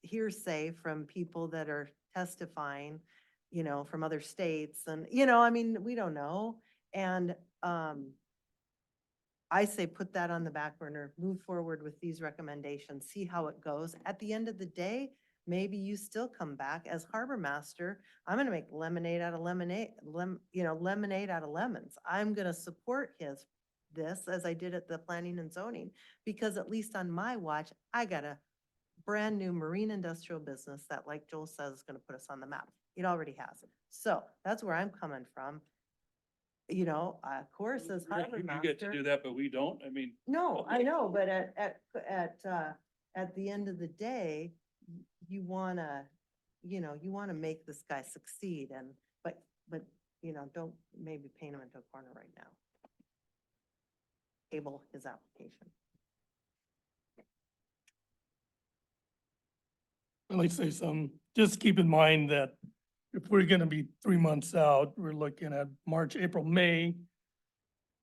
S9: hearsay from people that are testifying, from other states and, I mean, we don't know. And, I say put that on the back burner, move forward with these recommendations, see how it goes. At the end of the day, maybe you still come back as harbor master. I'm gonna make lemonade out of lemonade, lemonade out of lemons. I'm gonna support his this as I did at the planning and zoning, because at least on my watch, I got a brand new marine industrial business that, like Joel says, is gonna put us on the map. It already has. So that's where I'm coming from. You know, of course, as harbor
S2: You get to
S9: master.
S2: do that, but we don't. I mean,
S9: No, I know, but at the end of the day, you wanna, you know, you wanna make this guy succeed and, but, you know, don't maybe paint him into a corner right now. Table his application.
S1: I'd like to say something, just keep in mind that if we're gonna be 3 months out, we're looking at March, April, May.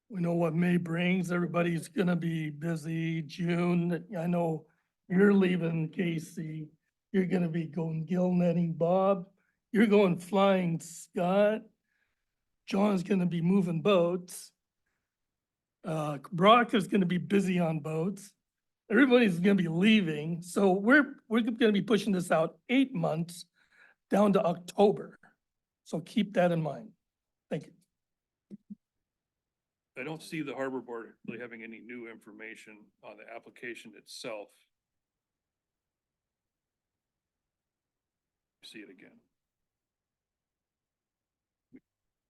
S1: We know what May brings. Everybody's gonna be busy. June, I know you're leaving, Casey. You're gonna be going gill netting, Bob. You're going flying, Scott. John's gonna be moving boats. Brock is gonna be busy on boats. Everybody's gonna be leaving, so we're gonna be pushing this out 8 months down to October. So keep that in mind. Thank you.
S2: I don't see the harbor board really having any new information on the application itself. See it again.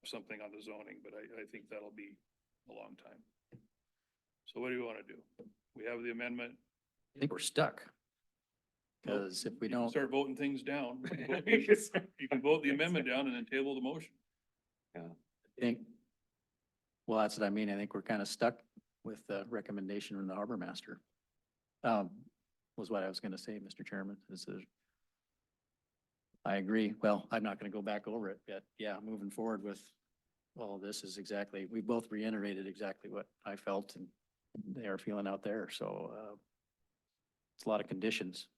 S2: Something on the zoning, but I think that'll be a long time. So what do you want to do? We have the amendment.
S11: I think we're stuck. Because if we
S2: You can
S11: don't,
S2: start voting things down. You can vote the amendment down and then table the motion.
S11: I think, well, that's what I mean. I think we're kind of stuck with the recommendation from the harbor master. Was what I was gonna say, Mr. Chairman, I agree. Well, I'm not gonna go back over it, but yeah, moving forward with all of this is exactly, we both reiterated exactly what I felt and they are feeling out there, so, it's a lot of conditions.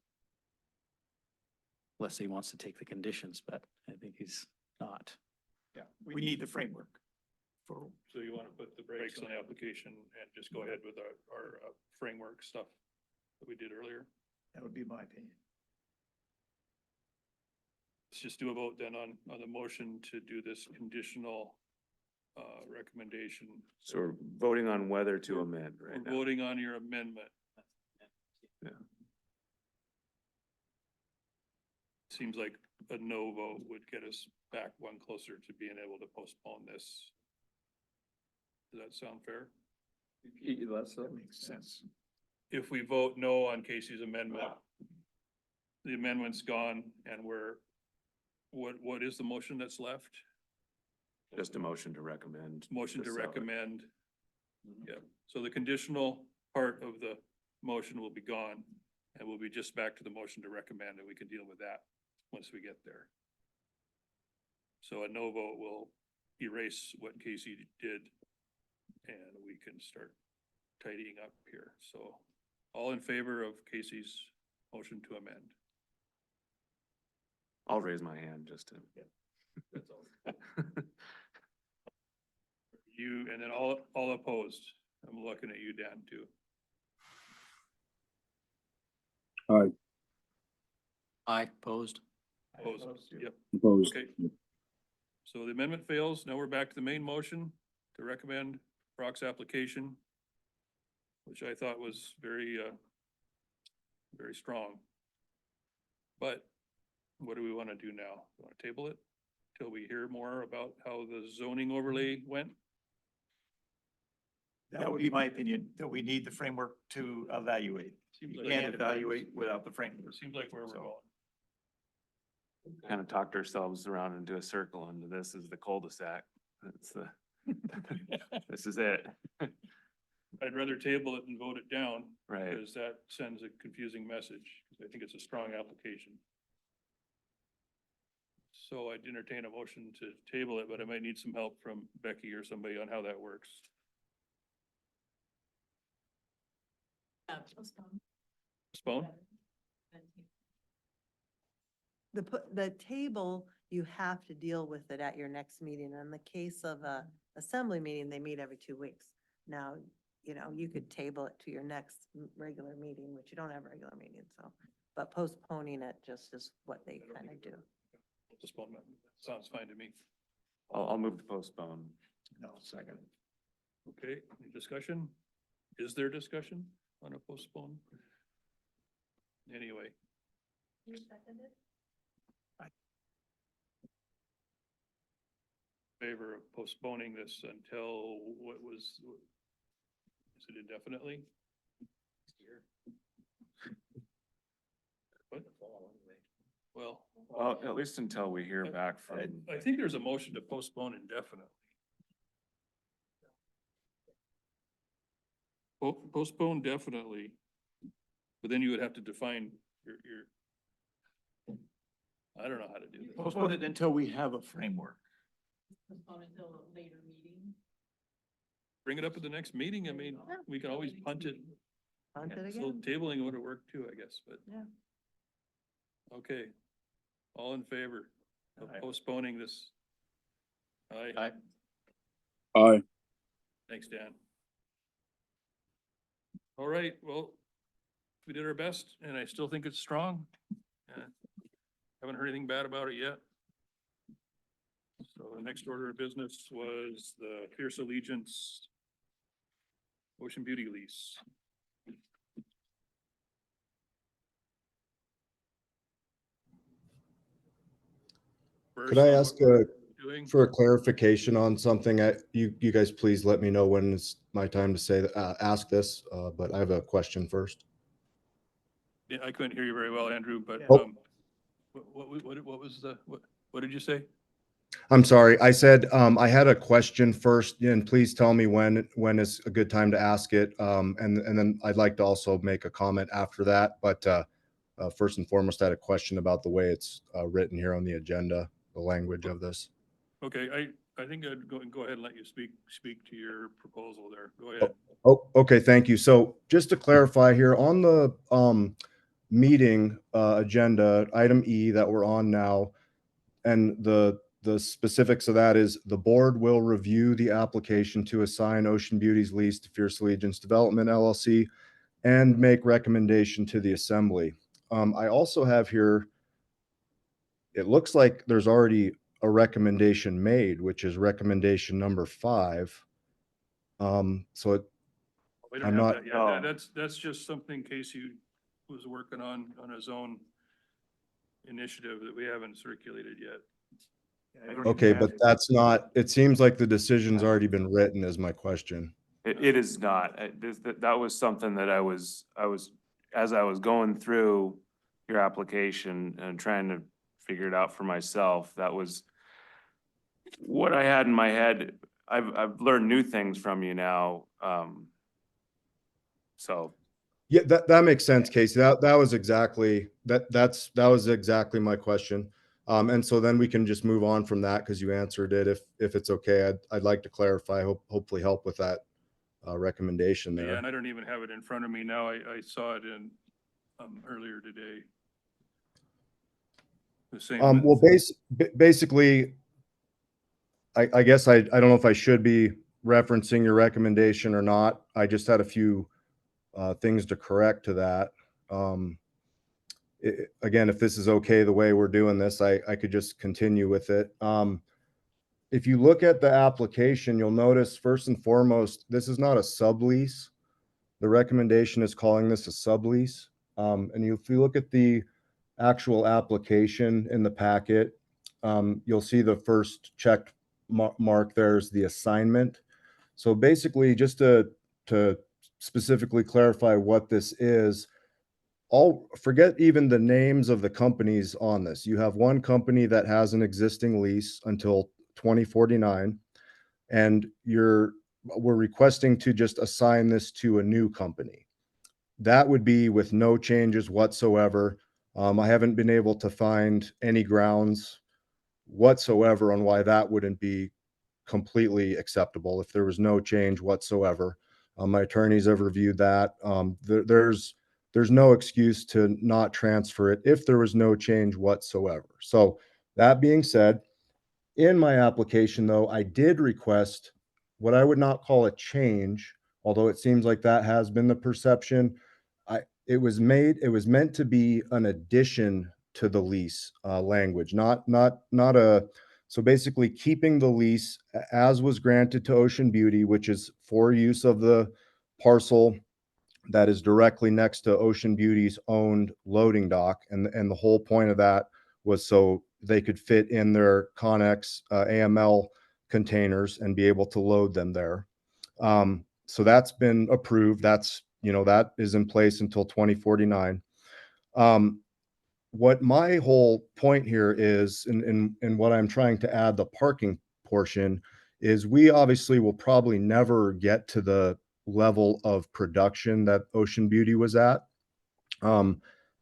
S11: Unless he wants to take the conditions, but I think he's not.
S3: Yeah, we need the framework for,
S2: So you want to put the brakes on the application and just go ahead with our framework stuff that we did earlier?
S3: that would be my opinion.
S2: Let's just do a vote then on the motion to do this conditional recommendation.
S8: So we're voting on whether to amend
S2: We're
S8: right now.
S2: voting on your amendment.
S8: Yeah.
S2: Seems like a no vote would get us back one closer to being able to postpone this. Does that sound fair?
S3: That makes sense.
S2: If we vote no on Casey's amendment, the amendment's gone and what is the motion that's left?
S8: Just a motion to recommend.
S2: Motion
S8: to
S2: to
S8: sell it.
S2: recommend. Yeah, so the conditional part of the motion will be gone and we'll be just back to the motion to recommend and we can deal with that once we get there. So a no vote will erase what Casey did and we can start tidying up here. So all in favor of Casey's motion to amend?
S8: I'll raise my hand just to.
S2: That's all. You, and then all opposed. I'm looking at you, Dan, too.
S11: I opposed.
S2: Opposed, yep.
S4: Opposed.
S2: Okay. So the amendment fails. Now we're back to the main motion to recommend Brock's application, which I thought was very strong. But what do we want to do now? Want to table it till we hear more about how the zoning overlay went?
S3: That would be my opinion, that we need the framework to evaluate.
S2: Seems
S3: You
S2: like-
S3: can't evaluate without the framework.
S2: Seems like where we're
S3: So-
S2: going.
S8: Kind of talked ourselves around into a circle into this is the cul-de-sac. That's the, this is it,
S2: I'd rather table it and vote it down.
S8: right?
S2: Because that sends a confusing message. I think it's a strong application. So I'd entertain a motion to table it, but I might need some help from Becky or somebody on how that works. Postpone?
S9: The table, you have to deal with it at your next meeting. In the case of a assembly meeting, they meet every 2 weeks. Now, you know, you could table it to your next regular meeting, which you don't have a regular meeting, so. But postponing it just is what they kind of do.
S2: Postponement. Sounds fine to me.
S8: I'll move to postpone.
S3: No, second.
S2: Okay, any discussion? Is there discussion on a postpone? Anyway. Favor of postponing this until what was, is it indefinitely? What? Well.
S8: Well, at least until we hear back from.
S2: I think there's a motion to postpone indefinitely. Postpone definitely, but then you would have to define your, I don't know how to do that.
S3: Postpone it until we have a framework.
S14: Postpone until a later meeting.
S2: Bring it up at the next meeting. I mean, we can always punt it.
S9: Punt it
S2: So
S9: again.
S2: tabling would have worked too, I guess, but.
S9: Yeah.
S2: Okay, all in favor of
S3: Aye.
S2: postponing this? Aye.
S3: Aye.
S4: Aye.
S2: Thanks, Dan. All right, well, we did our best and I still think it's strong. Haven't heard anything bad about it yet. So the next order of business was the Fierce Allegiance Ocean Beauty lease.
S7: Could I ask
S2: Doing?
S7: for a clarification on something? You guys please let me know when it's my time to say, ask this, but I have a question first.
S2: Yeah, I couldn't hear you very well, Andrew, but,
S7: Oh.
S2: what was the, what did you say?
S7: I'm sorry. I said, I had a question first, and please tell me when is a good time to ask it. And then I'd like to also make a comment after that. But first and foremost, I had a question about the way it's written here on the agenda, the language of this.
S2: Okay, I think I'd go ahead and let you speak to your proposal there. Go ahead.
S7: Oh, okay. Thank you. So just to clarify here on the meeting agenda, item E that we're on now, and the specifics of that is the board will review the application to assign Ocean Beauty's lease to Fierce Allegiance Development LLC and make recommendation to the assembly. I also have here, it looks like there's already a recommendation made, which is recommendation number 5. So it,
S2: We don't
S7: I'm
S2: have
S7: not-
S2: that yet. That's just something Casey was working on his own initiative that we haven't circulated yet.
S7: okay, but that's not, it seems like the decision's already been written is my question.
S8: It is not. That was something that I was, as I was going through your application and trying to figure it out for myself, that was what I had in my head. I've learned new things from you now. So,
S7: Yeah, that makes sense, Casey. That was exactly, that was exactly my question. And so then we can just move on from that because you answered it. If it's okay, I'd like to clarify, hopefully help with that recommendation
S2: Yeah,
S7: there.
S2: and I don't even have it in front of me now. I saw it in, earlier today. The same.
S7: Well, basically, I guess I don't know if I should be referencing your recommendation or not. I just had a few things to correct to that. Again, if this is okay, the way we're doing this, I could just continue with it. If you look at the application, you'll notice first and foremost, this is not a sublease. The recommendation is calling this a sublease. And if you look at the actual application in the packet, you'll see the first checked mark there's the assignment. So basically, just to specifically clarify what this is, forget even the names of the companies on this. You have one company that has an existing lease until 2049, and we're requesting to just assign this to a new company. That would be with no changes whatsoever. I haven't been able to find any grounds whatsoever on why that wouldn't be completely acceptable if there was no change whatsoever. My attorneys have reviewed that. There's no excuse to not transfer it if there was no change whatsoever. So that being said, in my application though, I did request what I would not call a change, although it seems like that has been the perception. It was meant to be an addition to the lease language, not a So basically keeping the lease as was granted to Ocean Beauty, which is for use of the parcel that is directly next to Ocean Beauty's owned loading dock. And the whole point of that was so they could fit in their Connex AML containers and be able to load them there. So that's been approved. That's, that is in place until 2049. What my whole point here is, and what I'm trying to add, the parking portion, is we obviously will probably never get to the level of production that Ocean Beauty was at.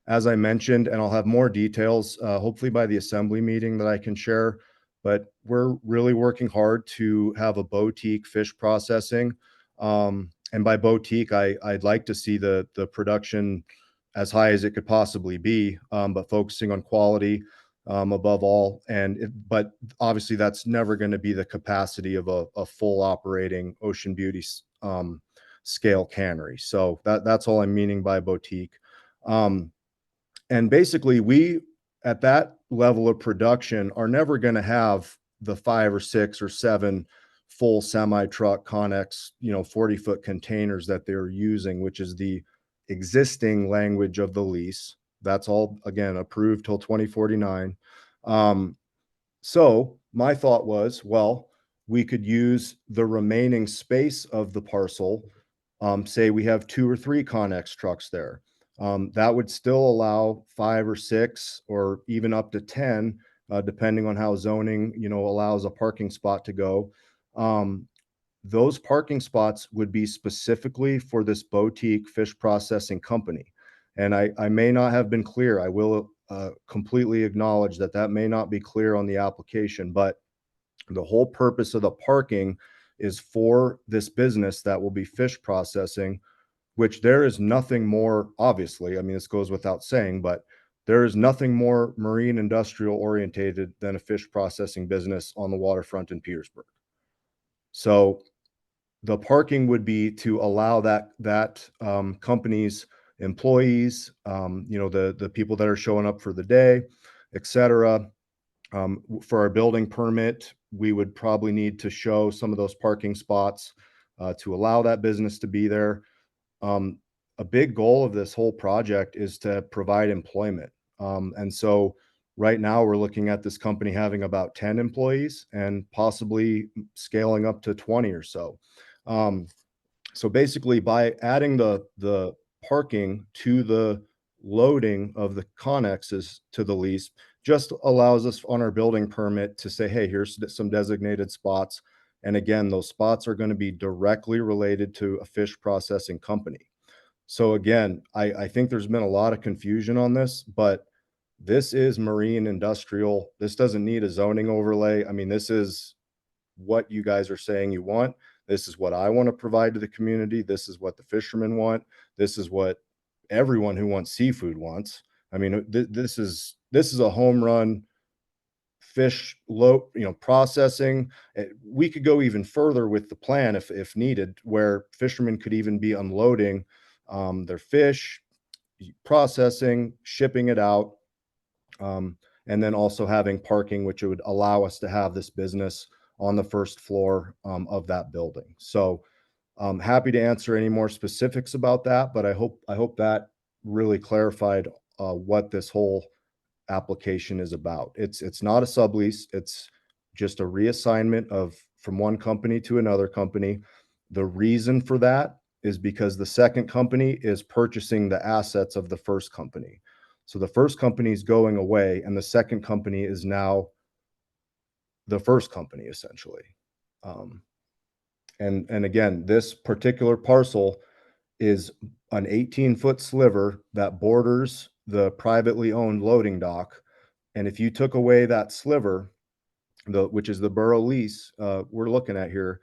S7: As I mentioned, and I'll have more details, hopefully by the assembly meeting that I can share, but we're really working hard to have a boutique fish processing. And by boutique, I'd like to see the production as high as it could possibly be, but focusing on quality above all. But obviously that's never going to be the capacity of a full operating Ocean Beauty scale cannery. So that's all I'm meaning by boutique. And basically we, at that level of production, are never going to have the 5 or 6 or 7 full semi-truck Connex, 40-foot containers that they're using, which is the existing language of the lease. That's all, again, approved till 2049. So my thought was, well, we could use the remaining space of the parcel. Say we have 2 or 3 Connex trucks there. That would still allow 5 or 6 or even up to 10, depending on how zoning, allows a parking spot to go. Those parking spots would be specifically for this boutique fish processing company. And I may not have been clear. I will completely acknowledge that may not be clear on the application, but the whole purpose of the parking is for this business that will be fish processing, which there is nothing more, obviously, I mean, this goes without saying, but there is nothing more marine industrial orientated than a fish processing business on the waterfront in Petersburg. So the parking would be to allow that company's employees, the people that are showing up for the day, et cetera. For our building permit, we would probably need to show some of those parking spots to allow that business to be there. A big goal of this whole project is to provide employment. And so right now we're looking at this company having about 10 employees and possibly scaling up to 20 or so. So basically by adding the parking to the loading of the Connexes to the lease just allows us on our building permit to say, hey, here's some designated spots. And again, those spots are going to be directly related to a fish processing company. So again, I think there's been a lot of confusion on this, but this is marine industrial. This doesn't need a zoning overlay. I mean, this is what you guys are saying you want. This is what I want to provide to the community. This is what the fishermen want. This is what everyone who wants seafood wants. I mean, this is a home run fish processing. We could go even further with the plan if needed, where fishermen could even be unloading their fish, processing, shipping it out, and then also having parking, which would allow us to have this business on the first floor of that building. So I'm happy to answer any more specifics about that, but I hope that really clarified what this whole application is about. It's not a sublease. It's just a reassignment from one company to another company. The reason for that is because the second company is purchasing the assets of the first company. So the first company is going away and the second company is now the first company essentially. And again, this particular parcel is an 18-foot sliver that borders the privately owned loading dock. And if you took away that sliver, which is the borough lease we're looking at here,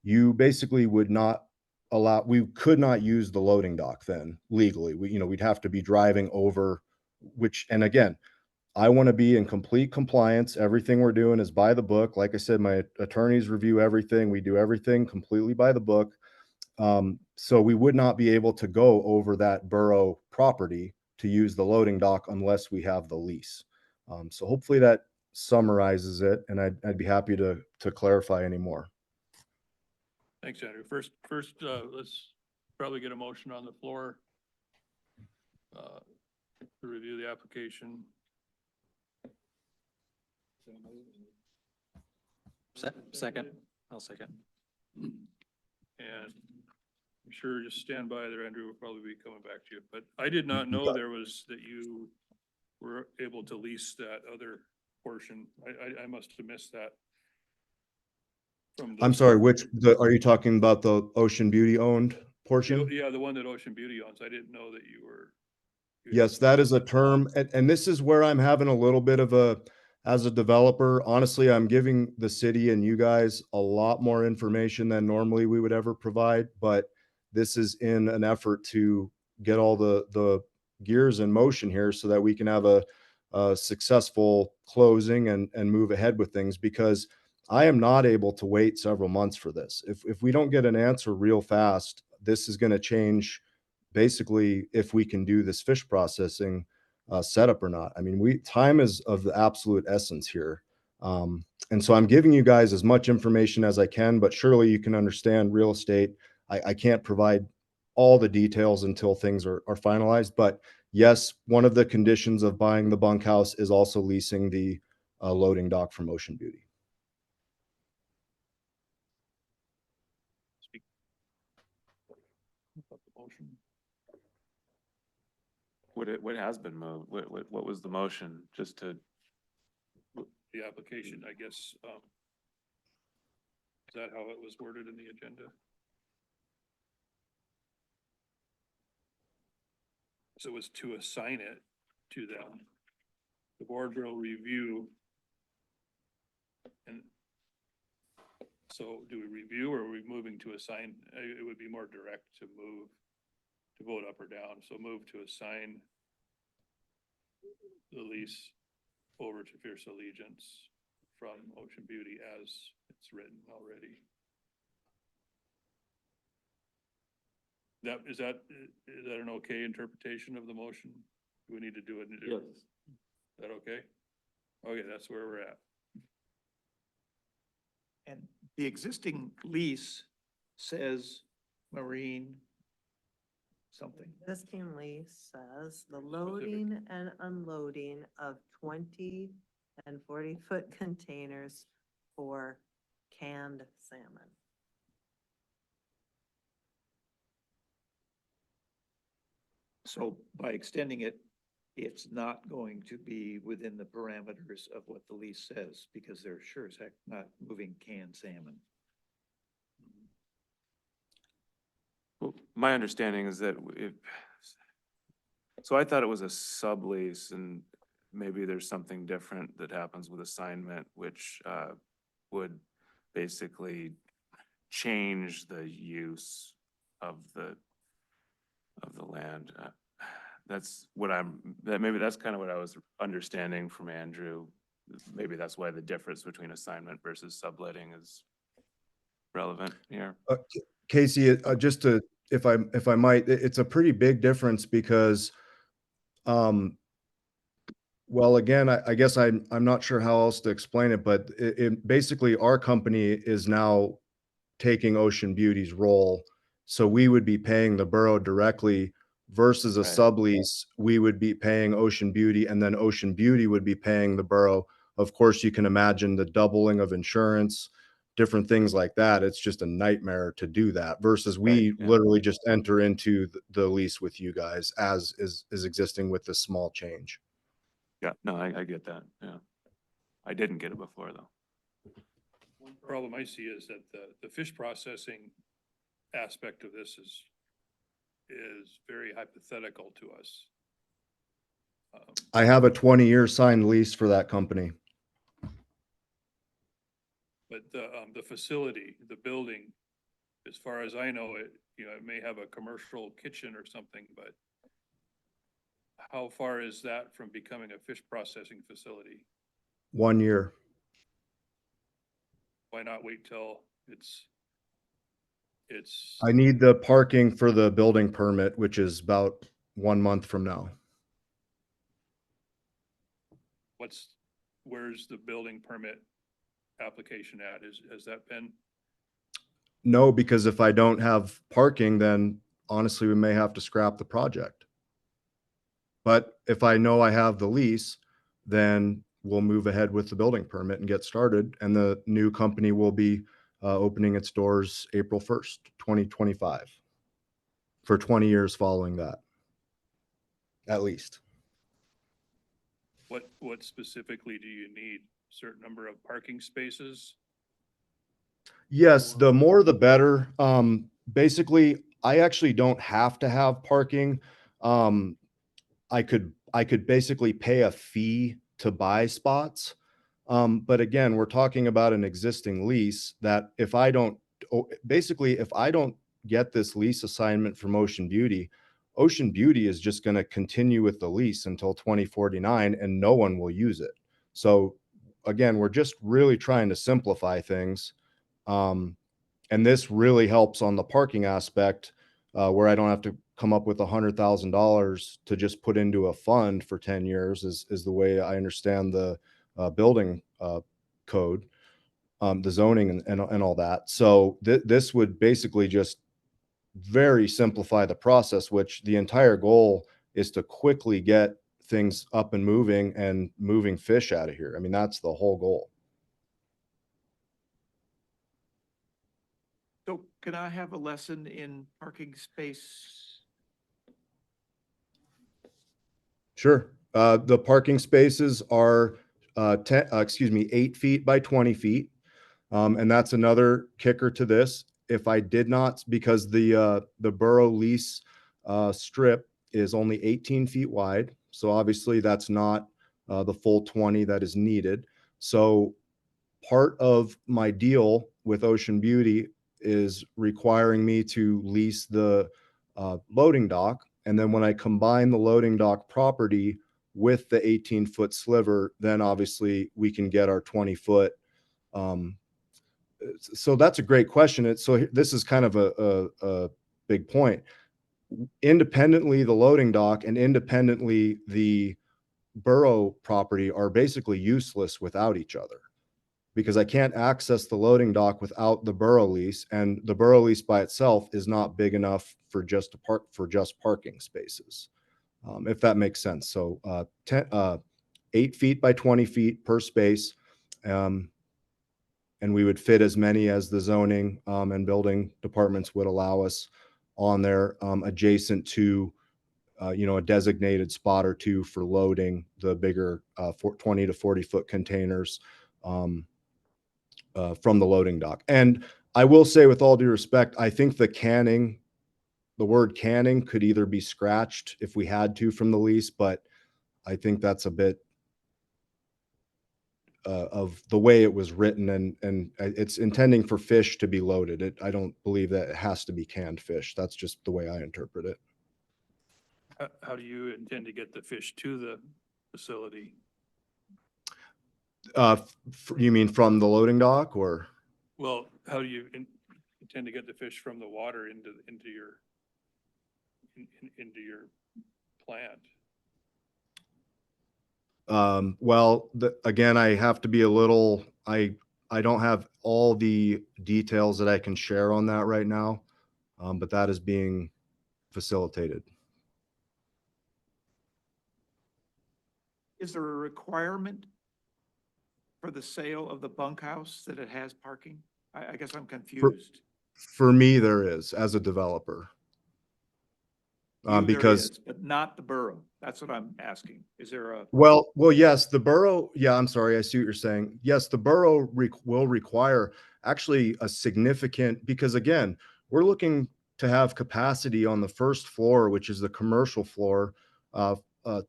S7: you basically would not we could not use the loading dock then legally. We'd have to be driving over, and again, I want to be in complete compliance. Everything we're doing is by the book. Like I said, my attorneys review everything. We do everything completely by the book. So we would not be able to go over that borough property to use the loading dock unless we have the lease. So hopefully that summarizes it, and I'd be happy to clarify any more.
S2: Thanks, Andrew. First, let's probably get a motion on the floor to review the application.
S11: Second, I'll second.
S2: And I'm sure just stand by there, Andrew will probably be coming back to you, but I did not know there was, that you were able to lease that other portion. I must have missed that. From
S7: I'm sorry, are you talking about the Ocean Beauty owned portion?
S2: Yeah, the one that Ocean Beauty owns. I didn't know that you were.
S7: Yes, that is a term, and this is where I'm having a little bit of as a developer, honestly, I'm giving the city and you guys a lot more information than normally we would ever provide, but this is in an effort to get all the gears in motion here so that we can have a successful closing and move ahead with things, because I am not able to wait several months for this. If we don't get an answer real fast, this is going to change basically if we can do this fish processing setup or not. I mean, time is of the absolute essence here. And so I'm giving you guys as much information as I can, but surely you can understand real estate. I can't provide all the details until things are finalized. But yes, one of the conditions of buying the bunkhouse is also leasing the loading dock from Ocean Beauty.
S8: What has been moved? What was the motion? Just to,
S2: The application, I guess, is that how it was worded in the agenda? So it was to assign it to them. The board will review. And so do we review, or are we moving to assign? It would be more direct to move, to vote up or down. So move to assign the lease over to Fierce Allegiance from Ocean Beauty as it's written already. Is that an okay interpretation of the motion? Do we need to do it?
S5: Yes.
S2: Is that okay? Okay, that's where we're at.
S3: And the existing lease says marine something.
S9: Existing lease says the loading and unloading of 20 and 40-foot containers for canned salmon.
S3: So by extending it, it's not going to be within the parameters of what the lease says, because they're sure as heck not moving canned salmon.
S8: well, my understanding is that so I thought it was a sublease, and maybe there's something different that happens with assignment, which would basically change the use of the land. Maybe that's kind of what I was understanding from Andrew. Maybe that's why the difference between assignment versus subletting is relevant here.
S7: Casey, just to, if I might, it's a pretty big difference because, well, again, I guess I'm not sure how else to explain it, but it basically our company is now taking Ocean Beauty's role. So we would be paying the borough directly versus a
S8: Right.
S7: sublease. We would be paying Ocean Beauty, and then Ocean Beauty would be paying the borough. Of course, you can imagine the doubling of insurance, different things like that. It's just a nightmare to do that versus we
S8: Right, yeah.
S7: literally just enter into the lease with you guys as is existing with this small change.
S8: Yeah, no, I get that, yeah. I didn't get it before, though.
S2: One problem I see is that the fish processing aspect of this is very hypothetical to us.
S7: I have a 20-year signed lease for that company.
S2: But the facility, the building, as far as I know, it may have a commercial kitchen or something, but how far is that from becoming a fish processing facility?
S7: 1 year.
S2: Why not wait till it's
S7: I need the parking for the building permit, which is about 1 month from now.
S2: what's where's the building permit application at? Has that been?
S7: No, because if I don't have parking, then honestly, we may have to scrap the project. But if I know I have the lease, then we'll move ahead with the building permit and get started. And the new company will be opening its doors April 1st, 2025, for 20 years following that, at least.
S2: What specifically do you need? Certain number of parking spaces?
S7: Yes, the more the better. Basically, I actually don't have to have parking. I could basically pay a fee to buy spots. But again, we're talking about an existing lease that if I don't, basically, if I don't get this lease assignment from Ocean Beauty is just going to continue with the lease until 2049 and no one will use it. So again, we're just really trying to simplify things. And this really helps on the parking aspect, where I don't have to come up with $100,000 to just put into a fund for 10 years is the way I understand the building code, the zoning and all that. So this would basically just very simplify the process, which the entire goal is to quickly get things up and moving fish out of here. I mean, that's the whole goal.
S3: So can I have a lesson in parking space?
S7: Sure. The parking spaces are 8 feet by 20 feet. And that's another kicker to this. If I did not, because the borough lease strip is only 18 feet wide. So obviously that's not the full 20 that is needed. So part of my deal with Ocean Beauty is requiring me to lease the loading dock. And then when I combine the loading dock property with the 18-foot sliver, then obviously we can get our 20-foot. So that's a great question. So this is kind of a big point. Independently, the loading dock and independently, the borough property are basically useless without each other, because I can't access the loading dock without the borough lease, and the borough lease by itself is not big enough for just parking spaces, if that makes sense. So 8 feet by 20 feet per space, and we would fit as many as the zoning and building departments would allow us on there, adjacent to a designated spot or two for loading the bigger 20 to 40 foot containers from the loading dock. And I will say, with all due respect, I think the word canning could either be scratched if we had to from the lease, but I think that's a bit of the way it was written, and it's intending for fish to be loaded. I don't believe that it has to be canned fish. That's just the way I interpret it.
S2: How do you intend to get the fish to the facility?
S7: You mean from the loading dock, or?
S2: Well, how do you intend to get the fish from the water into your plant?
S7: Well, again, I have to be a little, I don't have all the details that I can share on that right now, but that is being facilitated.
S3: Is there a requirement for the sale of the bunkhouse that it has parking? I guess I'm confused.
S7: For me, there is, as a developer.
S3: There
S7: Because
S3: is, but not the borough. That's what I'm asking. Is there a?
S7: Well, yes, the borough, yeah, I'm sorry, I see what you're saying. Yes, the borough will require actually a significant, because again, we're looking to have capacity on the first floor, which is the commercial floor,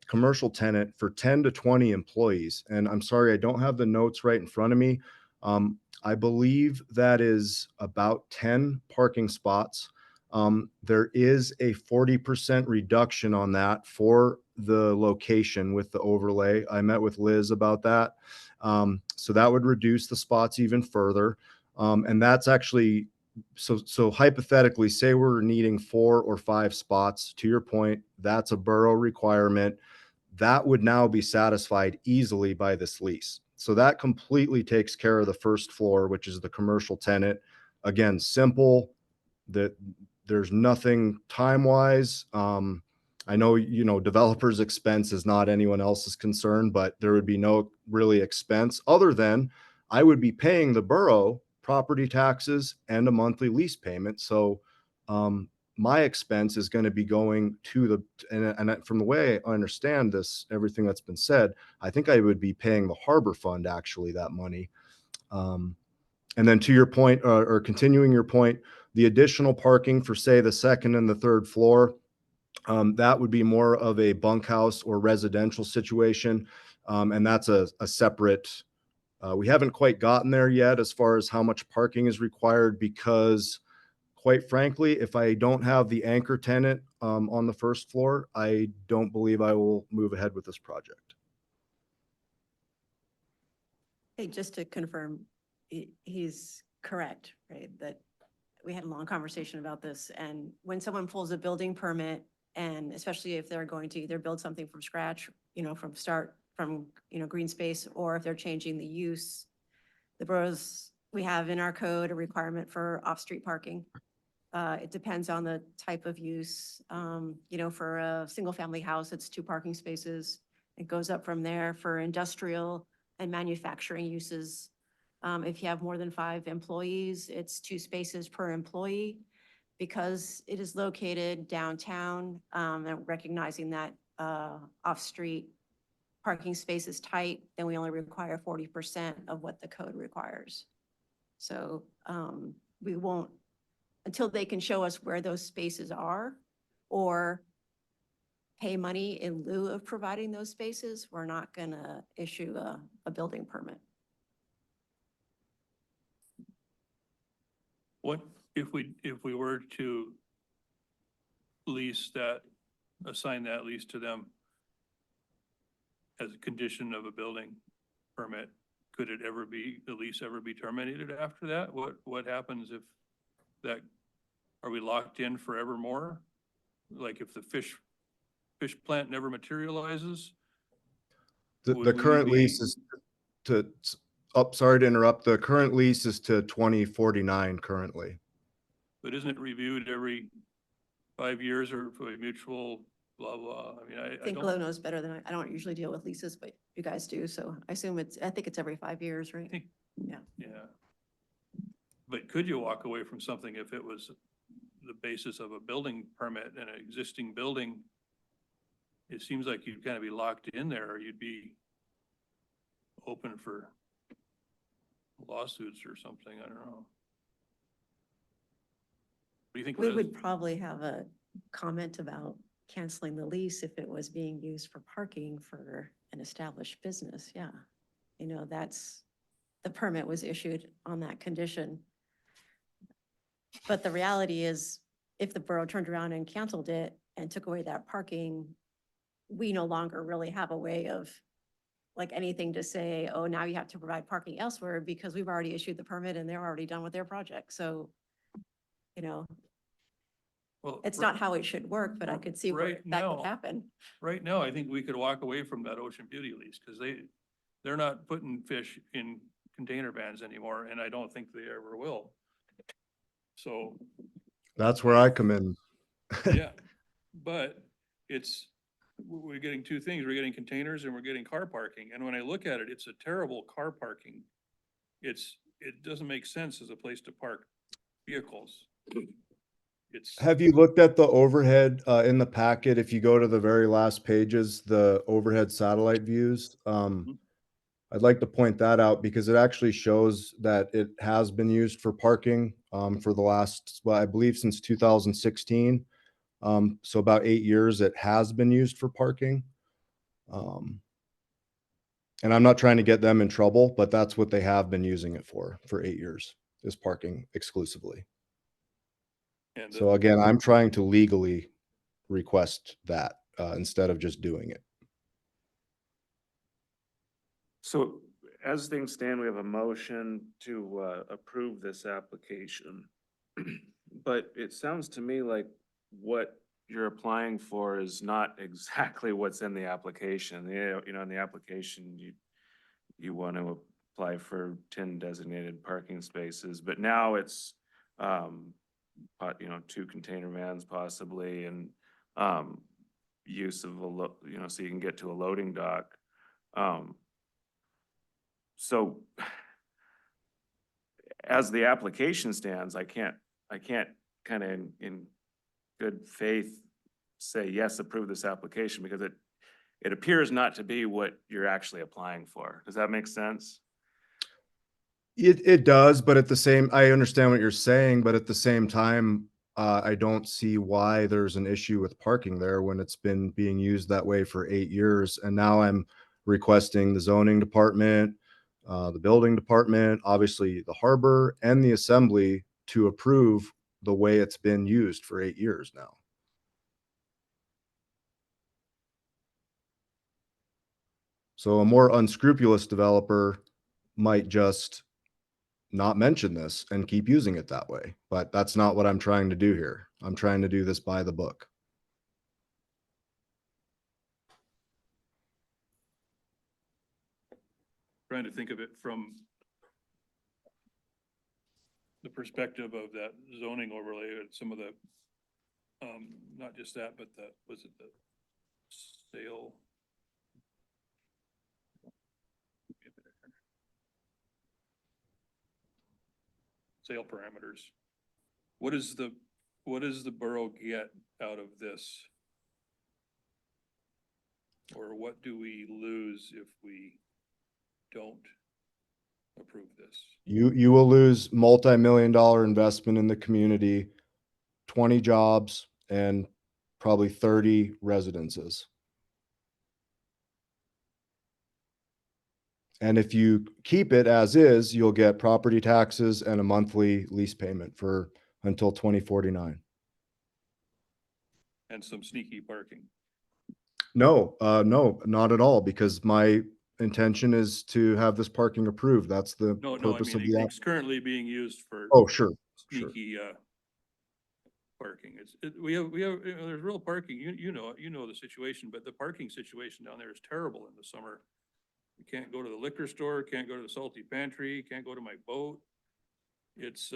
S7: commercial tenant for 10 to 20 employees. And I'm sorry, I don't have the notes right in front of me. I believe that is about 10 parking spots. There is a 40% reduction on that for the location with the overlay. I met with Liz about that. So that would reduce the spots even further. And that's actually, so hypothetically, say we're needing 4 or 5 spots. To your point, that's a borough requirement. that would now be satisfied easily by this lease. So that completely takes care of the first floor, which is the commercial tenant. Again, simple, that there's nothing time-wise. I know, developer's expense is not anyone else's concern, but there would be no really expense other than I would be paying the borough property taxes and a monthly lease payment. So, my expense is going to be going to from the way I understand this, everything that's been said, I think I would be paying the harbor fund actually that money. And then to your point, or continuing your point, the additional parking for say the second and the third floor, that would be more of a bunkhouse or residential situation. And that's a separate, we haven't quite gotten there yet as far as how much parking is required because quite frankly, if I don't have the anchor tenant on the first floor, I don't believe I will move ahead with this project.
S12: Hey, just to confirm, he's correct, right? That we had a long conversation about this, and when someone pulls a building permit, and especially if they're going to either build something from scratch, from green space, or if they're changing the use, the boroughs, we have in our code a requirement for off-street parking. It depends on the type of use. For a single-family house, it's 2 parking spaces. It goes up from there for industrial and manufacturing uses. If you have more than 5 employees, it's 2 spaces per employee. Because it is located downtown, and recognizing that off-street parking space is tight, then we only require 40% of what the code requires. So we won't, until they can show us where those spaces are or pay money in lieu of providing those spaces, we're not gonna issue a building permit.
S2: What if we were to assign that lease to them as a condition of a building permit, could the lease ever be terminated after that? What happens if are we locked in forevermore? Like if the fish plant never materializes?
S7: The
S2: Would we
S7: current
S2: be-
S7: lease is sorry to interrupt. The current lease is to 2049 currently.
S2: But isn't it reviewed every 5 years or for a mutual blah, blah? I mean,
S12: I
S2: I
S12: think
S2: don't.
S12: Glo knows better than I don't usually deal with leases, but you guys do, so I assume I think it's every 5 years, right?
S2: think-
S12: Yeah.
S2: Yeah. But could you walk away from something if it was the basis of a building permit in an existing building? It seems like you'd kind of be locked in there, or you'd be open for lawsuits or something. I don't know. What do you think?
S12: We
S2: Liz?
S12: would probably have a comment about canceling the lease if it was being used for parking for an established business, yeah. The permit was issued on that condition. But the reality is, if the borough turned around and canceled it and took away that parking, we no longer really have a way of, like, anything to say, oh, now you have to provide parking elsewhere, because we've already issued the permit and they're already done with their project. So,
S2: Well,
S12: it's not how it should work, but I could see where
S2: Right
S12: that
S2: now-
S12: could happen.
S2: Right now, I think we could walk away from that Ocean Beauty lease because they're not putting fish in container vans anymore, and I don't think they ever will. So,
S7: That's where I come in.
S2: yeah, but we're getting 2 things. We're getting containers and we're getting car parking. And when I look at it, it's a terrible car parking. It doesn't make sense as a place to park vehicles.
S7: Have you looked at the overhead in the packet? If you go to the very last pages, the overhead satellite views. I'd like to point that out because it actually shows that it has been used for parking for the last, well, I believe since 2016. So about 8 years, it has been used for parking. And I'm not trying to get them in trouble, but that's what they have been using it for 8 years, is parking exclusively.
S2: And
S7: So again, I'm trying to legally request that instead of just doing it.
S8: So as things stand, we have a motion to approve this application. But it sounds to me like what you're applying for is not exactly what's in the application. In the application, you want to apply for 10 designated parking spaces, but now it's, 2 container vans possibly, and, use of so you can get to a loading dock. So as the application stands, I can't kind of in good faith say, yes, approve this application, because it appears not to be what you're actually applying for. Does that make sense?
S7: It does, but I understand what you're saying, but at the same time, I don't see why there's an issue with parking there when it's been being used that way for 8 years. And now I'm requesting the zoning department, the building department, obviously the harbor and the assembly to approve the way it's been used for 8 years now. So a more unscrupulous developer might just not mention this and keep using it that way. But that's not what I'm trying to do here. I'm trying to do this by the book.
S2: Trying to think of it from the perspective of that zoning overlay and some of the, not just that, but was it the sale? Sale parameters. What does the borough get out of this? Or what do we lose if we don't approve this?
S7: You will lose multi-million-dollar investment in the community, 20 jobs, and probably 30 residences. And if you keep it as is, you'll get property taxes and a monthly lease payment for until 2049.
S2: And some sneaky parking.
S7: No, not at all, because my intention is to have this parking approved. That's the
S2: No, I
S7: purpose of
S2: mean,
S7: the app.
S2: it's currently being used for
S7: Oh, sure.
S2: sneaky, parking. We have, there's real parking. You know the situation, but the parking situation down there is terrible in the summer. You can't go to the liquor store, can't go to the salty pantry, can't go to my boat. It's,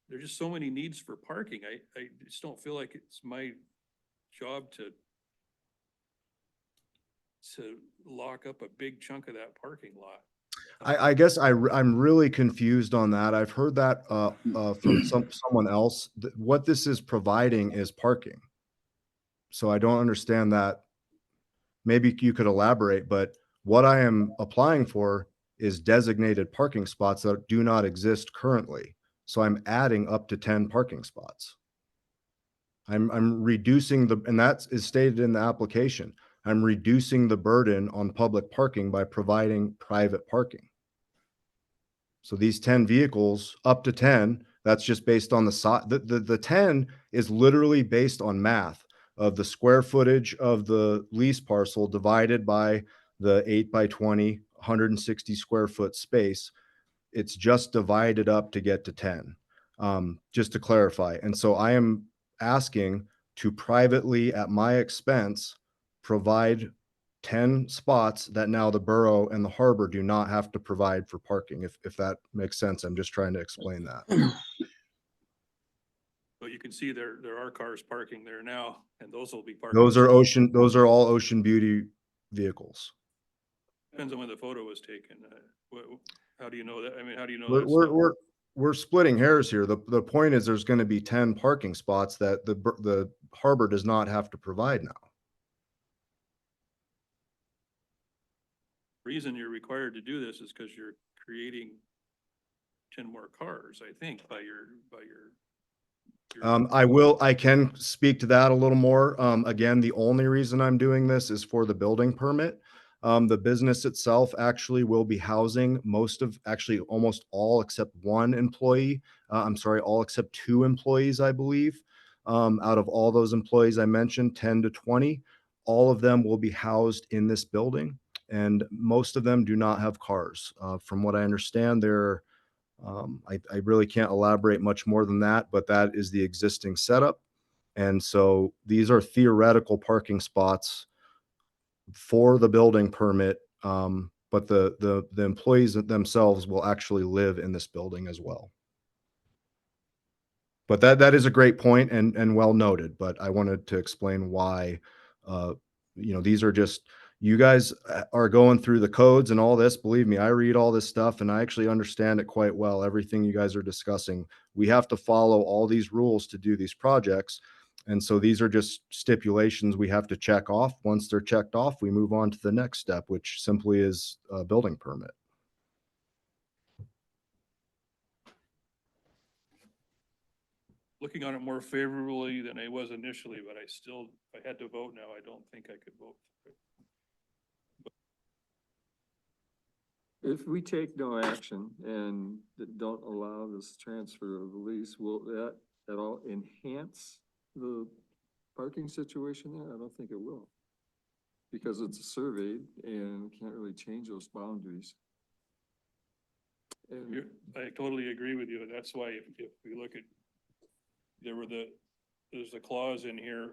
S2: there's just so many needs for parking. I just don't feel like it's my job to lock up a big chunk of that parking lot.
S7: I guess I'm really confused on that. I've heard that from someone else. What this is providing is parking. So I don't understand that. Maybe you could elaborate, but what I am applying for is designated parking spots that do not exist currently. So I'm adding up to 10 parking spots. I'm reducing and that is stated in the application. I'm reducing the burden on public parking by providing private parking. So these 10 vehicles, up to 10, that's just based on the size. The 10 is literally based on math of the square footage of the lease parcel divided by the 8 by 20, 160 square foot space. It's just divided up to get to 10, just to clarify. And so I am asking to privately, at my expense, provide 10 spots that now the borough and the harbor do not have to provide for parking. If that makes sense, I'm just trying to explain that.
S2: But you can see there are cars parking there now, and those will be parked.
S7: Those are all Ocean Beauty vehicles.
S2: Depends on when the photo was taken. How do you know that? I mean, how do you know that?
S7: We're splitting hairs here. The point is there's going to be 10 parking spots that the harbor does not have to provide now.
S2: Reason you're required to do this is because you're creating 10 more cars, I think, by your.
S7: I can speak to that a little more. Again, the only reason I'm doing this is for the building permit. The business itself actually will be housing almost all except one employee. All except 2 employees, I believe. Out of all those employees I mentioned, 10 to 20, all of them will be housed in this building. And most of them do not have cars. From what I understand, I really can't elaborate much more than that, but that is the existing setup. And so these are theoretical parking spots for the building permit. But the employees themselves will actually live in this building as well. But that is a great point and well noted, but I wanted to explain why, these are just, you guys are going through the codes and all this. Believe me, I read all this stuff and I actually understand it quite well. Everything you guys are discussing, we have to follow all these rules to do these projects. And so these are just stipulations we have to check off. Once they're checked off, we move on to the next step, which simply is a building permit.
S2: Looking on it more favorably than I was initially, but I still, if I had to vote now, I don't think I could vote.
S5: If we take no action and don't allow this transfer of the lease, will that at all enhance the parking situation there? I don't think it will. Because it's surveyed and can't really change those boundaries. And
S2: I totally agree with you, and that's why if we look at, there's a clause in here.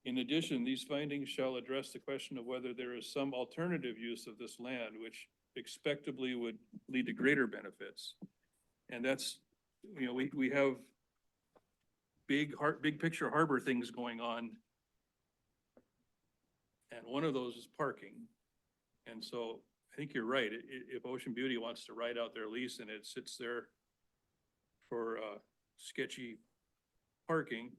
S2: In addition, these findings shall address the question of whether there is some alternative use of this land which expectably would lead to greater benefits. And that's, we have big picture harbor things going on. And one of those is parking. And so I think you're right. If Ocean Beauty wants to ride out their lease and it sits there for sketchy parking,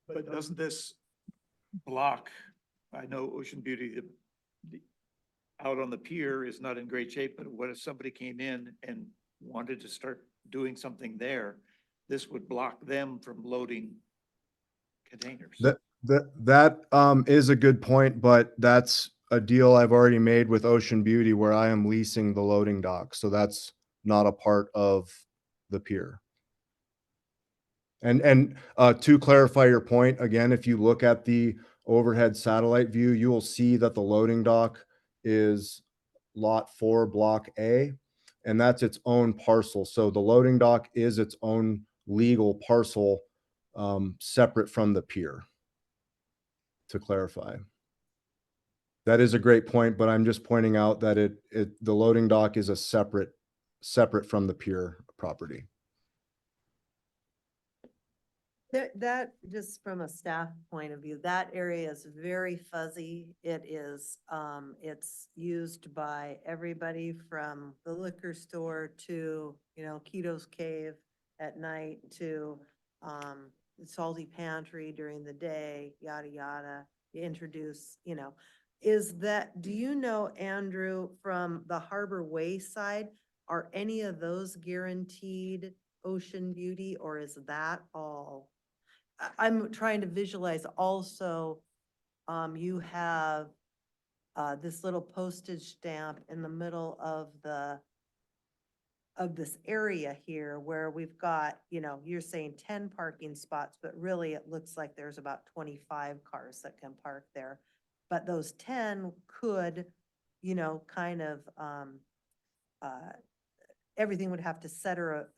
S3: But doesn't this block, I know Ocean Beauty, out on the pier is not in great shape, but what if somebody came in and wanted to start doing something there? This would block them from loading containers.
S7: That is a good point, but that's a deal I've already made with Ocean Beauty where I am leasing the loading dock. So that's not a part of the pier. And to clarify your point, again, if you look at the overhead satellite view, you will see that the loading dock is lot 4, block A, and that's its own parcel. So the loading dock is its own legal parcel, separate from the pier, to clarify. That is a great point, but I'm just pointing out that the loading dock is a separate from the pier property.
S9: That, just from a staff point of view, that area is very fuzzy. It is, it's used by everybody from the liquor store to, Keto's Cave at night to, Salty Pantry during the day, yada, yada. You introduce, do you know, Andrew, from the Harbor Way side, are any of those guaranteed Ocean Beauty, or is that all? I'm trying to visualize also, you have this little postage stamp in the middle of this area here where we've got, you're saying 10 parking spots, but really it looks like there's about 25 cars that can park there. But those 10 could, kind of, everything would have to center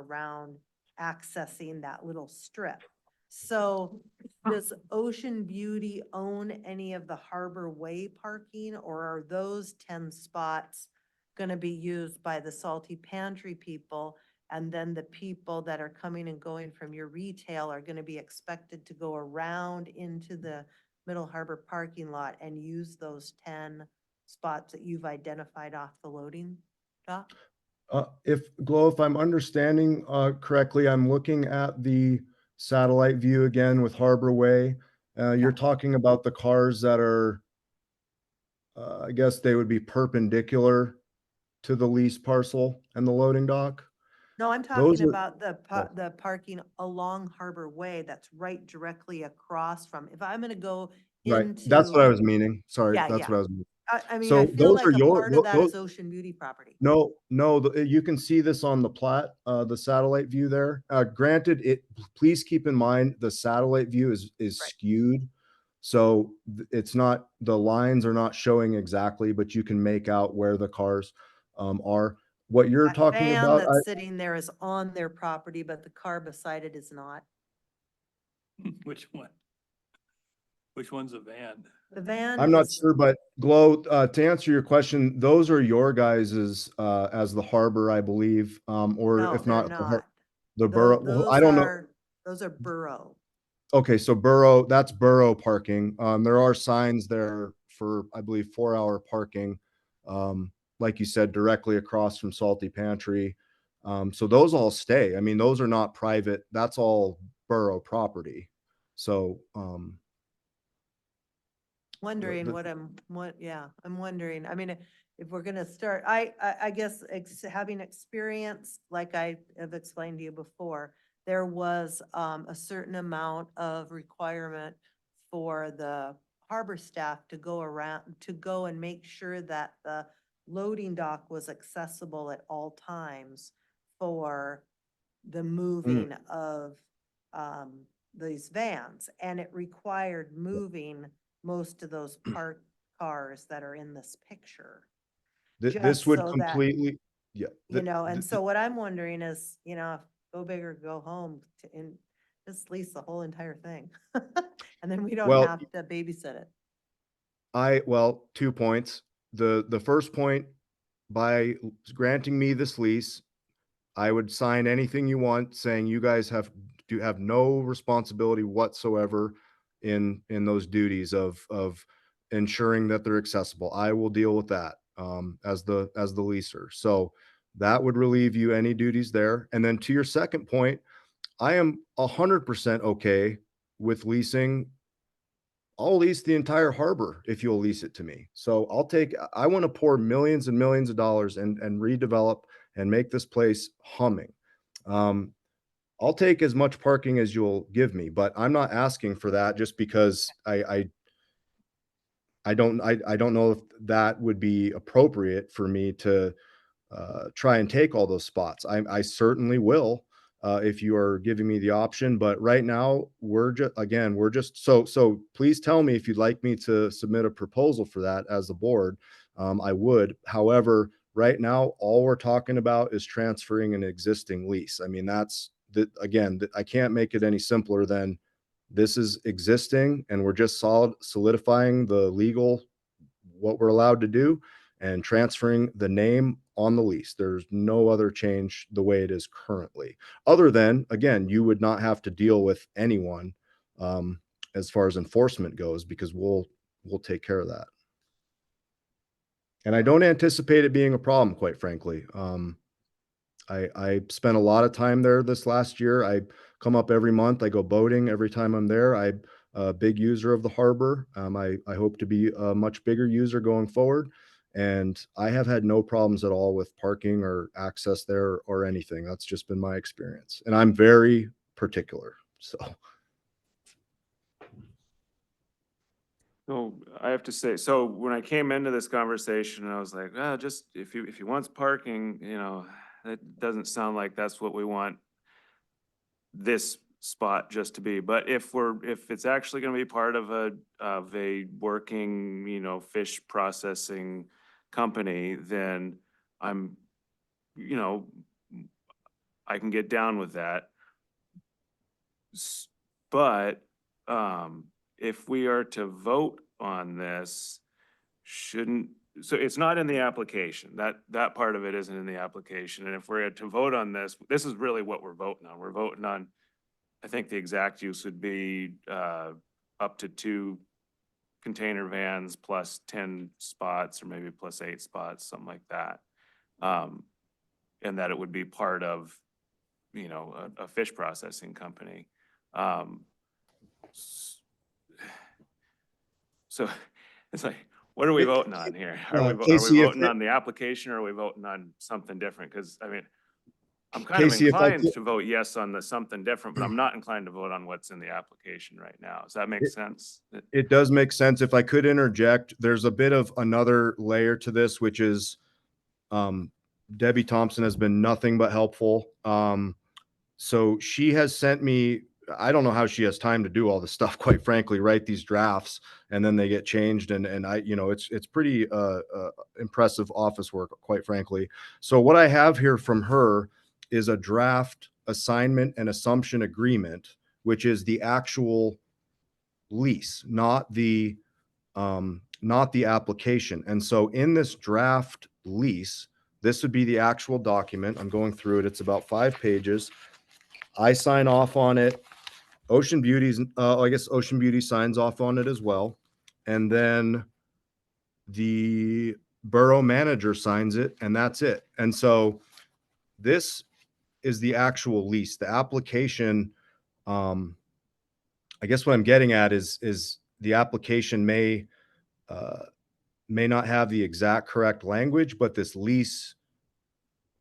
S9: around accessing that little strip. So does Ocean Beauty own any of the Harbor Way parking, or are those 10 spots going to be used by the Salty Pantry people? And then the people that are coming and going from your retail are going to be expected to go around into the Middle Harbor parking lot and use those 10 spots that you've identified off the loading dock?
S7: If I'm understanding correctly, I'm looking at the satellite view again with Harbor Way. You're talking about the cars that are, I guess they would be perpendicular to the lease parcel and the loading dock.
S9: No, I'm
S7: Those
S9: talking
S7: are-
S9: about the parking along Harbor Way that's right directly across from, if I'm gonna go
S7: Right,
S9: into.
S7: that's what I was meaning. Sorry,
S9: Yeah,
S7: that's
S9: yeah.
S7: what I was meaning.
S9: I mean,
S7: So
S9: I feel
S7: those are
S9: like a
S7: your-
S9: part of that
S7: those-
S9: is Ocean Beauty property.
S7: No, you can see this on the plat, the satellite view there. Granted, please keep in mind, the satellite view is
S9: Right.
S7: skewed. So it's not, the lines are not showing exactly, but you can make out where the cars, are. What you're
S9: That
S7: talking
S9: van
S7: about,
S9: that's sitting there is on their property, but the car beside it is not.
S2: Which one? Which one's a van?
S9: The van
S7: I'm not
S9: is,
S7: sure, but Glow, to answer your question, those are your guys's, as the harbor, I believe, or
S9: no,
S7: if
S9: they're
S7: not,
S9: not.
S7: the borough. Well, I don't know.
S9: Those are borough.
S7: Okay, so borough, that's borough parking. There are signs there for, I believe, 4-hour parking. Like you said, directly across from Salty Pantry. So those all stay. I mean, those are not private. That's all borough property. So,
S9: Wondering I'm wondering, I mean, if we're gonna start, I guess having experience, like I have explained to you before, there was, a certain amount of requirement for the harbor staff to go around, to go and make sure that the loading dock was accessible at all times for the moving of, these vans, and it required moving most of those parked cars that are in this picture.
S7: this
S9: Just
S7: would
S9: so that,
S7: completely, yeah.
S9: you know, and so what I'm wondering is, you know, go big or go home and just lease the whole entire thing. And then we don't
S7: Well,
S9: have to babysit it.
S7: well, 2 points. The first point, by granting me this lease, I would sign anything you want saying you guys have no responsibility whatsoever in those duties of ensuring that they're accessible. I will deal with that as the leaser. So that would relieve you any duties there. And then to your second point, I am 100% okay with leasing. I'll lease the entire harbor if you'll lease it to me. So I want to pour millions and millions of dollars and redevelop and make this place humming. I'll take as much parking as you'll give me, but I'm not asking for that just because I don't know if that would be appropriate for me to try and take all those spots. I certainly will if you are giving me the option. But right now, we're just so please tell me if you'd like me to submit a proposal for that as the board. I would. However, right now, all we're talking about is transferring an existing lease. I mean, that's that again, I can't make it any simpler than this is existing and we're just solidifying the legal what we're allowed to do and transferring the name on the lease. There's no other change the way it is currently, other than, again, you would not have to deal with anyone as far as enforcement goes, because we'll take care of that. And I don't anticipate it being a problem, quite frankly. I spent a lot of time there this last year. I come up every month. I go boating every time I'm there. I'm a big user of the harbor. I hope to be a much bigger user going forward. And I have had no problems at all with parking or access there or anything. That's just been my experience. And I'm very particular. So.
S8: So I have to say, so when I came into this conversation, I was like, oh, just if he wants parking, you know, that doesn't sound like that's what we want this spot just to be. But if it's actually gonna be part of a working, you know, fish processing company, then I'm, you know, I can get down with that. But, if we are to vote on this, so it's not in the application. That part of it isn't in the application. And if we're to vote on this, this is really what we're voting on. We're voting on, I think the exact use would be, up to 2 container vans plus 10 spots, or maybe plus 8 spots, something like that. And that it would be part of, you know, a fish processing company. So it's like, what are we voting on here? Are we
S7: Casey,
S8: voting on the application, or are we voting on something different? Because I mean, I'm kind of
S7: Casey, if I
S8: inclined
S7: could-
S8: to vote yes on the something different, but I'm not inclined to vote on what's in the application right now. Does that make sense?
S7: It does make sense. If I could interject, there's a bit of another layer to this, which is Debbie Thompson has been nothing but helpful. So she has sent me I don't know how she has time to do all this stuff, quite frankly, write these drafts and then they get changed. And I, it's pretty, impressive office work, quite frankly. So what I have here from her is a draft assignment and assumption agreement, which is the actual lease, not the application. And so in this draft lease, this would be the actual document. I'm going through it. It's about 5 pages. I sign off on it. Ocean Beauty's, I guess Ocean Beauty signs off on it as well. And then the borough manager signs it, and that's it. And so this is the actual lease. The application, I guess what I'm getting at is the application may not have the exact correct language, but this lease,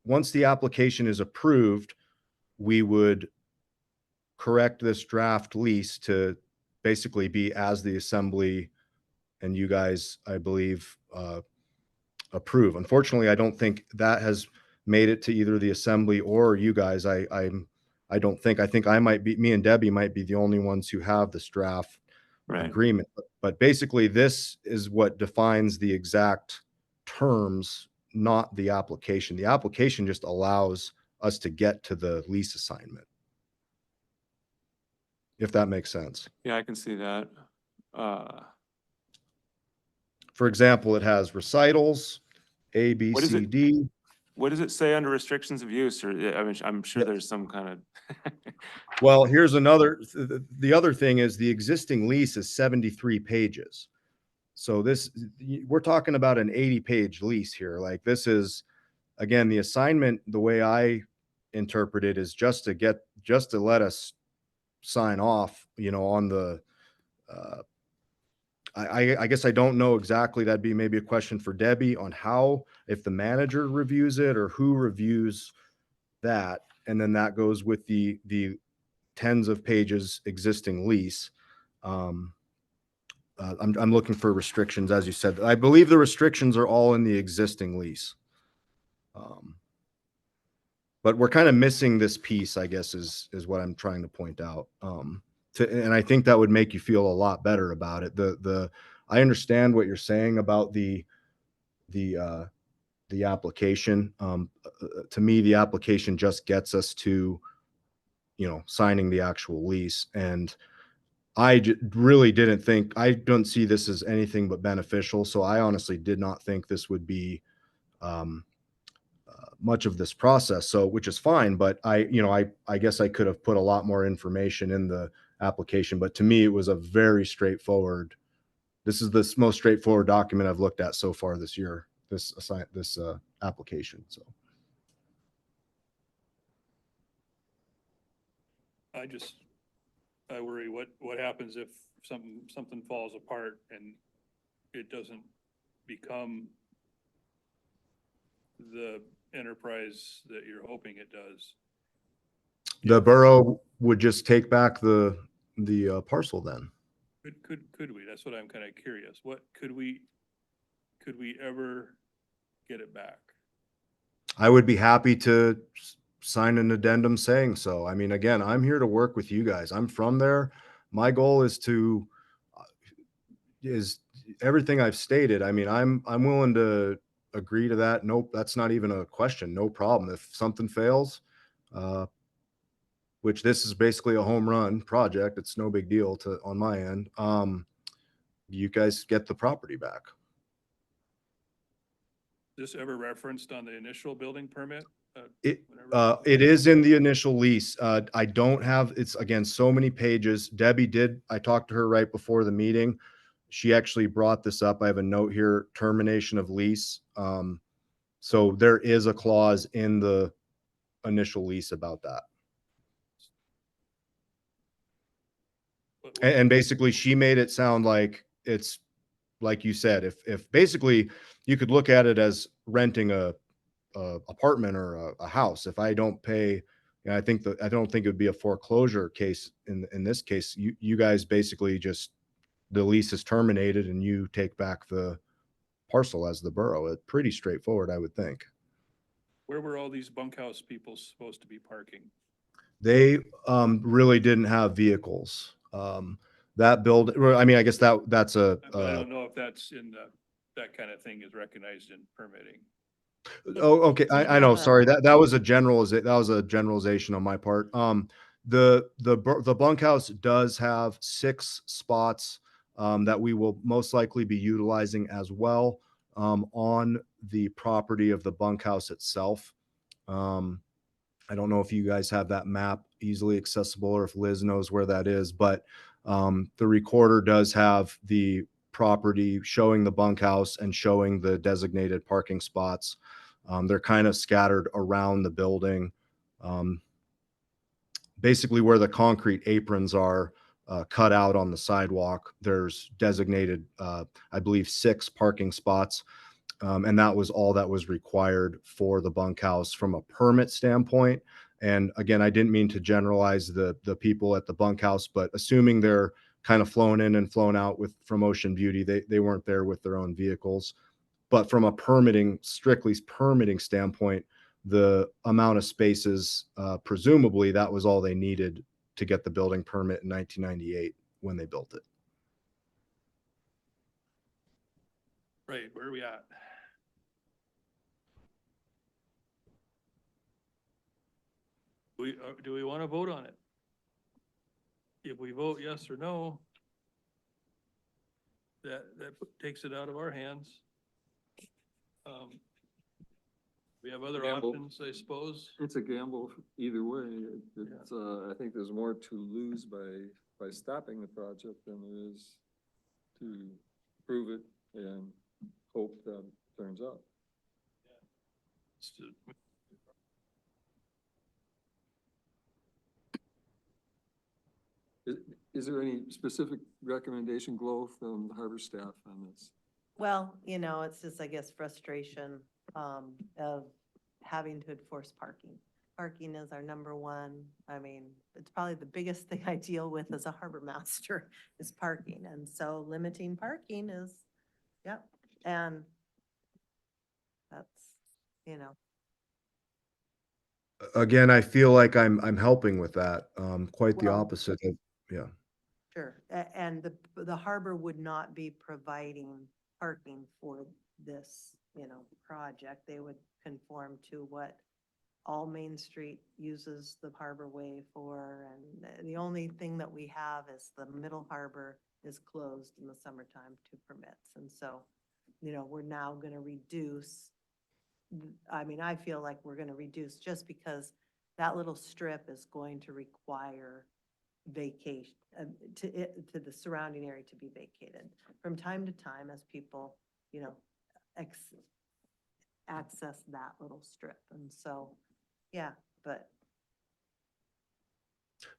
S7: once the application is approved, we would correct this draft lease to basically be as the assembly and you guys, I believe, approve. Unfortunately, I don't think that has made it to either the assembly or you guys. I don't think. I think me and Debbie might be the only ones who have this draft agreement. But basically, this is what defines the exact terms, not the application. The application just allows us to get to the lease assignment, if that makes sense.
S8: Yeah, I can see that.
S7: For example, it has recitals, A, B,
S8: What is
S7: C,
S8: it?
S7: D.
S8: What does it say under restrictions of use? Or, I mean, I'm sure there's some kind of.
S7: Well, here's another, the other thing is the existing lease is 73 pages. So we're talking about an 80-page lease here. Like this is, again, the assignment, the way I interpret it is just to let us sign off, on the, I guess I don't know exactly. That'd be maybe a question for Debbie on how, if the manager reviews it or who reviews that. And then that goes with the tens of pages existing lease. I'm looking for restrictions, as you said. I believe the restrictions are all in the existing lease. But we're kind of missing this piece, I guess, is what I'm trying to point out. And I think that would make you feel a lot better about it. I understand what you're saying about the application. To me, the application just gets us to, signing the actual lease. And I really didn't think, I don't see this as anything but beneficial. So I honestly did not think this would be much of this process. So, which is fine, but I guess I could have put a lot more information in the application, but to me, it was a very straightforward. This is the most straightforward document I've looked at so far this year, this application. So.
S2: I worry what happens if something falls apart and it doesn't become the enterprise that you're hoping it does.
S7: The borough would just take back the parcel then.
S2: Could we? That's what I'm kind of curious. What could we ever get it back?
S7: I would be happy to sign an addendum saying so. I mean, again, I'm here to work with you guys. I'm from there. My goal is everything I've stated. I mean, I'm willing to agree to that. Nope, that's not even a question. No problem. If something fails, which this is basically a home run project, it's no big deal on my end. You guys get the property back.
S2: This ever referenced on the initial building permit?
S7: It is in the initial lease. I don't have, it's again, so many pages. I talked to her right before the meeting. She actually brought this up. I have a note here, termination of lease. So there is a clause in the initial lease about that. And basically she made it sound like it's, like you said, if basically you could look at it as renting a apartment or a house. If I don't pay, I don't think it would be a foreclosure case in this case. You guys basically just, the lease is terminated and you take back the parcel as the borough. It's pretty straightforward, I would think.
S2: Where were all these bunkhouse people supposed to be parking?
S7: They really didn't have vehicles. That build, well, I mean, I guess that's a,
S2: But I don't know if that's in the, that kind of thing is recognized in permitting.
S7: oh, okay.
S9: We
S7: I know.
S9: have a-
S7: Sorry. That was a generalization on my part. The bunkhouse does have 6 spots that we will most likely be utilizing as well on the property of the bunkhouse itself. I don't know if you guys have that map easily accessible or if Liz knows where that is, but the recorder does have the property showing the bunkhouse and showing the designated parking spots. They're kind of scattered around the building. Basically where the concrete aprons are cut out on the sidewalk, there's designated, I believe, 6 parking spots. And that was all that was required for the bunkhouse from a permit standpoint. And again, I didn't mean to generalize the people at the bunkhouse, but assuming they're kind of flown in and flown out from Ocean Beauty, they weren't there with their own vehicles. But from a strictly permitting standpoint, the amount of spaces, presumably that was all they needed to get the building permit in 1998 when they built it.
S2: Right, where are we at? Do we want to vote on it? If we vote yes or no, that takes it out of our hands. We have other
S5: Gamble.
S2: options, I suppose.
S5: It's a gamble either way. It's, I think there's more to lose by stopping the project than there is to prove it and hope that it turns out. Is there any specific recommendation, Glo, from the harbor staff on this?
S9: Well, it's just, I guess, frustration of having to enforce parking. Parking is our number one. I mean, it's probably the biggest thing I deal with as a harbor master is parking. And so limiting parking is, yep. And that's,
S7: Again, I feel like I'm helping with that. Quite the
S9: Well-
S7: opposite of, yeah.
S9: Sure. And the harbor would not be providing parking for this, project. They would conform to what all Main Street uses the Harbor Way for. And the only thing that we have is the middle harbor is closed in the summertime to permits. And so, we're now going to reduce. I mean, I feel like we're going to reduce just because that little strip is going to require vacation, to the surrounding area to be vacated from time to time as people, access that little strip. And so, yeah, but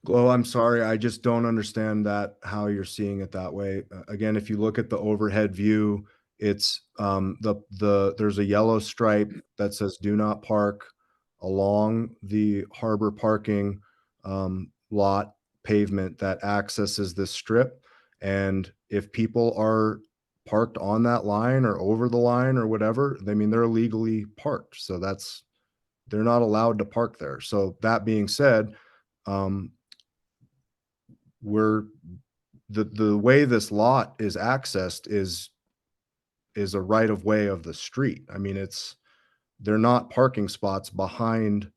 S7: Glo, I'm sorry, I just don't understand how you're seeing it that way. Again, if you look at the overhead view, it's there's a yellow stripe that says "Do not park" along the harbor parking lot pavement that accesses this strip. And if people are parked on that line or over the line or whatever, I mean, they're illegally parked. So they're not allowed to park there. So that being said, the way this lot is accessed is a right of way of the street. I mean, they're not parking spots behind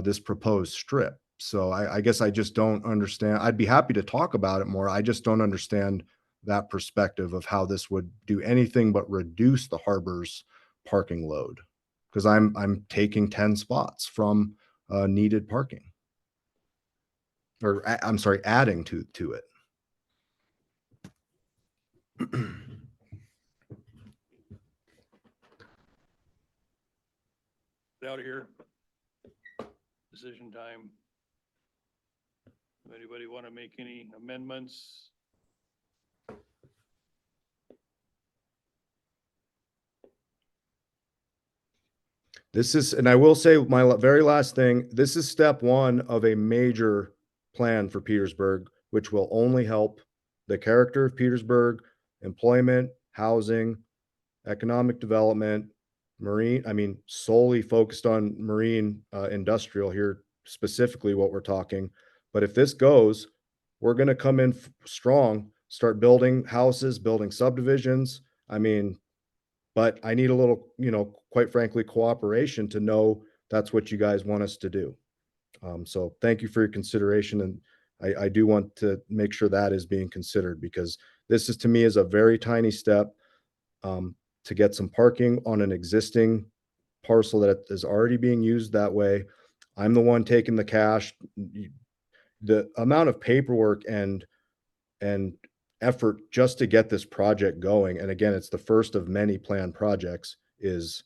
S7: this proposed strip. So I guess I just don't understand. I'd be happy to talk about it more. I just don't understand that perspective of how this would do anything but reduce the harbor's parking load. Because I'm taking 10 spots from needed parking. Or I'm sorry, adding to it.
S2: Get out of here. Decision time. Anybody want to make any amendments?
S7: This is, and I will say my very last thing, this is step one of a major plan for Petersburg, which will only help the character of Petersburg, employment, housing, economic development, solely focused on marine industrial here specifically what we're talking. But if this goes, we're gonna come in strong, start building houses, building subdivisions. I mean, but I need a little, quite frankly, cooperation to know that's what you guys want us to do. So thank you for your consideration, and I do want to make sure that is being considered, because this is, to me, is a very tiny step to get some parking on an existing parcel that is already being used that way. I'm the one taking the cash. The amount of paperwork and effort just to get this project going, and again, it's the first of many planned projects, is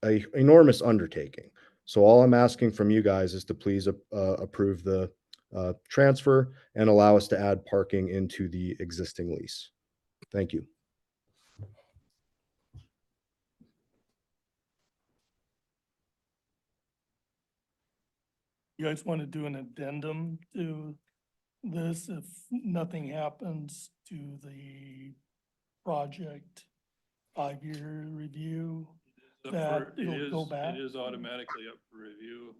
S7: a enormous undertaking. So all I'm asking from you guys is to please approve the transfer and allow us to add parking into the existing lease. Thank you.
S1: You guys want to do an addendum to this if nothing happens to the project 5-year review?
S2: Up
S1: That
S2: for-
S1: it'll go back?
S2: It is automatically up for review.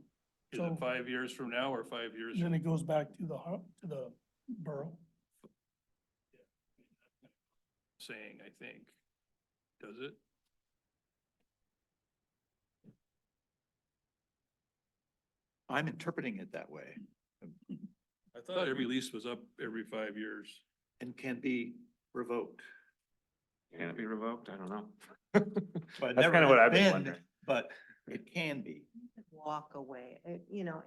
S2: Is
S1: So-
S2: it 5 years from now or 5 years?
S1: Then
S2: from-
S1: it goes back to the borough.
S2: Saying, I think. Does it?
S3: I'm interpreting it that way
S2: I thought every lease was up every 5 years.
S3: and can be revoked.
S8: Can it be revoked? I don't know.
S3: But it
S8: That's
S3: never
S8: kind of what
S3: has
S8: I've been
S3: been,
S8: wondering.
S3: But it can be.
S9: Walk away,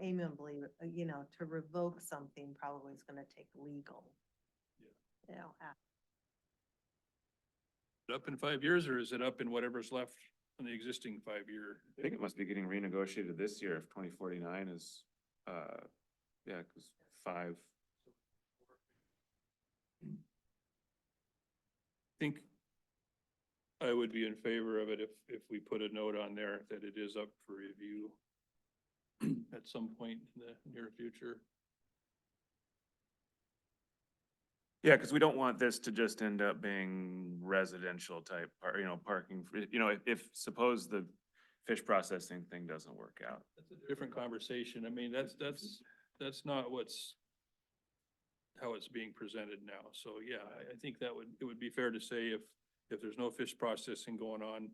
S9: amiably, to revoke something probably is gonna take legal. You know,
S2: Up in 5 years, or is it up in whatever's left on the existing 5-year?
S8: I think it must be getting renegotiated this year if 2049 is, yeah, because 5.
S2: I think I would be in favor of it if we put a note on there that it is up for review at some point in the near future.
S8: Yeah, because we don't want this to just end up being residential type, parking, if suppose the fish processing thing doesn't work out.
S2: That's a different conversation. I mean, that's not how it's being presented now. So, yeah, I think it would be fair to say if there's no fish processing going on,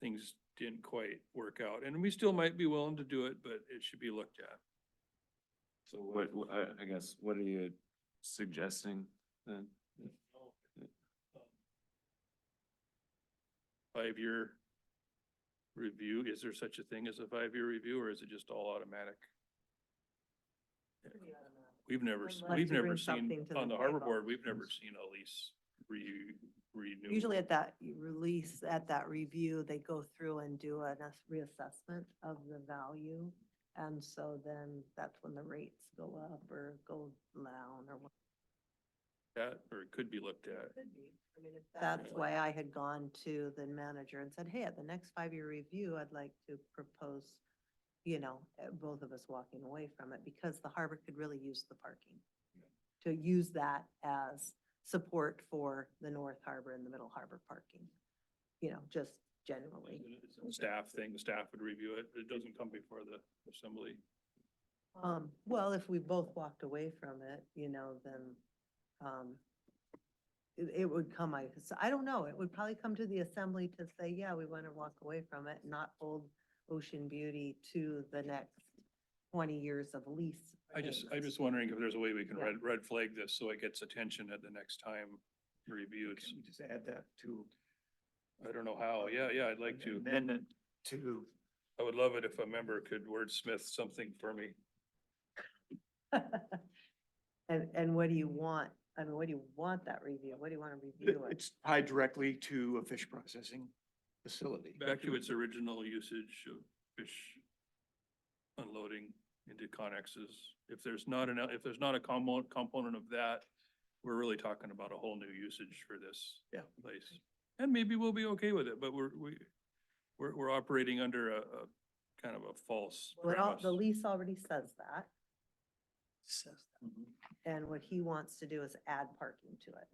S2: things didn't quite work out, and we still might be willing to do it, but it should be looked at.
S8: So I guess, what are you suggesting then?
S2: 5-year review, is there such a thing as a 5-year review, or is it just all automatic? We've never
S9: Unless you bring
S2: seen,
S9: something to
S2: on
S9: the
S2: the harbor
S9: table.
S2: board, we've never seen a lease renew.
S9: usually at that release, at that review, they go through and do a reassessment of the value. And so then that's when the rates go up or go down or what.
S2: That, or it could be looked at.
S9: Could be. I mean, that's why I had gone to the manager and said, hey, at the next 5-year review, I'd like to propose, both of us walking away from it, because the harbor could really use the parking. To use that as support for the North Harbor and the Middle Harbor parking, just generally.
S2: It's a staff thing, the staff would review it. It doesn't come before the assembly.
S9: Well, if we both walked away from it, then, it would come, I don't know, it would probably come to the assembly to say, yeah, we want to walk away from it, not hold Ocean Beauty to the next 20 years of lease.
S2: I'm just wondering if there's a way we can
S9: Yeah.
S2: red flag this so it gets attention at the next time reviewed.
S3: Can we just add that to
S2: I don't know how. Yeah, I'd like to.
S3: amendment to,
S2: I would love it if a member could wordsmith something for me.
S9: And what do you want? I mean, what do you want that review? What do you want to review it?
S3: it's tied directly to a fish processing facility.
S2: Back to its original usage of fish unloading into connexes. If there's not a component of that, we're really talking about a whole new usage for this place. And maybe we'll be okay with it, but we're operating under a kind of a false premise.
S9: The lease already says that. And what he wants to do is add parking to it.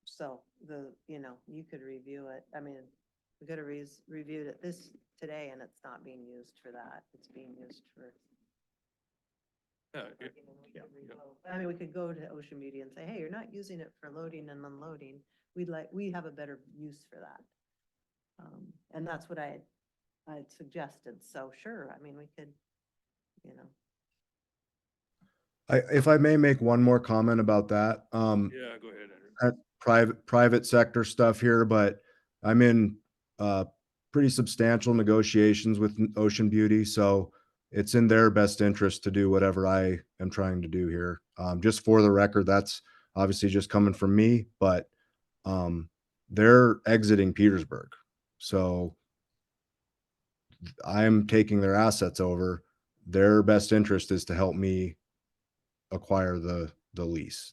S9: So you could review it. I mean, We could have reviewed it today and it's not being used for that. It's being used for.
S2: Yeah,
S9: parking, and we could revote. I mean, we could go to Ocean Beauty and say, hey, you're not using it for loading and unloading. We have a better use for that. And that's what I had suggested. So sure, I mean, we could, you know.
S7: If I may make one more comment about that,
S2: yeah, go ahead, Andrew.
S7: at private sector stuff here, but I'm in pretty substantial negotiations with Ocean Beauty, so it's in their best interest to do whatever I am trying to do here. Just for the record, that's obviously just coming from me, but they're exiting Petersburg, so I'm taking their assets over. Their best interest is to help me acquire the lease.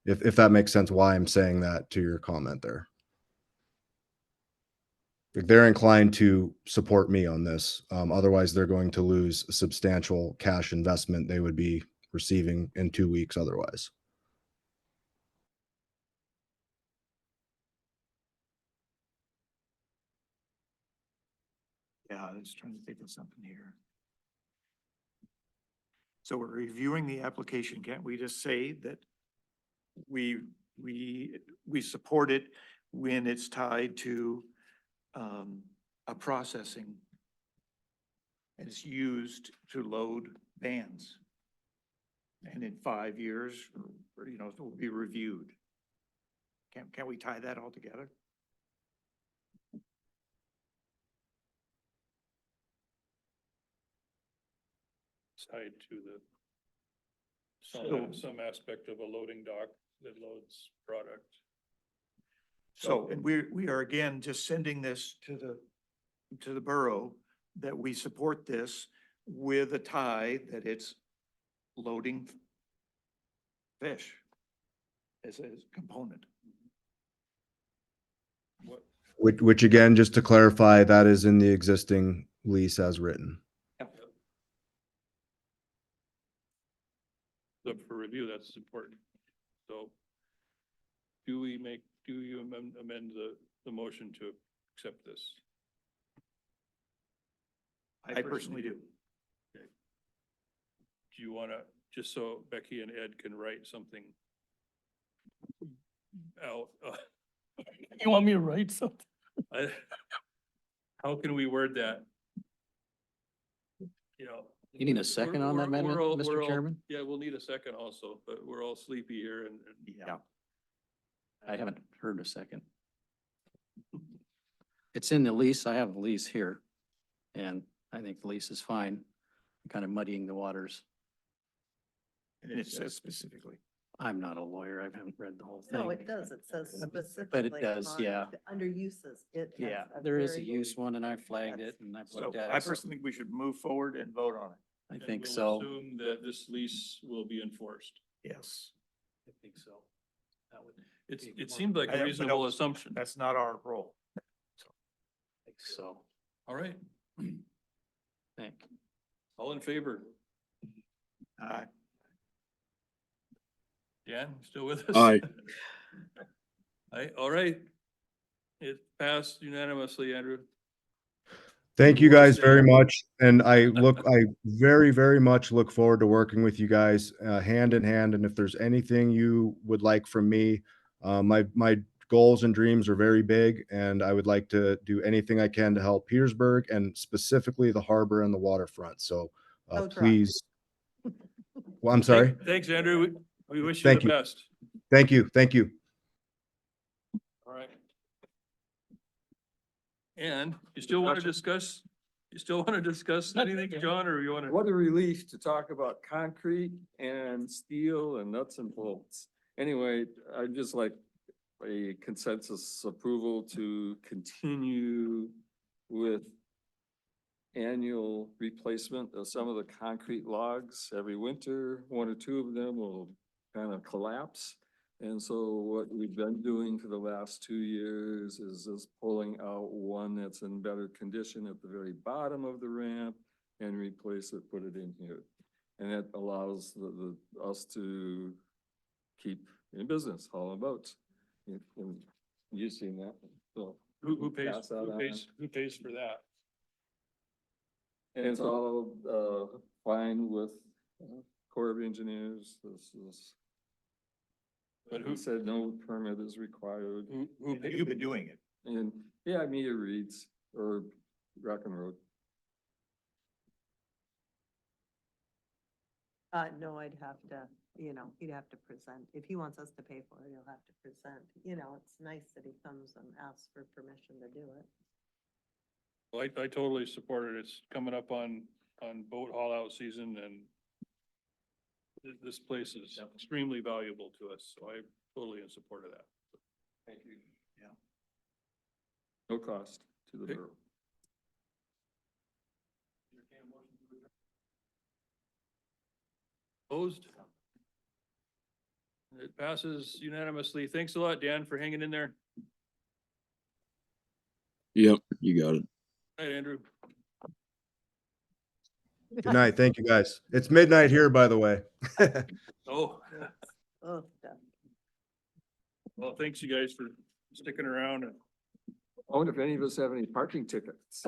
S7: If that makes sense, why I'm saying that to your comment there. Like, they're inclined to support me on this. Otherwise, they're going to lose a substantial cash investment they would be receiving in 2 weeks otherwise.
S3: Yeah, I was trying to think of something here. So we're reviewing the application. Can't we just say that we support it when it's tied to a processing and it's used to load vans? And in 5 years, or, you know, it will be reviewed. Can we tie that all together?
S2: Tied to the,
S3: So-
S2: some aspect of a loading dock that loads product.
S3: So, and we are again just sending this to the borough that we support this with a tie that it's loading fish as a component.
S2: What,
S7: Which again, just to clarify, that is in the existing lease as written.
S2: look for review, that's important. So do you amend the motion to accept this?
S3: I personally do.
S2: Do you wanna, just so Becky and Ed can write something out,
S1: You want me to write something?
S2: how can we word that? You know.
S11: You need a second on that amendment,
S2: we're
S11: Mr.
S2: all-
S11: Chairman?
S2: Yeah, we'll need a second also, but we're all sleepy here and.
S3: Yeah.
S11: I haven't heard a second. It's in the lease. I have the lease here. And I think the lease is fine. Kind of muddying the waters.
S3: And it says specifically.
S11: I'm not a lawyer. I haven't read the whole thing.
S9: No, it does. It says specifically.
S11: does,
S9: on-
S11: yeah.
S9: Under uses, it. has
S11: Yeah, there is a
S9: very-
S11: use one and I flagged it and I've
S3: So
S11: looked at
S3: I
S11: it. so
S3: personally think we should move forward and vote on it.
S11: I
S2: and
S11: think
S2: we'll
S11: so.
S2: Assume that this lease will be enforced.
S3: Yes.
S11: I think so. That would.
S2: It seemed like
S3: I
S2: a
S3: don't- but
S2: reasonable
S3: no,
S2: assumption.
S3: That's not our role.
S11: I think so.
S2: All right,
S11: Thank.
S2: all in favor? Dan, you still with us?
S13: Aye.
S2: Aye, all right. It passed unanimously, Andrew.
S7: Thank you
S2: We'll
S7: guys
S2: stay
S7: very
S2: on.
S7: much. And I very, very much look forward to working with you guys hand in hand. And if there's anything you would like from me, my goals and dreams are very big and I would like to do anything I can to help Petersburg and specifically the harbor and the waterfront. So
S9: Tow truck.
S7: please. Well, I'm sorry.
S2: Thanks, Andrew. We wish you
S7: Thank
S2: the
S7: you.
S2: best.
S7: Thank you. Thank you.
S2: All right. And you still want to discuss anything, John, or you want to?
S5: What a relief to talk about concrete and steel and nuts and bolts. Anyway, I'd just like a consensus approval to continue with annual replacement of some of the concrete logs every winter. One or two of them will kind of collapse. And so what we've been doing for the last 2 years is just pulling out one that's in better condition at the very bottom of the ramp and replace it, put it in here. And that allows us to keep in business, hauling boats. And you've seen that, so.
S2: Who pays,
S5: Pass that on.
S2: who pays for that?
S5: And it's all, fine with Corps of Engineers. This is,
S2: But
S5: he
S2: who,
S5: said no permit is required.
S2: who pays?
S3: You've been doing it.
S5: And, yeah, Mia Reeds or Rock and Road.
S9: No, I'd have to, he'd have to present. If he wants us to pay for it, he'll have to present. It's nice that he comes and asks for permission to do it.
S2: Well, I totally support it. It's coming up on boat haul out season and this place is extremely valuable to us, so I'm totally in support of that.
S5: Thank you.
S3: Yeah.
S5: No cost to the
S2: Okay.
S5: borough.
S2: Opposed? It passes unanimously. Thanks a lot, Dan, for hanging in there.
S4: Yep, you got it.
S2: All right, Andrew.
S7: Good night. Thank you, guys. It's midnight here, by the way.
S2: Oh,
S9: Oh, stuff.
S2: well, thanks you guys for sticking around and
S5: I wonder if any of us have any parking tickets.